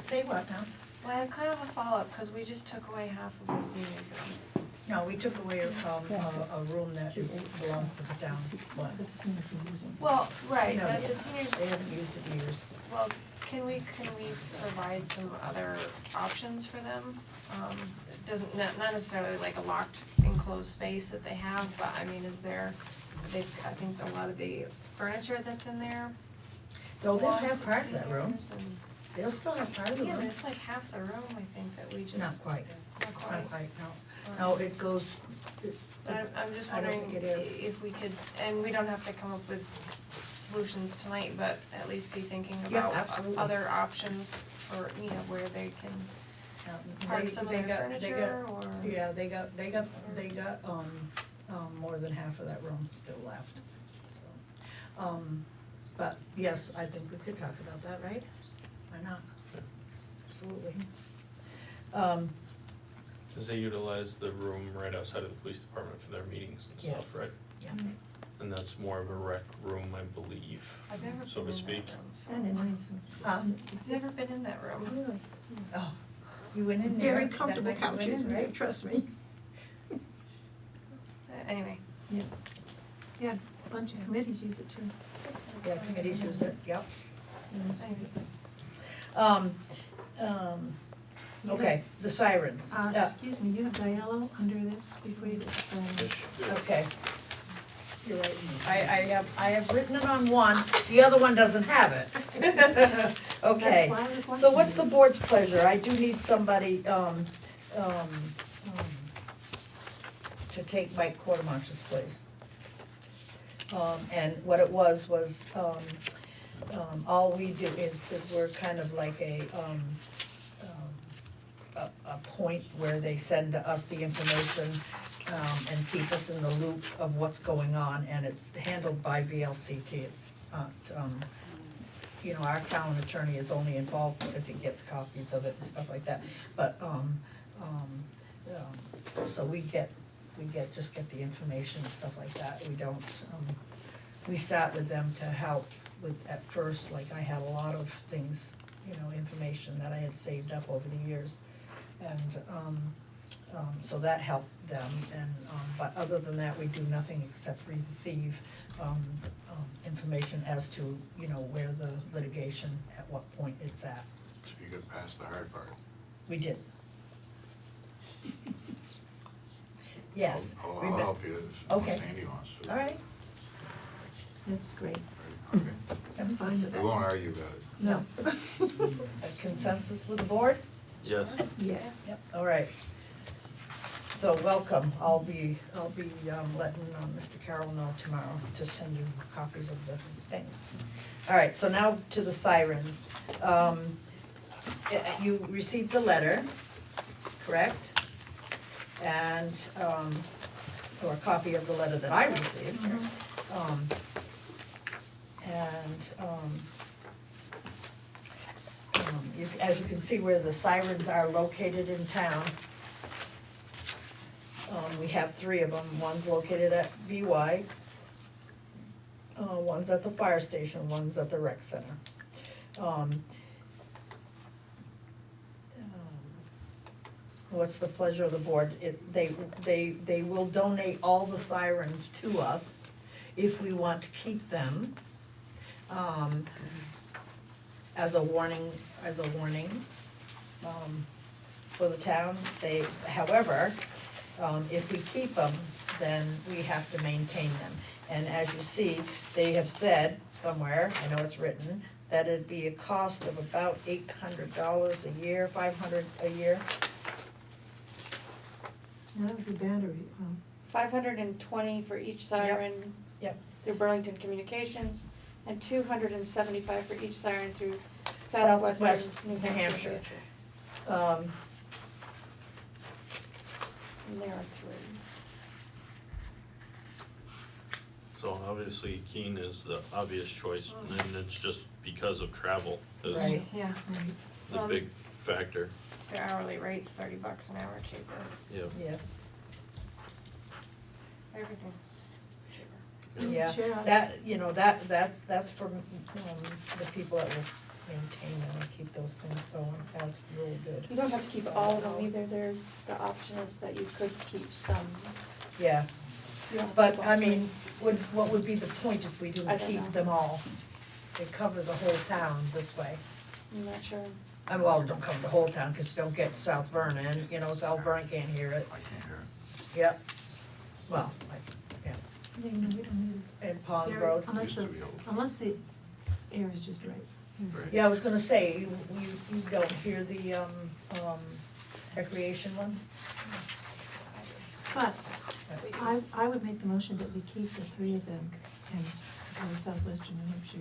Say what now? well, I have kind of a follow-up, cause we just took away half of the senior room. No, we took away a room that belongs to the town. What? Well, right, No, the seniors, They haven't used it in years. well, can we provide some other options for them? It doesn't, not necessarily like a locked enclosed space that they have, but I mean, is there, I think a lot of the furniture that's in there. No, they'll belongs have to part of that room. seniors and- They'll still have part of the Yeah, room. it's like half the room, I think, that we just. Not quite. Not It's quite. not quite, no. No, it goes, I'm just I don't wondering think it is. if we could, and we don't have to come up with solutions tonight, but at least be thinking Yeah, about absolutely. other options for, where they can park some of they their got- they furniture, got- or. Yeah, they got more than half of that room still left, so. But yes, I think we could talk about that, right? Why not? Absolutely. Cause they utilize the room right outside of the police department for their meetings and stuff, Yes. right? Yeah. And that's more of a rec room, I believe, I've never so been to in speak. that room. I've never been in that room. Really? Oh, you went in there. Very that comfortable night you went in, couches, right? trust me. Anyway, Yeah, a bunch of committees use it too. Yeah, committees use it, yep. anyway. Okay, the sirens. Excuse me, you have Diallo under this before you get the sign. Okay. You're right. I have written it on one, the other one doesn't have it. Okay, That's why I was so watching what's you. the board's pleasure? I do need somebody, to take Mike Quartermarch's place. And what it was, all we do is we're kind of like a point where they send us the information, and keep us in the loop of what's going on, and it's handled by VLCT, it's not, our town attorney is only involved because he gets copies of it and stuff like that, but, so we just get the information and stuff like that, we don't, we sat with them to help with, at first, like I had a lot of things, information that I had saved up over the years, and, so that helped them, and, but other than that, we do nothing except receive, information as to, where the litigation, at what point it's at. So you got past the hard part. We did. Yes. I'll help you if Okay. Sandy wants to. All right, That's great. Okay. I'm fine with We that. won't argue about it. No. a consensus with the board? Yes. Yes. Yep, all right. So welcome, I'll be letting Mr. Carroll know tomorrow to send you copies of the things. All right, so now to the sirens. You received a letter, correct? And, or a copy of the letter that I received. As you can see where the sirens are located in town, we have three of them. One's located at BY, one's at the fire station, one's at the rec center. What's the pleasure of the board? They will donate all the sirens to us if we want to keep them. As a warning, for the town. However, if we keep them, then we have to maintain them. And as you see, they have said somewhere, I know it's written, that it'd be a cost of about $800 a year, $500 a year. Now, that was the battery, 520 for each siren. Yep. Through Burlington Communications, and 275 for each siren through Southwestern New Hampshire. And there are three. So obviously Keene is the obvious choice, and it's just because of travel is Right. Yeah, the big factor. their hourly rate's $30 an hour cheaper. Yeah. Yes. Everything's cheaper. Yeah, Sure. that's for, the people that will maintain them and keep those things going, that's really good. You don't have to keep all of them either, there's, the option is that you could keep some. Yeah, You don't have to but keep I all three. mean, what would be the point if we I didn't don't keep know. them all? They cover the whole town this way. I'm not sure. Well, don't cover the whole town, cause you don't get South Vernon, South Vernon can't hear it, I can't hear it. yep. Well, yeah, no, we don't need it. and Pond There- Road. Unless Used to the, be able to. unless the air is just right. Right. Yeah, I was gonna say, you don't hear the, recreation one? But I would make the motion that we keep the three of them and the Southwestern New Hampshire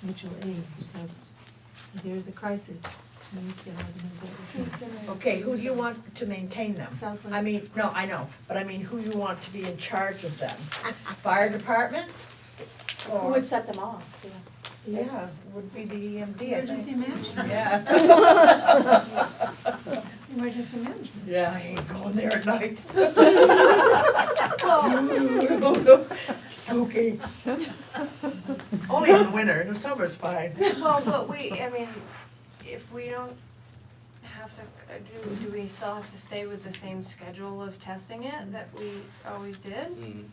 mutual aid, because if there's a crisis, we need to get all the Who's news gonna? Okay, who do you want to maintain them? Southwest. I mean, no, I know, but I mean, who you want to be in charge of them? Fire department? Who Or, would set them off, yeah. yeah, would be the EMD, I think. Emergency management. Yeah. Emergency management. Yeah, I ain't going there at night. Spooky. Only in the winter, in the summer it's fine. Well, but I mean, if we don't have to, do we still have to stay with the same schedule of testing it that we always did?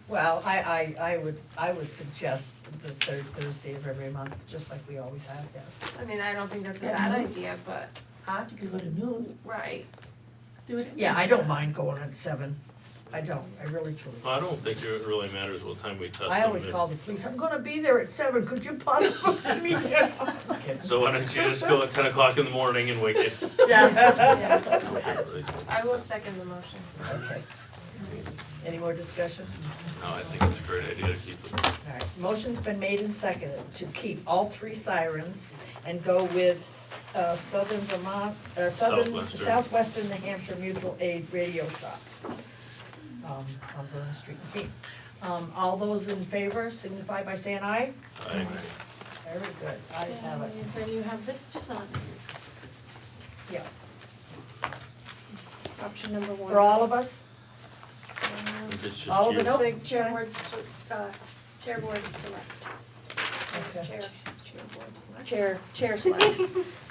Well, I would suggest the third Thursday of every month, just like we always have, yes. I mean, I don't think that's a Yeah, bad no. idea, but, Huh? You could go to noon, right. do it. Yeah, I don't mind going at 7. I don't, I really truly. I don't think it really matters what time we test them. I always call the police, I'm gonna be there at 7, could you possibly let me there? So why don't you just go at 10 o'clock in the morning and wake it? Yeah. I will second the motion. Okay. Any more discussion? No, I think it's a great idea to keep it. All right, motion's been made and seconded to keep all 3 sirens and go with Southern Vermont, Southwestern New Hampshire Mutual Aid Radio Shop on Vernon Street and Keene. All those in favor signify by saying aye. Aye. Very good, ayes have it. Then you have this to sign, Yeah, option number 1. for all of us? If it's just All of you. us Nope, think chair board, chair board select. Okay. Chair select.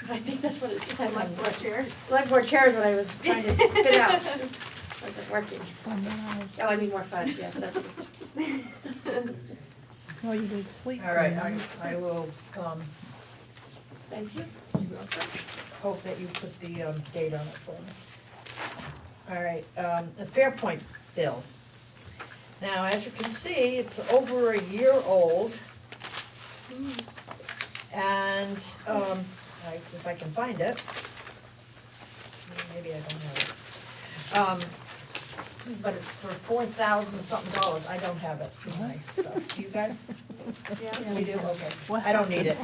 I think that's what it said. Select board chair. Select board chair is what I was trying to spit out. Wasn't working. Oh, I need more fudge, yes, that's it. Oh, you did sleep. All right, I will, Thank you. hope that you put the, date on it for me. All right, the Fairpoint Bill. Now, as you can see, it's over a year old. And, if I can find it, maybe I don't have it. But it's for $4,000 something. I don't have it in my stuff. Do you guys? Yeah. We do, okay. I don't need it.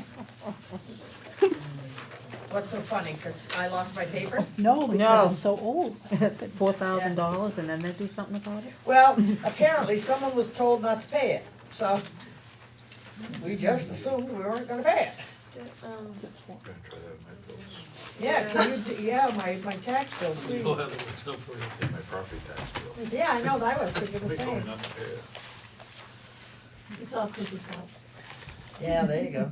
What's so funny, cause I lost my papers? No, because it's so old. $4,000 and then they do something about it? Well, apparently someone was told not to pay it, so we just assumed we weren't gonna pay it. I'm gonna try that with my bills, Yeah, can you, my tax bill, please. You'll have it what's up for you. and my property tax bill. Yeah, I know, I was thinking the They told me same. not to pay it. It's all Chris's fault. Yeah, there you go.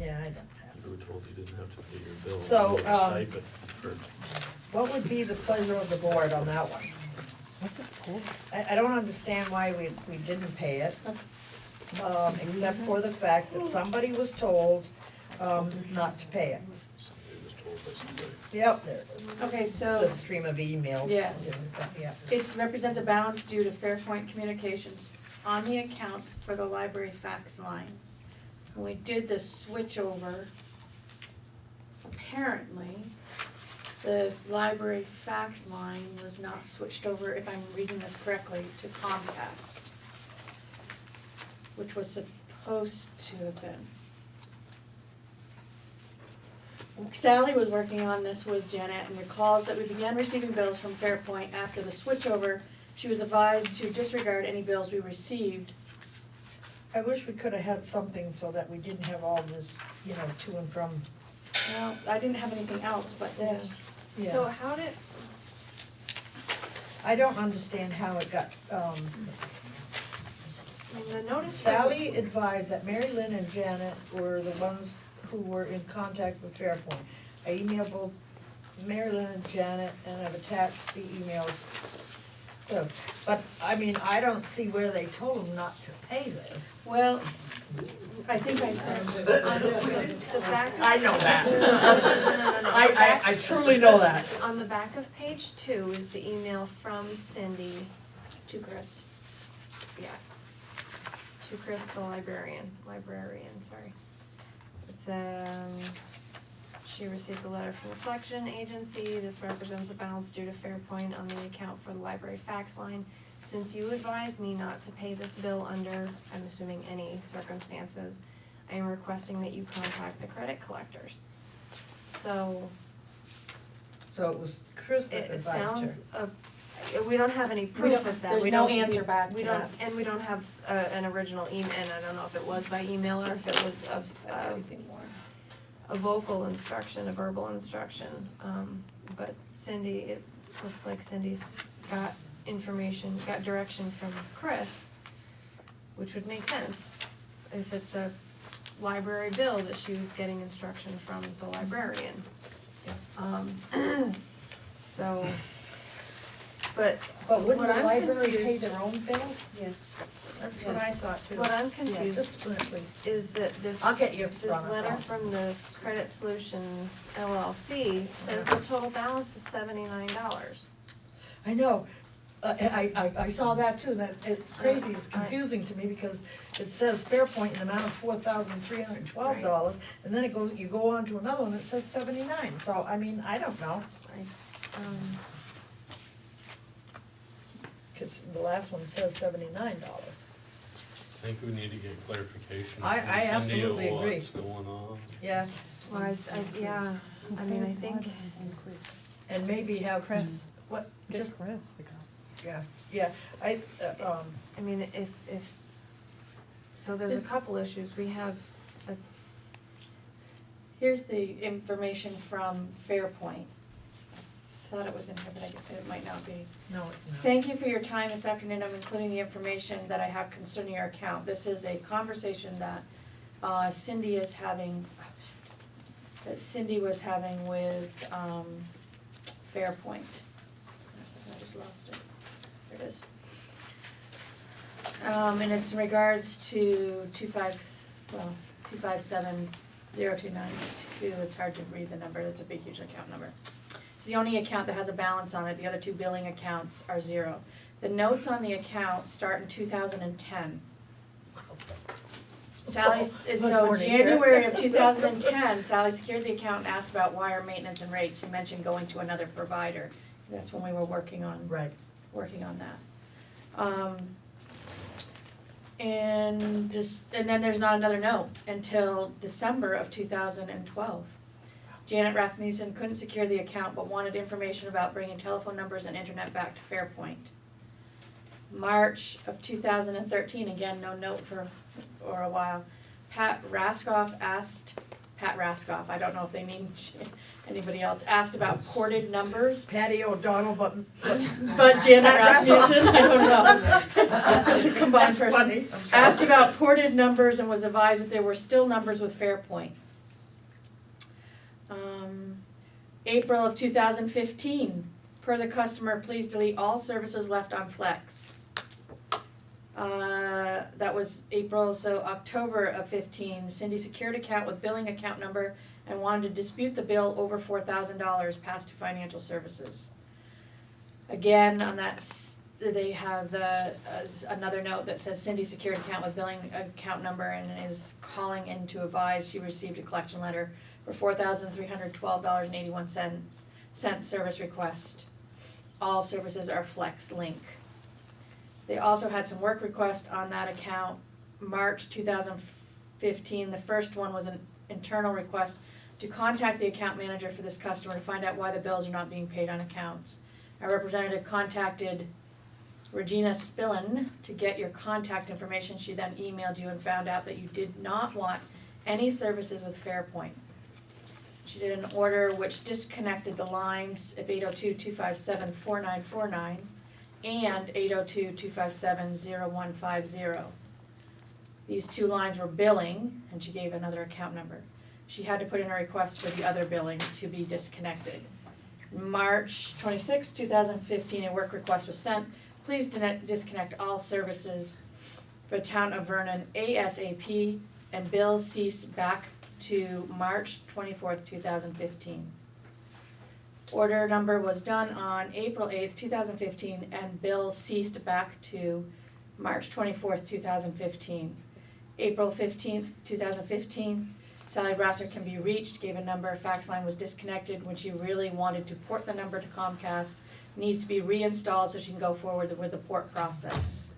Yeah, I don't have You were told you didn't have to pay your bill. So, You get a stipend for- it. What would be the pleasure of the board on that one? I don't understand why we didn't pay it, except for the fact that somebody was told, not to pay it. Somebody was told by somebody. Yep, there it is. Okay, It's so the stream of emails. Yeah. Yeah. it represents a balance due to Fairpoint Communications on the account for the library fax line. When we did the switch over, apparently, the library fax line was not switched over, if I'm reading this correctly, to Comcast, which was supposed to have been. Sally was working on this with Janet and recalls that we began receiving bills from Fairpoint after the switchover. She was advised to disregard any bills we received. I wish we could have had something so that we didn't have all this, to and from. Well, I didn't have anything else but this. Yeah. So how did, I don't understand how it got, the notice. Sally advised that Mary Lynn and Janet were the ones who were in contact with Fairpoint. I emailed both Mary Lynn and Janet, and I've attached the emails. But, I don't see where they told them not to pay this. Well, I think I, The back. I know that. No. I truly know that. On the back of page 2 is the email from Cindy, to Chris. yes, to Chris, the librarian, sorry. It's, she received a letter from the collection agency. This represents a balance due to Fairpoint on the account for the library fax line. Since you advised me not to pay this bill under, I'm assuming, any circumstances, I am requesting that you contact the credit collectors. So So it was Chris that it advised her. sounds, we don't have any proof of that. There's We no don't- answer back we to don't, that. and we don't have an original email, and I don't know if it was by email or if it was Everything more. a vocal instruction, a verbal instruction. But Cindy, it looks like Cindy's got direction from Chris, which would make sense if it's a library bill that she was getting instruction from the librarian. So, but But wouldn't what the I'm library pay confused- their own bills? Yes. That's what I thought too. What I'm Yeah, confused just a minute, please. is that this, I'll get you, this Ronna, letter Ronna. from the Credit Solution LLC says the total balance is $79. I know, I saw that too, that it's crazy, it's confusing to me because it says Fairpoint in the amount of $4,312, and then you go on to another one that says 79, so I mean, I don't know. Cause the last one says $79. I think we need to get clarification. I from Cindy of absolutely agree. What's going on. Yeah, Well, yeah, I mean, I think, and maybe have Chris, what, just, Chris. yeah, I mean, if, so there's a couple issues. We have, Here's the information from Fairpoint. Thought it was in here, but it might not be. no, it's not. Thank you for your time this afternoon. I'm including the information that I have concerning your account. This is a conversation that Cindy is having, that Cindy was having with Fairpoint. I just lost it. There it is. And it's in regards to 257-029-2. It's hard to read the number. That's a big, huge account number. It's the only account that has a balance on it. The other two billing accounts are zero. The notes on the account start in 2010. Sally, and so January of 2010, Sally secured the account and asked about wire maintenance and rates. She mentioned going to another provider. That's when we were working on that. And then there's not another note until December of 2012. Janet Rasmussen couldn't secure the account but wanted information about bringing telephone numbers and internet back to Fairpoint. March of 2013, again, no note for a while. Pat Raskoff, I don't know if they mean anybody else, asked about ported numbers. Patty O'Donnell, but Janet Rasmussen, I don't know. Combined That's person. funny. I'm sorry. Asked about ported numbers and was advised that there were still numbers with Fairpoint. April of 2015, per the customer, please delete all services left on Flex. That was April, so October of 15, Cindy secured account with billing account number and wanted to dispute the bill over $4,000 passed to financial services. Again, on that, they have another note that says Cindy secured account with billing account number and is calling in to advise she received a collection letter for $4,312.81 service request. All services are Flex Link. They also had some work requests on that account. March 2015, the first one was an internal request to contact the account manager for this customer to find out why the bills are not being paid on accounts. Our representative contacted Regina Spillin to get your contact information. She then emailed you and found out that you did not want any services with Fairpoint. She did an order which disconnected the lines of 802-257-4949 and 802-257-0150. These two lines were billing, and she gave another account number. She had to put in a request for the other billing to be disconnected. March 26, 2015, a work request was sent. Please disconnect all services for the town of Vernon ASAP, and bill cease back to March 24th, 2015. Order number was done on April 8th, 2015, and bill ceased back to March 24th, 2015. April 15th, 2015, Sally Brasser can be reached, gave a number, fax line was disconnected when she really wanted to port the number to Comcast, needs to be reinstalled so she can go forward with the port process.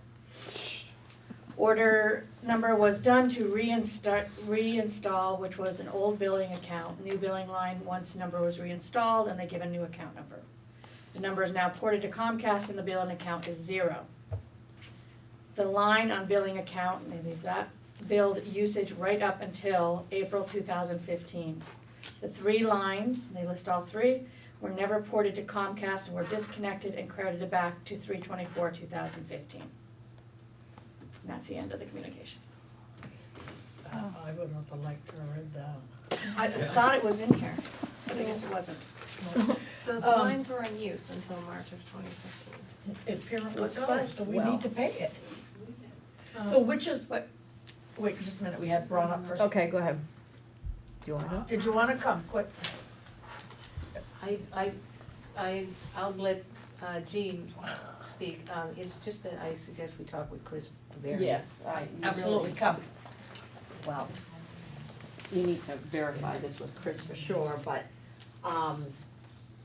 Order number was done to reinstall, which was an old billing account, new billing line, once number was reinstalled, and they give a new account number. The number is now ported to Comcast and the billing account is 0. The line on billing account, maybe that, billed usage right up until April 2015. The 3 lines, they list all 3, were never ported to Comcast and were disconnected and credited back to 3/24/2015. And that's the end of the communication. I would have liked to have read that. I thought it was in here, but I guess it wasn't. So the lines were in use until March of 2015. It apparently Looks so, like, so we well. need to pay it. So which is, wait just a minute, we had Braun up first. Okay, go ahead. Do you wanna go? Did you wanna come, quick? I'll let Jean speak. It's just that I suggest we talk with Chris Vernon. Yes, Absolutely, come. Well, you need to verify this with Chris for sure, but,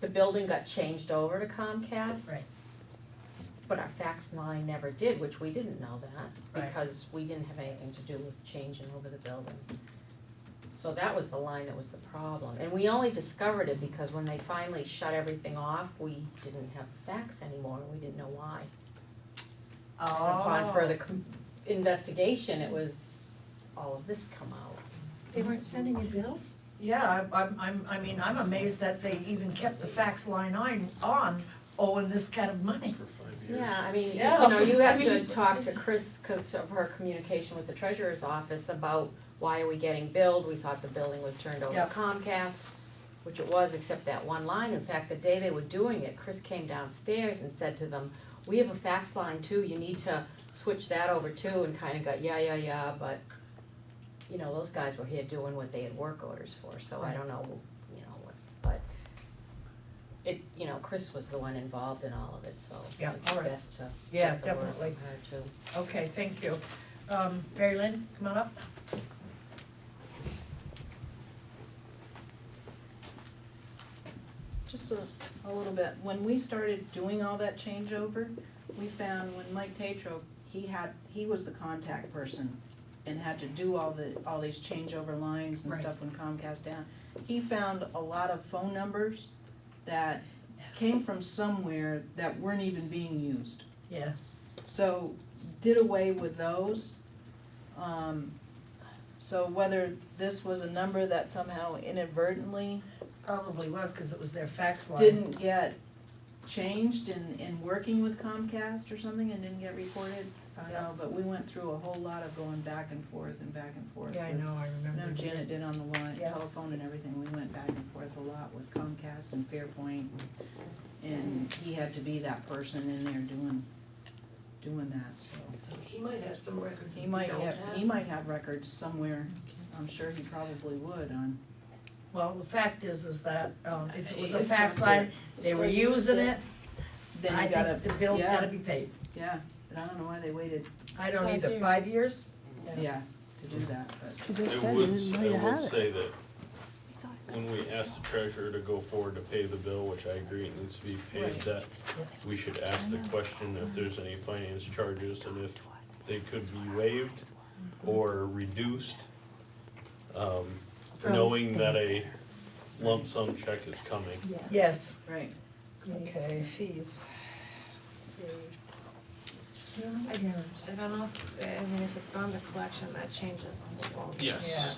the building got changed over to Comcast. Right. But our fax line never did, which we didn't know that, Right. because we didn't have anything to do with changing over the building. So that was the line that was the problem, and we only discovered it because when they finally shut everything off, we didn't have fax anymore, and we didn't know why. And upon further investigation, it was all of this come out. They weren't sending you bills? Yeah, I mean, I'm amazed that they even kept the fax line on owing this kind of money. For 5 years. Yeah, I mean, you Yeah, know, you have I to mean- talk to Chris because of her communication with the treasurer's office about why are we getting billed? We thought the building was turned over to Yep. Comcast, which it was, except that one line. In fact, the day they were doing it, Chris came downstairs and said to them, we have a fax line too, you need to switch that over too, and kinda got, yeah, but, you know, those guys were here doing what they had work orders for, so I Right. don't know, you know, what, but it, you know, Chris was the one involved in all of it, so Yeah, it's all right. best to Yeah, get the word definitely. from her too. Okay, thank you. Mary Lynn, come on up. Just a little bit, when we started doing all that changeover, we found when Mike Tatro, he was the contact person and had to do all these changeover lines and Right. stuff when Comcast down. He found a lot of phone numbers that came from somewhere that weren't even being used. Yeah. So did away with those. So whether this was a number that somehow inadvertently Probably was, cause it was their fax line. didn't get changed in working with Comcast or something and didn't get reported, I don't know, but we went through a whole lot of going back and forth and back and forth. Yeah, I with- know, I remember. I know Janet did on the line, Yeah. telephone and everything, we went back and forth a lot with Comcast and Fairpoint. And he had to be that person in there doing that, so. He might have some records He might have records somewhere, I'm sure he probably would on. Well, the fact is that, if it was a It's fax not line, good. they were Still using used it, Then I you gotta, think the bill's yeah. gotta be paid. Yeah, but I don't know why they waited, I don't 5 either, years. 5 years? yeah, to do that, but. She just I said you would, didn't know I you would had it. say that when we ask the treasurer to go forward to pay the bill, which I agree it needs to be paid, Right. that we should ask the question if there's any finance charges and if they could be waived or reduced. Knowing that a lump sum check is coming. Yes, Right. okay. Fees. I don't know if it's gone to collection, that changes the whole ball. Yes.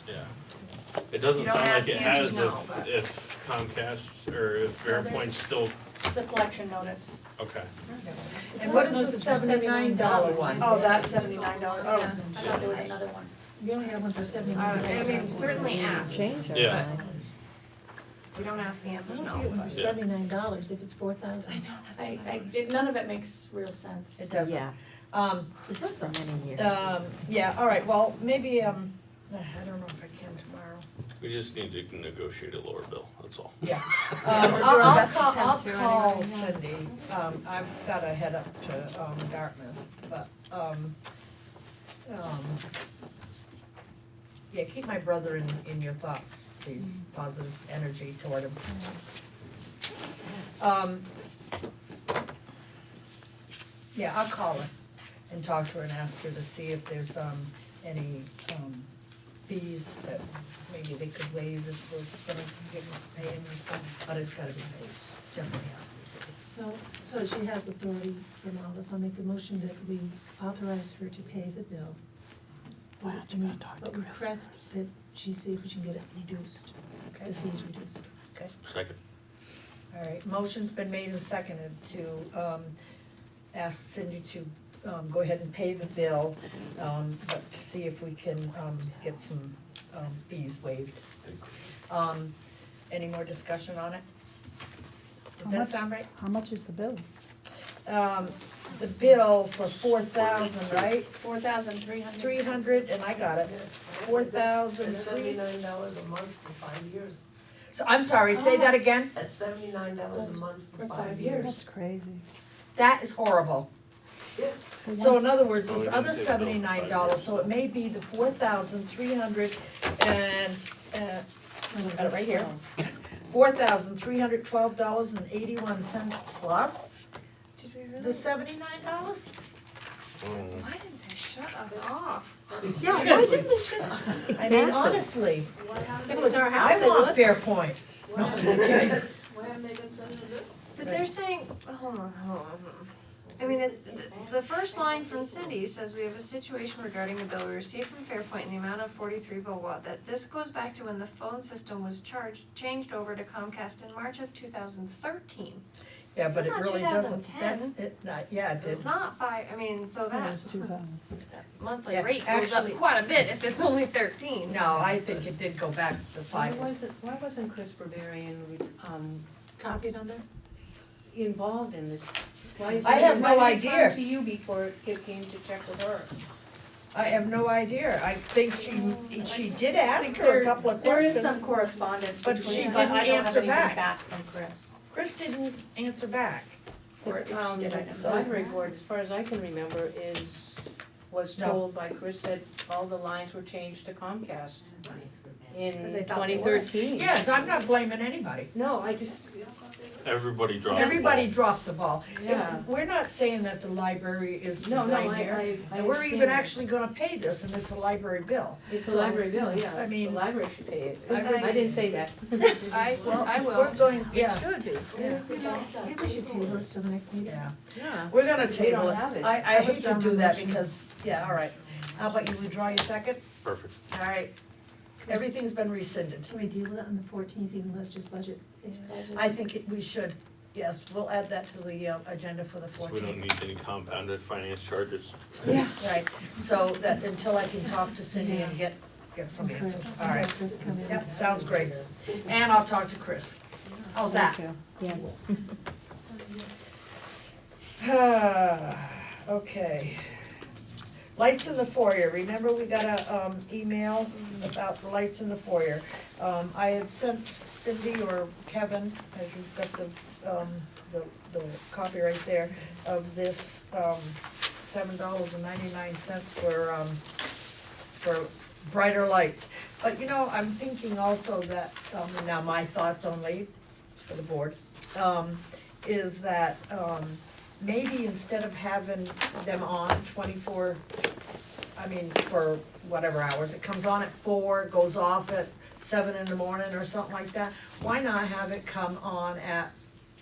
Yeah. Yeah. It doesn't You don't sound ask like it the answers, has no, but- if Comcast or if Fairpoint's still, The collection notice. okay. And what is the $79 one? Oh, that's $79, Yeah. oh, I thought there was another one. You only have one for I $79. mean, certainly ask, Change it. Yeah. but if you don't ask the answers, Why no. don't you get one but- for $79 if it's 4,000? I know, that's what I was. None of it makes real sense. It doesn't. Yeah, Um, it's been so many years. yeah, all right, well, maybe, I don't know if I can tomorrow. We just need to negotiate a lower bill, that's all. Yeah. We'll do our I'll best call, I'll attempt to call anyway. Cindy, I've gotta head up to, Dartmouth, but, yeah, keep my brother in your thoughts, please, positive energy toward him. Yeah, I'll call her and talk to her and ask her to see if there's, any, fees that maybe they could waive if we're gonna get paying and stuff, but it's gotta be paid, definitely has to be paid. So she has authority from all this, I'll make the motion that we authorize her to pay the bill. But request that she see if we can get it reduced. Okay. the fees reduced. Okay, Second. all right, motion's been made and seconded to, ask Cindy to, go ahead and pay the bill, but to see if we can, get some, fees waived. Any more discussion on it? Did How that much? sound right? How much is the bill? The bill for 4,000, right? 4,300. 300, and I got it, 4,000. $79 a month for 5 years. So, I'm sorry, say that again? That's $79 a month for For 5 5 years. That's crazy. That is horrible. Yeah. So in other words, Oh, this we other didn't take it off $79, so it may be the 4,300 and, got it right here. $4,312.81 plus Did we the really? $79? Why didn't they shut us off? Yeah, why didn't they shut? I mean, honestly, If it was our house, I they want would. Fairpoint. No, I'm kidding. Why haven't they been sending a bill? But they're saying, hold on. I mean, the first line from Cindy says, we have a situation regarding a bill we received from Fairpoint in the amount of 43 blah blah, that this goes back to when the phone system was changed over to Comcast in March of 2013. Yeah, but It's it not really doesn't, 2010. that's, it, not, yeah, it did. It's not so Yeah, that it's 2,000. monthly Yeah, rate goes up actually- quite a bit if it's only 13. No, I think it did go back to Why 5. wasn't Chris Barbarian, Copied on there? involved in this? Why I have no Why did it idea. come to you before it came to check with her? I have no idea. I think she did ask her a couple of There is questions. some correspondence But between, she but didn't I don't have answer anything back. back from Chris. Chris didn't answer back. Or if she did, I The don't know. library board, as far as I can remember, was No. told by Chris that all the lines were changed to Comcast in 'Cause they thought they were. 2013. Yes, I'm not blaming anybody. No, I just, Everybody dropped the ball. Everybody dropped the ball. Yeah. We're not saying that the library is to no, blame here. I And we're understand even that. actually gonna pay this, and it's a library bill. It's a So, library bill, yeah. I mean- The library should pay it. I- I didn't say that. I will. We're going, yeah, Should be. Maybe we should table this till the next meeting. yeah. Yeah. We're gonna We table don't it. have it. I hate to withdraw do my that motion. because, yeah, all right. How about you withdraw your second? Perfect. All right. Everything's been rescinded. Can we deal with it on the 14th, even though it's just budget? I think we should, yes, we'll add that to the agenda for the So we don't 14th. need any compounded finance charges. Yeah. Right, so that, until I can talk to Cindy and get some answers, all right. Chris come in. Yep, sounds great. And I'll talk to Chris. How's that? Yes. Okay. Lights in the foyer, remember we got a, email about the lights in the foyer. I had sent Cindy or Kevin, as you've got the copy right there, of this, $7.99 for brighter lights. But you know, I'm thinking also that, now my thoughts only, for the board, is that, maybe instead of having them on 24, for whatever hours, it comes on at 4, goes off at 7 in the morning or something like that, why not have it come on at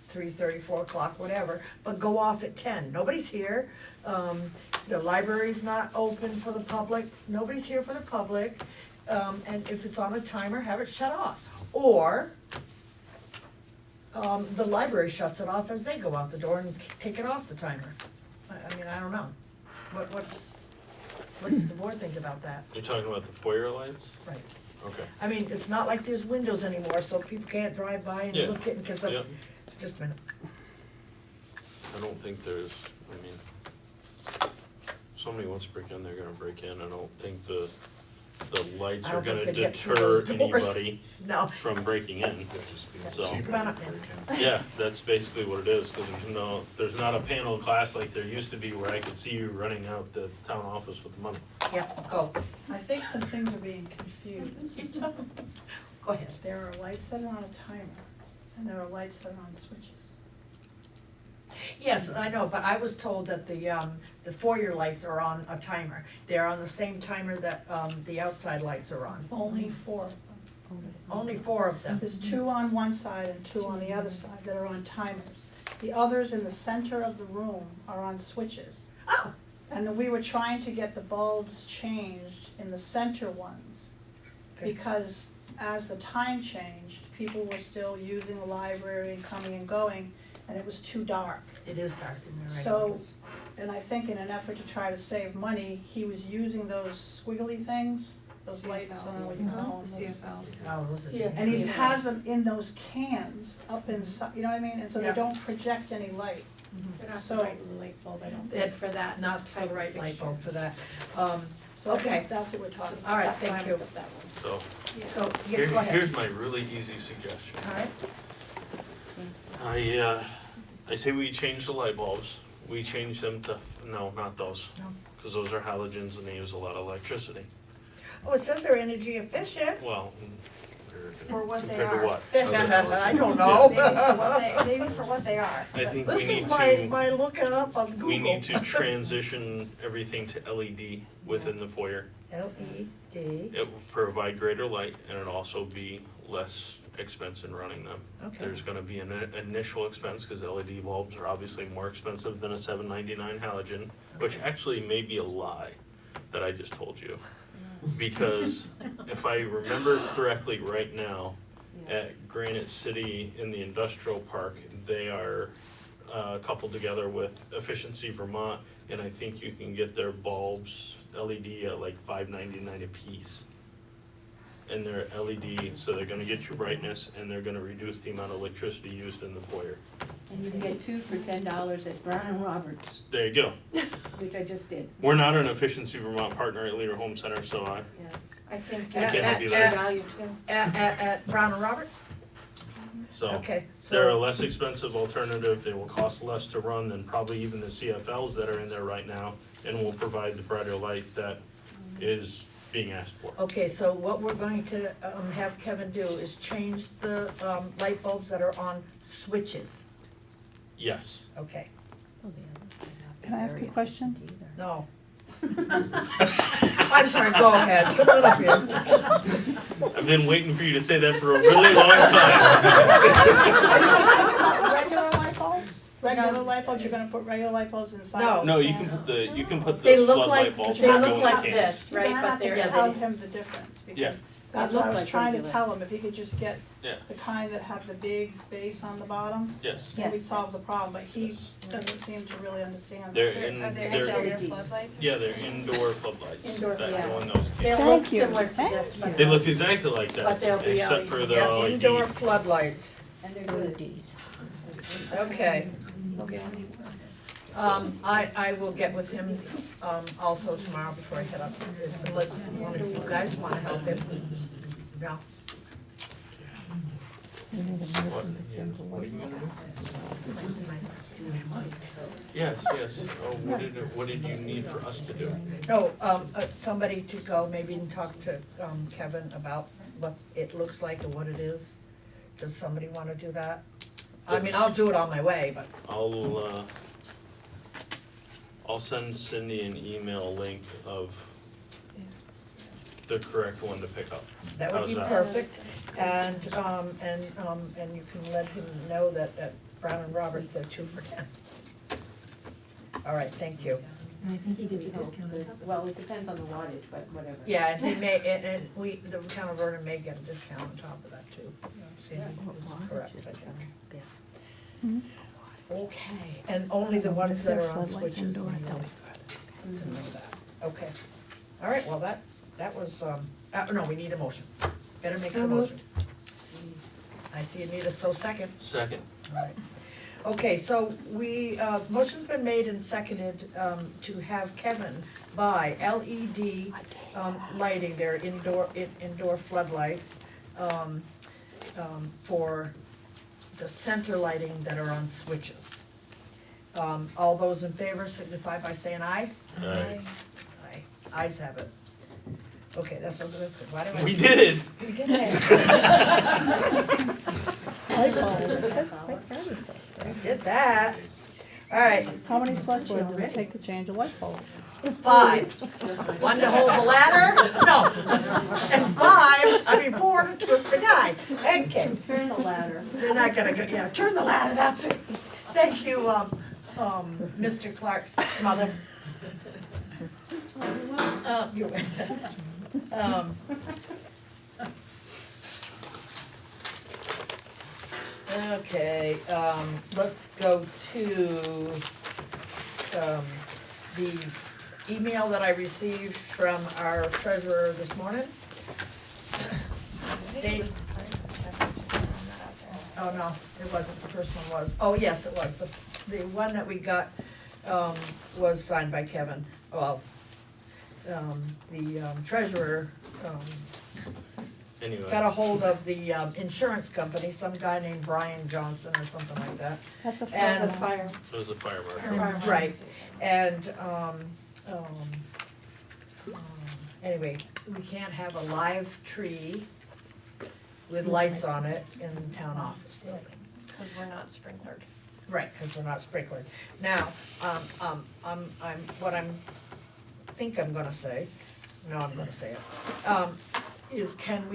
3:30, 4 o'clock, whatever, but go off at 10? Nobody's here, the library's not open for the public, nobody's here for the public, and if it's on a timer, have it shut off. Or, the library shuts it off as they go out the door and take it off the timer. I mean, I don't know. What's the board think about that? You're talking about the foyer lights? Right. Okay. I mean, it's not like there's windows anymore, so people can't drive by and Yeah. look at, because Yeah. just a minute. I don't think there's, if somebody wants to break in, they're gonna break in. I don't think the lights I are don't think gonna they get through deter those doors. anybody No. from breaking in, so. Come on up, Nancy. Yeah, that's basically what it is, cause there's not a panel class like there used to be where I could see you running out the town office with the money. Yep, go. I think some things are being confused. Go ahead. There are lights that are on a timer, and there are lights that are on switches. Yes, I know, but I was told that the foyer lights are on a timer. They're on the same timer that, the outside lights are on. Only 4 of them. Only 4 of them. There's 2 on one side and 2 on the other side that are on timers. The others in the center of the room are on switches. Oh, And then we were trying to get the bulbs changed in the center ones. Okay. Because as the time changed, people were still using the library and coming and going, and it was too dark. It is dark in there, right? So, and I think in an effort to try to save money, he was using those squiggly things, those lights, I don't know what you call them. CFLs. Oh, those are- Yeah. And he has them in those cans up inside, you know what I mean, and so they Yeah. don't project any light. They're not the So- right light bulb, I don't It- think, for that Not the type of right light fixture. bulb for that. So I think Okay. that's what we're talking about. All right, That's why thank I you. looked at that one. So, So, yeah, go ahead. here's my really easy suggestion. All right. I say we change the light bulbs, we change them to, no, not those. No. Cause those are halogens and they use a lot of electricity. Oh, it says they're energy efficient. Well, For what they compared to are. what? I don't know. Maybe for what they are. I think we This is need my, to, my looking up on Google. we need to transition everything to LED within the foyer. LED. It will provide greater light and it'll also be less expense in running them. Okay. There's gonna be an initial expense, cause LED bulbs are obviously more expensive than a $7.99 halogen, which actually may be a lie that I just told you. Because if I remember correctly right now, at Granite City in the industrial park, they are coupled together with Efficiency Vermont, and I think you can get their bulbs LED at like $5.99 a piece. And they're LED, so they're gonna get you brightness and they're gonna reduce the amount of electricity used in the foyer. And you can get 2 for $10 at Brown and Roberts, There you go. which I just did. We're not an Efficiency Vermont partner at Leader Home Center, so I I think At- can't help you it's there. value too. At Brown and Roberts? So Okay, they're a so, less expensive alternative, they will cost less to run than probably even the CFLs that are in there right now, and will provide the brighter light that is being asked for. okay, so what we're going to, have Kevin do is change the, light bulbs that are on switches. Yes. Okay, Can I ask a question? no. I'm sorry, go ahead, come on up here. I've been waiting for you to say that for a really long time. Regular light bulbs? Regular light bulbs, you're gonna put regular light bulbs inside? No. those No, you cans? can put They the look floodlight like, bulbs they that go look in like cans. this, right, You're gonna but have to they're tell LEDs. him the difference, Yeah. because that's They what I look was like trying to regular. tell him, if he could just get Yeah. the kind that have the big base on the bottom, Yes. then we'd solve the problem, but he doesn't seem to really understand. They're that. in, Are they they're, interior LEDs. floodlights? yeah, they're indoor floodlights Indoor that floodlights. go in those They'll cans. look Thank you. similar to Thank this, but They look exactly like that, But they'll be except for the Yeah, LED. indoor floodlights, And they're good. okay. okay. I will get with him, also tomorrow before I head up, unless one of you guys wanna help him. No, What? Yeah. What do you mean? Yes, yes. Oh, what did you need for us to do? no, somebody to go maybe and talk to, Kevin about what it looks like and what it is. Does somebody wanna do that? I mean, I'll do it on my way, but, I'll send Cindy an email link of the correct one to pick up. that would How's be that? perfect, and you can let him know that at Brown and Roberts, they're 2 for $10. All right, thank you. And I think he gets a discount. Well, it depends on the wattage, but whatever. Yeah, and he may, and we, the town of Vernon may get a discount on top of that too. Sandy is correct, I think. Okay, and only the ones that are on Floodlights switches. indoor, may though. to know that. Okay, all right, well, that was, no, we need a motion. Better make a So motion. I see you need a second. Second. All right. Okay, so motion's been made and seconded, to have Kevin buy LED, lighting, their indoor floodlights, for the center lighting that are on switches. All those in favor signify by saying aye. Aye. Aye, ayes have it. Okay, that's good, why do I? We did it! We did it. Did that. All right, How many select board does it take to change a light bulb? 5. One to hold the ladder? No. And 4 to twist the guy. Okay. Turn the ladder. You're not gonna go, yeah, turn the ladder, that's it. Thank you, Mr. Clark's mother. Okay, let's go to, the email that I received from our treasurer this morning. States, oh no, it wasn't, the first one was, oh yes, it was, the one that we got, was signed by Kevin, well, the treasurer, Anyway. got a hold of the, insurance company, some guy named Brian Johnson or something like that. That's a And- The fire. It was a fire marshal. Fire marshal. Right, and, anyway, we can't have a live tree with lights on it in the town office building. Cause we're not sprinklered. Right, cause we're not sprinkled. Now, what think I'm gonna say, no, I'm gonna say it, is can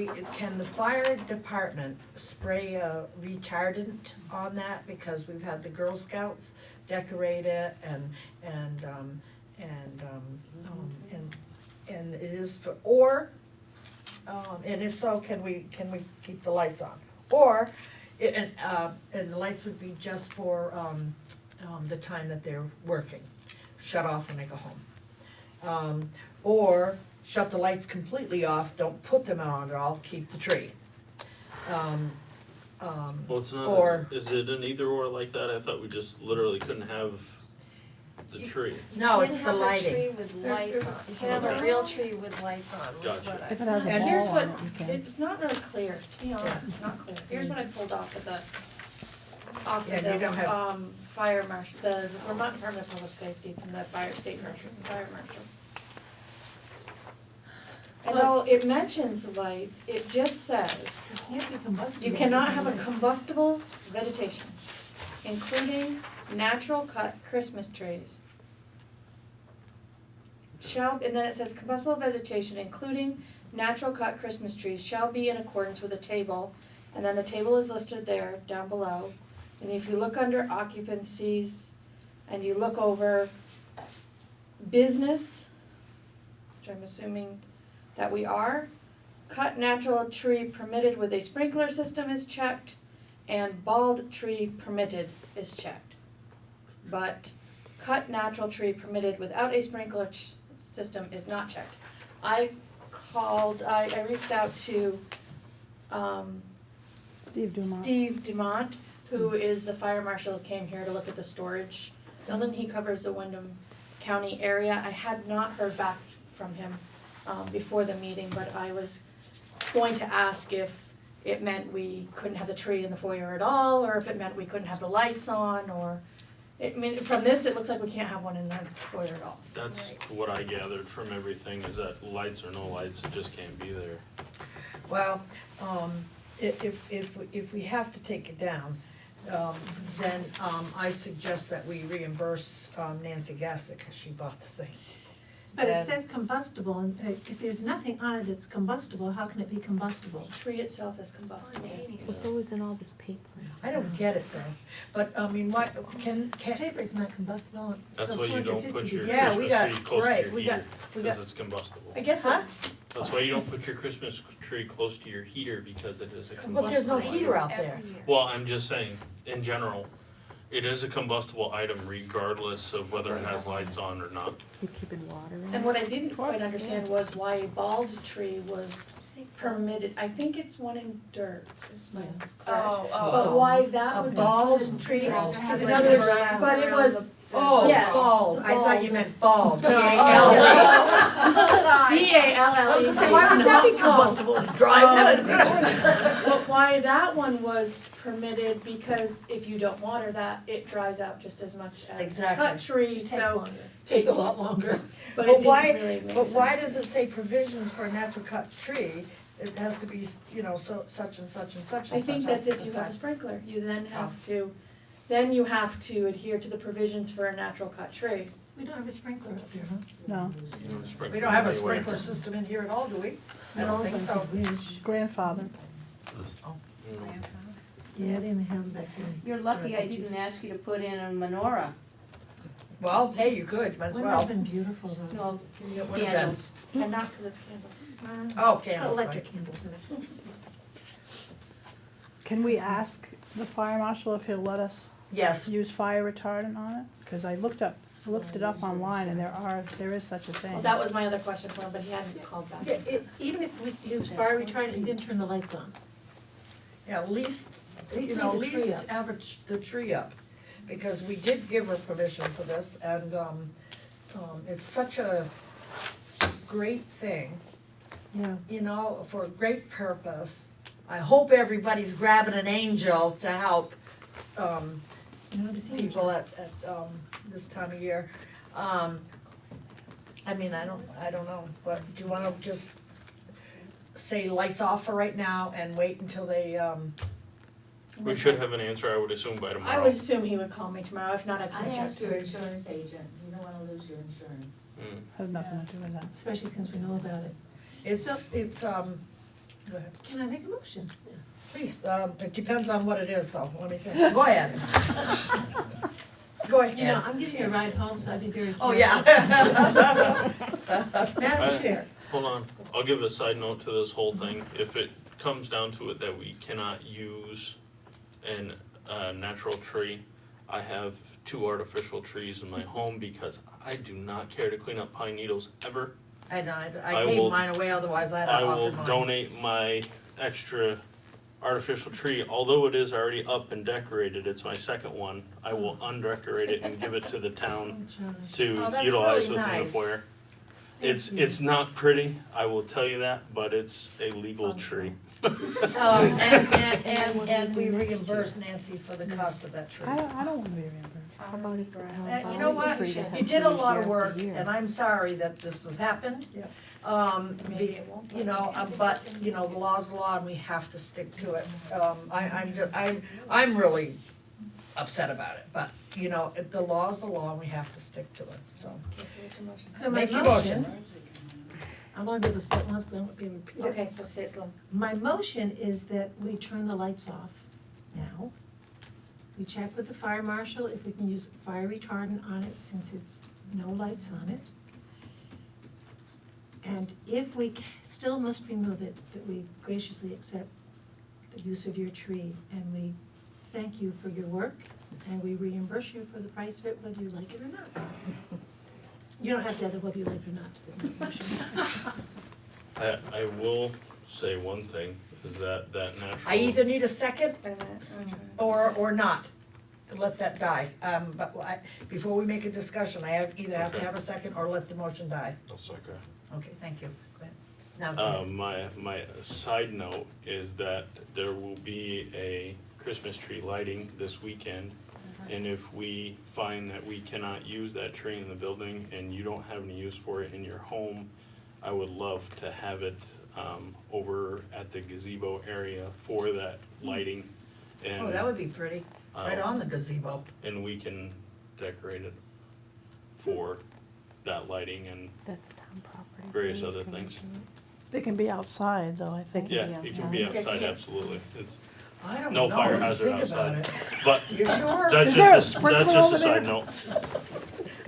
the fire department spray a retardant on that? Because we've had the Girl Scouts decorate it and it is for, or, and if so, can we keep the lights on? Or, and the lights would be just for, the time that they're working, shut off when they go home. Or shut the lights completely off, don't put them on at all, keep the tree. Well, it's not, Or- is it an either or like that? I thought we just literally couldn't have the tree. No, it's the You can have a lighting. tree with lights on, you can have a Okay. real tree with lights on, was Gotcha. what I. If it has a And Here's ball what, on it, you can. it's not really clear, to be honest, it's not clear. Here's what I pulled off of Yeah, you don't the, have- fire marshal, the Vermont Department of Public Safety from the state marshal, fire marshal. And though it mentions lights, it just says, It can't be combustible. you cannot have a Lights. combustible vegetation, including natural cut Christmas trees. And then it says combustible vegetation, including natural cut Christmas trees, shall be in accordance with the table. And then the table is listed there, down below. And if you look under occupancies, and you look over business, which I'm assuming that we are, cut natural tree permitted with a sprinkler system is checked, and bald tree permitted is checked. But cut natural tree permitted without a sprinkler system is not checked. I reached out to, Steve Dumont. Steve Dumont, who is the fire marshal who came here to look at the storage building. He covers the Windham County area. I had not heard back from him before the meeting, but I was going to ask if it meant we couldn't have the tree in the foyer at all, or if it meant we couldn't have the lights on, or, from this, it looks like we can't have one in the foyer at all. That's what I gathered from everything, is that lights or no lights, it just can't be there. Well, if we have to take it down, then I suggest that we reimburse Nancy Gassick, cause she bought the thing. But it And- says combustible, and if there's nothing on it that's combustible, how can it be combustible? The tree itself is combustible. Well, so is in all this paper. I don't get it though, but I mean, what, can, Paper's not combustible. That's till why you don't 250 put your Yeah, we Christmas got- tree close to right, your we got- heater, we because got- it's combustible. I guess what, That's why you don't put your Christmas tree close to your heater, because it is a combustible. But there's no item. heater out there. Every year. Well, I'm just saying, in general, it is a combustible item regardless of whether it has lights on or not. You keeping water in and it? what I didn't quite understand was why a bald tree was permitted. I think it's one in dirt, is my correct. But why that A would be. bald tree, In in other other words, words, but it was, oh, yes, bald, I thought you meant bald. No. B-A-L-L-E. So why would that be combustible, it's dry wood? But why that one was permitted, because if you don't water that, it dries out just as much as a Exactly. cut tree, so. Takes a lot longer. But But it why, didn't really make sense. but why does it say provisions for a natural cut tree? It has to be, so, such and such and such and such. I think that's if you have a Decide. sprinkler, you then you have to adhere to the provisions for a natural cut tree. We don't have a sprinkler up there, huh? No. You know, sprinkle We don't have a anyway. sprinkler system in here at all, do we? I don't think so. Grandfather. You know, Yeah, they didn't have them back then. You're lucky I didn't ask you to put in a menorah. Well, hey, you could, might as Wouldn't that have well. been beautiful though? No, It would have been. candles. And not because it's candles. Oh, candles, Electric right. candles in it. Can we ask the fire marshal if he'll let us Yes, use fire retardant on it? Cause I looked it up online and there is such a thing. Well, that was my other question for him, but he hadn't called back. Yeah, even if we use fire retardant, he didn't turn the lights on. yeah, at least, Let's you know, at leave the tree least up. average the tree up. Because we did give her permission for this, and, it's such a great thing, Yeah. you know, for a great purpose. I hope everybody's grabbing an angel to help, You know, this people at this time of year. I mean, I don't know, but do you wanna just say lights off for right now and wait until they, We should have an answer, I would assume, by I tomorrow. would assume he would call me tomorrow, if not, I I can check. asked your insurance agent, you don't wanna lose your insurance. Mm. Has nothing to do with that. Especially since we know about it. it's, go ahead. Can I make a motion? Please, it depends on what it is though, let me think, go ahead. Go ahead. You know, I'm giving you a ride home, so I'd be very careful. Oh, yeah. Madam Chair, Hold on, I'll give a side note to this whole thing. If it comes down to it that we cannot use a natural tree, I have 2 artificial trees in my home because I do not care to clean up pine needles ever. And I I gave will- mine away, otherwise I'd I have will offered mine. donate my extra artificial tree, although it is already up and decorated, it's my second one. I will undecorate it and give it to the town to Oh, that's utilize really within the nice. foyer. It's not pretty, I will tell you that, but it's a legal tree. And we reimburse Nancy for the cost of that tree. I don't wanna be reimbursed. How about it? You know what, you did a lot of work, and I'm sorry that this has happened. Yep. Maybe it won't. You know, but, you know, the law's the law and we have to stick to it. I'm really upset about it, but, you know, the law's the law and we have to stick to it, so. Okay, so what's your motion? so my Make your motion, I'm only gonna say it once, then I won't be able to repeat it. Okay, so say it slow. My motion is that we turn the lights off now. We check with the fire marshal if we can use fire retardant on it since it's no lights on it. And if we still must remove it, that we graciously accept the use of your tree and we thank you for your work and we reimburse you for the price of it, whether you like it or not. You don't have to add the whether you like it or not. I will say one thing, is that natural. I either need a second Wait a minute. or not, let that die. But before we make a discussion, I either have to have a second or let the motion die. I'll second. Okay, thank you, go ahead. Now, go ahead. My side note is that there will be a Christmas tree lighting this weekend. And if we find that we cannot use that tree in the building and you don't have any use for it in your home, I would love to have it over at the gazebo area for that lighting. And Oh, that would be pretty, right on the gazebo. and we can decorate it for that lighting and That's town property. various other things. It can be outside though, I think. Yeah, it can be outside, absolutely. It's I don't no know, fire when you hazard think about outside. it. But You sure? that's Is there a just a sprinkler that's just over a there? side note.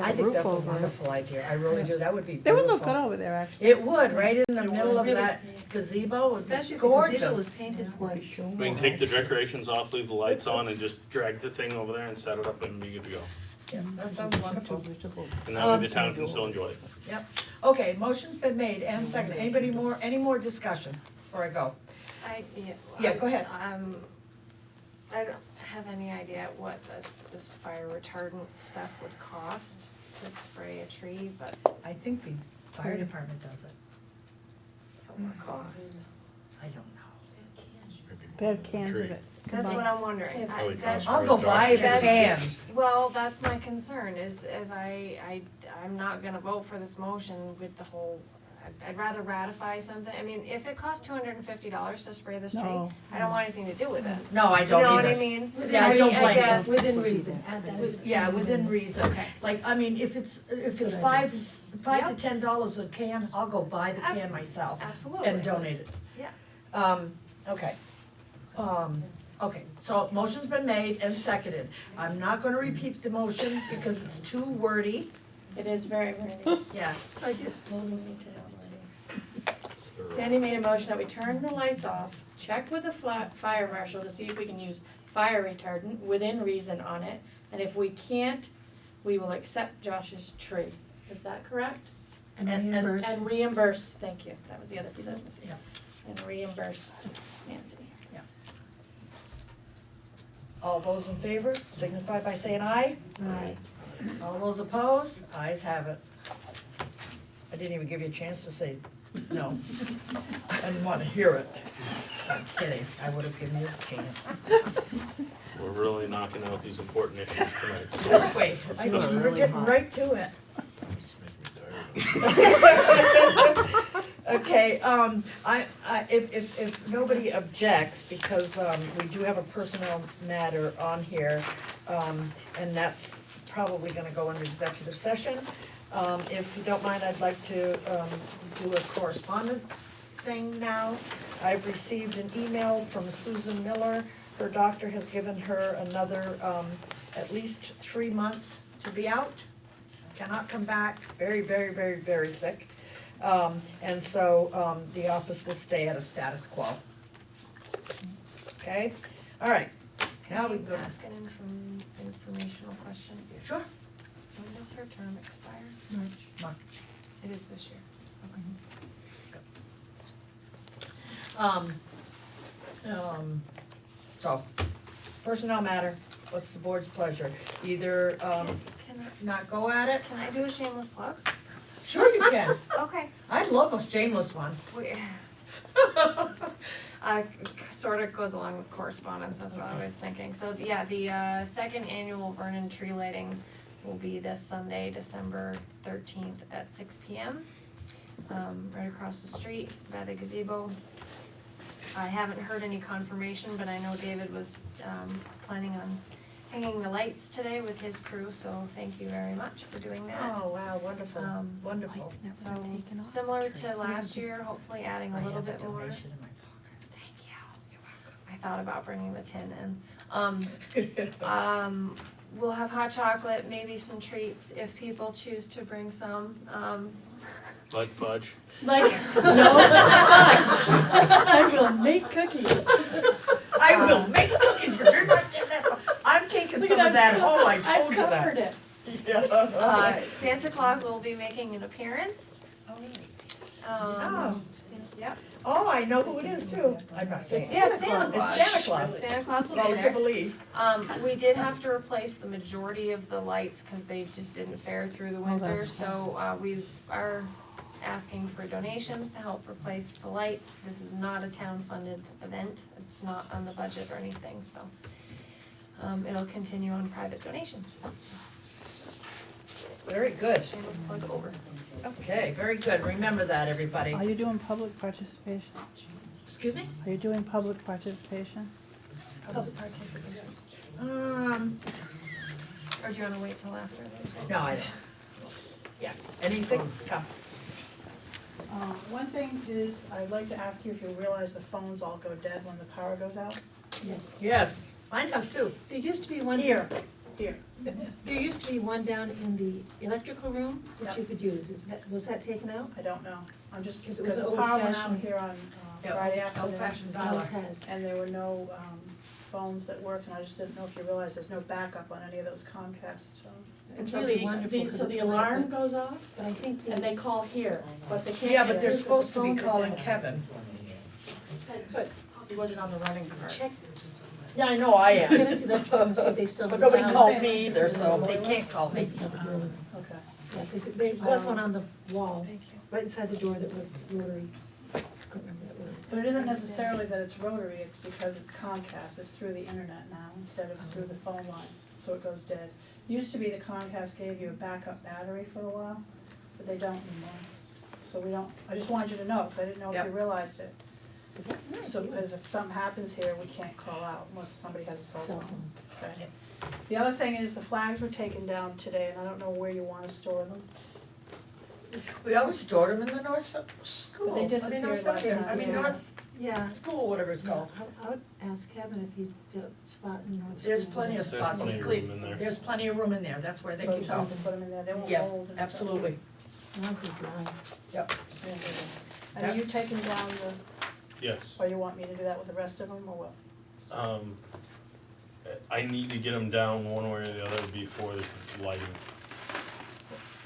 I think that's a wonderful idea, I really do, that would be It beautiful. would look good over there, actually. It would, right in the middle of really that gazebo, would be Especially if the gazebo gorgeous. is painted white. We can take the decorations off, leave the lights on, and just drag the thing over there and set it up and be good to go. Yeah, that sounds wonderful. And that way the town can still enjoy it. Yep, okay, motion's been made and seconded, any more discussion before I go? Yeah, go ahead. I don't have any idea what this fire retardant stuff would cost to spray a tree, but I think the fire department does it, at what cost? I don't know. They have cans of Tree. it. That's what I'm wondering. Probably That's- costs I'll for go a buy the job. cans. Well, that's my concern, is I'm not gonna vote for this motion with the whole, I'd rather ratify something. I mean, if it costs $250 to spray this tree, No. I don't want anything to do with it. No, I You don't know what I either. mean? Yeah, I don't blame you. guess. Within reason. Yeah, within reason. Okay. Like, I mean, if it's Good five to Yep. $10 a can, I'll go buy the can myself Absolutely. and donate it. Yeah. Okay. Okay, so motion's been made and seconded. I'm not gonna repeat the motion because it's too wordy. It is very, very. Yeah. I guess. Sandy made a motion that we turn the lights off, check with the fire marshal to see if we can use fire retardant within reason on it. And if we can't, we will accept Josh's tree. Is that correct? And And- reimburse. And reimburse, thank you, that was the other piece I was missing. Yeah. And reimburse Nancy. All those in favor signify by saying aye. Right. All those opposed, ayes have it. I didn't even give you a chance to say no. I didn't want to hear it. I'm kidding, I would have given you a chance. We're really knocking out these important issues tonight. Wait, Let's go. we're getting right to it. Okay, if nobody objects, because, we do have a personnel matter on here, and that's probably gonna go into executive session. If you don't mind, I'd like to, do a correspondence thing now. I've received an email from Susan Miller. Her doctor has given her another, at least 3 months to be out. Cannot come back, very, very, very, very sick. And so, the office will stay at a status quo. Okay, all right, now we go. Ask an informational question. Sure. When does her term expire? March. It is this year. So, personnel matter, what's the board's pleasure? Either, Can not go at it? I do a shameless plug? Sure you can. Okay. I'd love a shameless one. Sort of goes along with correspondence, that's what I was thinking. So, yeah, the second annual Vernon tree lighting will be this Sunday, December 13th at 6 p.m. Right across the street by the gazebo. I haven't heard any confirmation, but I know David was planning on hanging the lights today with his crew, so thank you very much for doing that. Oh, wow, wonderful, wonderful. So, similar to last year, hopefully adding a little bit more. Thank you. I thought about bringing the tin in. We'll have hot chocolate, maybe some treats if people choose to bring some. Like fudge. Like, no, I will make cookies. I will make cookies, but you're not getting that. I'm taking some of that home, I told you that. I've covered it. Santa Claus will be making an appearance. Oh. Yep. Oh, I know who it is too. I'm not saying. Yeah, it's Santa Claus. It's Santa Claus. Santa Claus will be Well, there. you believe. We did have to replace the majority of the lights because they just didn't fare through the winter, that's so we are asking for donations to help replace the lights. This is not a town-funded event, it's not on the budget or anything, so it'll continue on private donations. Very good. Shameless plug over. Okay, very good. Remember that, everybody. Are you doing public participation? Excuse me? Are you doing public participation? Public participation. Or do you wanna wait till after? No, I don't. Yeah, anything? Come. One thing is, I'd like to ask you if you realize the phones all go dead when the power goes out. Yes. Yes, mine does too. There used to be one. Here. There used to be one down in the electrical room that you could use. Was that taken out? I don't know. I'm just, 'Cause it was because the power went out old-fashioned. here on Yeah, Friday afternoon. old-fashioned Always dialer. has. And there were no phones that worked, and I just didn't know if you realized there's no backup on any of those Comcast. It's Really, really wonderful. 'cause so it's the gonna alarm put- goes off, But I think and they call here, but they can't. Yeah, get but they're through 'cause supposed to the be phones are calling dead. Kevin. But he wasn't on the running card. check. Yeah, I know I Get into that truck and see if they still. But have nobody power. called me either, so they can't call me. Maybe not really. Okay. Yeah, there was one on the wall, right inside the door that was rotary. Couldn't remember that word. But it isn't necessarily that it's rotary, it's because it's Comcast, it's through the internet now instead of through the phone lines, so it goes dead. Used to be the Comcast gave you a backup battery for a while, but they don't anymore. So we don't, I just wanted you to know, 'cause I didn't know if you Yep. realized it. But that's nice. So, because if something happens here, we can't call out unless somebody has a cell Cell phone. phone. Okay. The other thing is the flags were taken down today, and I don't know where you wanna store them. We always stored them in the North School. But they I mean, North disappeared last Cemetery. time. I mean, Yeah. North Yeah. School, whatever it's called. I would ask Kevin if he's got a spot in North. There's School. plenty of There's spots. plenty It's of clean. room in there. There's plenty of room in there. That's where they So can you go. can put them in there, they won't Yeah, mold and stuff. absolutely. As long as they're dry. Yep. And are you That's- taking down Yes. or you want me to do that with the rest of them, or what? I need to get them down one way or the other before the lighting.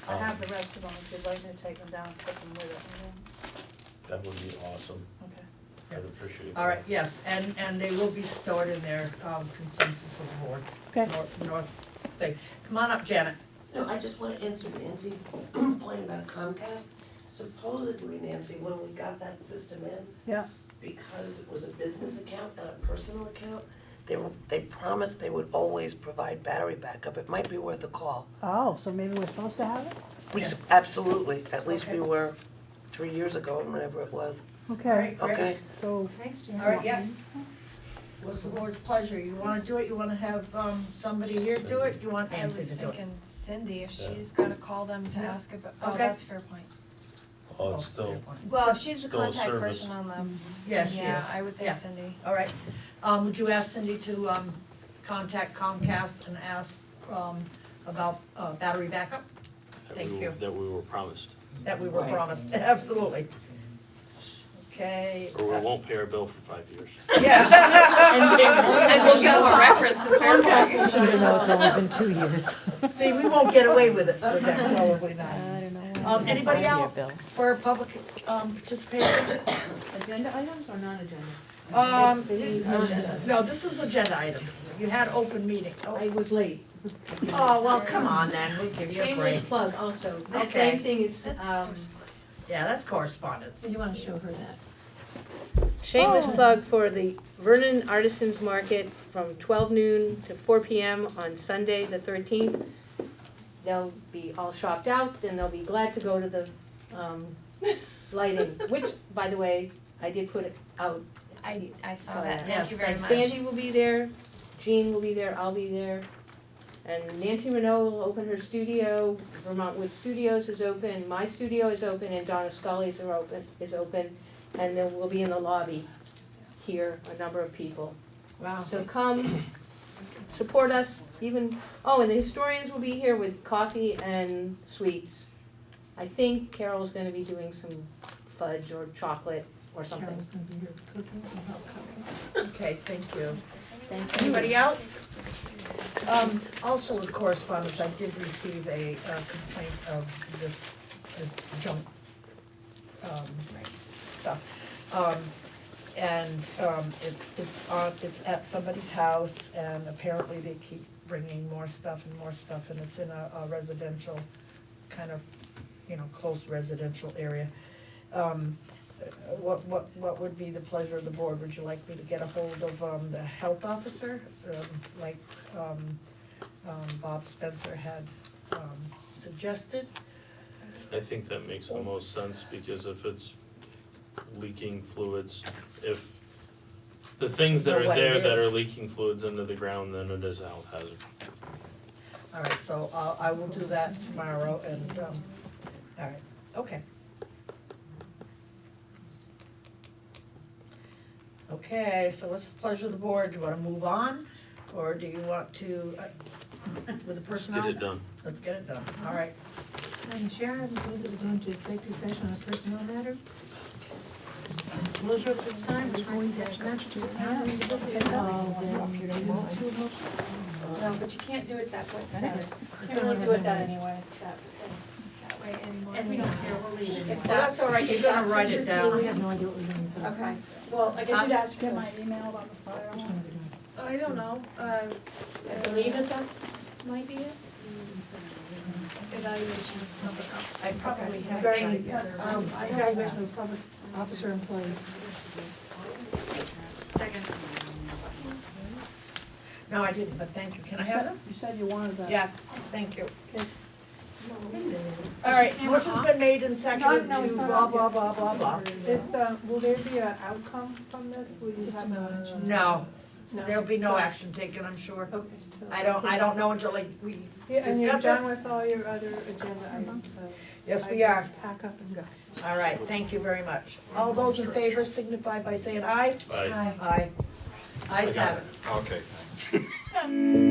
I have the rest of them, if you'd like me to take them down, put them with it. That would be awesome. Okay. I'd appreciate that. All right, yes, and they will be stored in their consensus of the board. Okay. North thing. Come on up, Janet. No, I just wanna answer Nancy's point about Comcast. Supposedly, Nancy, when we got that system in, Yeah, because it was a business account, not a personal account, they promised they would always provide battery backup. It might be worth a call. oh, so maybe we're supposed to have it? Absolutely, at least we Okay. were 3 years ago, or whenever it was. Okay, Great. Okay, so, Thanks, Jan. All right, yeah. What's the board's pleasure? You wanna do it? You wanna have somebody here do it? You want I Nancy was to do it? thinking Cindy, if Yeah. she's gonna call them to ask about, oh, Okay. that's fair point. Oh, it's still, Well, if she's the Still a contact service. person on them, Yeah, she is. yeah, I would Yeah. think Cindy. All right. Would you ask Cindy to contact Comcast and ask about battery backup Thank you. that we were promised. that we were Right. promised? Absolutely. Okay. Or we won't pay our bill for 5 years. Yeah. And we'll give them a reference in Fairpoint. even though it's only been 2 years. See, we won't get away with it with that, probably not. I don't know. Anybody else for public participation? Agenda items or non-agenda? No, this is agenda items. You had open meeting. I was late. Oh, well, come on then, we'll give you a break. Shameless plug also, the Okay. same thing is, Yeah, that's correspondence. So you wanna show her that? shameless plug for the Vernon Artisans Market from 12 noon to 4 PM on Sunday, the 13th. They'll be all shopped out, and they'll be glad to go to the lighting, which, by the way, I did put it out. I saw that, Yes, thank you very much. Sandy will be there, Jean will be there, I'll be there. And Nancy Renault will open her studio, Vermont Wood Studios is open, my studio is open, and Donna Scully's is open. And then we'll be in the lobby here, a number of people. Wow. So come, support us, and the historians will be here with coffee and sweets. I think Carol's gonna be doing some fudge or chocolate or something. Carol's gonna be here cooking and help cooking. Okay, thank you. Thank you. Anybody else? Also with correspondence, I did receive a complaint of this junk, stuff. It's at somebody's house, and apparently they keep bringing more stuff, and it's in a residential, kind of, close residential area. What would be the pleasure of the board? Would you like me to get a hold of the health officer, like Bob Spencer had suggested? I think that makes the most sense, because if it's leaking fluids, if the things that Know are what there it that are is. leaking fluids into the ground, then it is a health hazard. All right, so I will do that tomorrow, and, all right, okay. Okay, so what's the pleasure of the board? Do you wanna move on, or do you want to, with the personnel? Get it done. Let's get it done, all right. Madam Chair, I would move that we go into executive session on a personnel matter. Closure at this time, we're going to No, but you can't do it that way, I so. know. You It's can only only do it November that anyway. That way anymore. And we don't care, we'll leave it. Well, that's all right, you're gonna write it down. We have no idea what we're doing, so. Okay, well, I guess you'd ask Get him. my email about the fire Which alarm? one are we doing? I don't know, I believe that's, might be it. Evaluation of public officer. I probably have Very that good. together. Evaluation of public officer employee. Second. No, I didn't, but thank you. Can I have them? You said you wanted that. Yeah, thank you. Okay. All right, motion's been made and seconded No, it's to not blah, on blah, blah, blah, blah. Will there be an outcome from this? Will you Just have no a? action. No, there'll be no So- action taken, I'm sure. Okay, so. I don't know until like we Yeah, and you're discuss done it. with all your other agenda items, so. Yes, I we can are. Pack up and go. All right, thank you very much. All those in favor signify by saying aye. Aye. Aye. Ayes have it. Okay, thanks.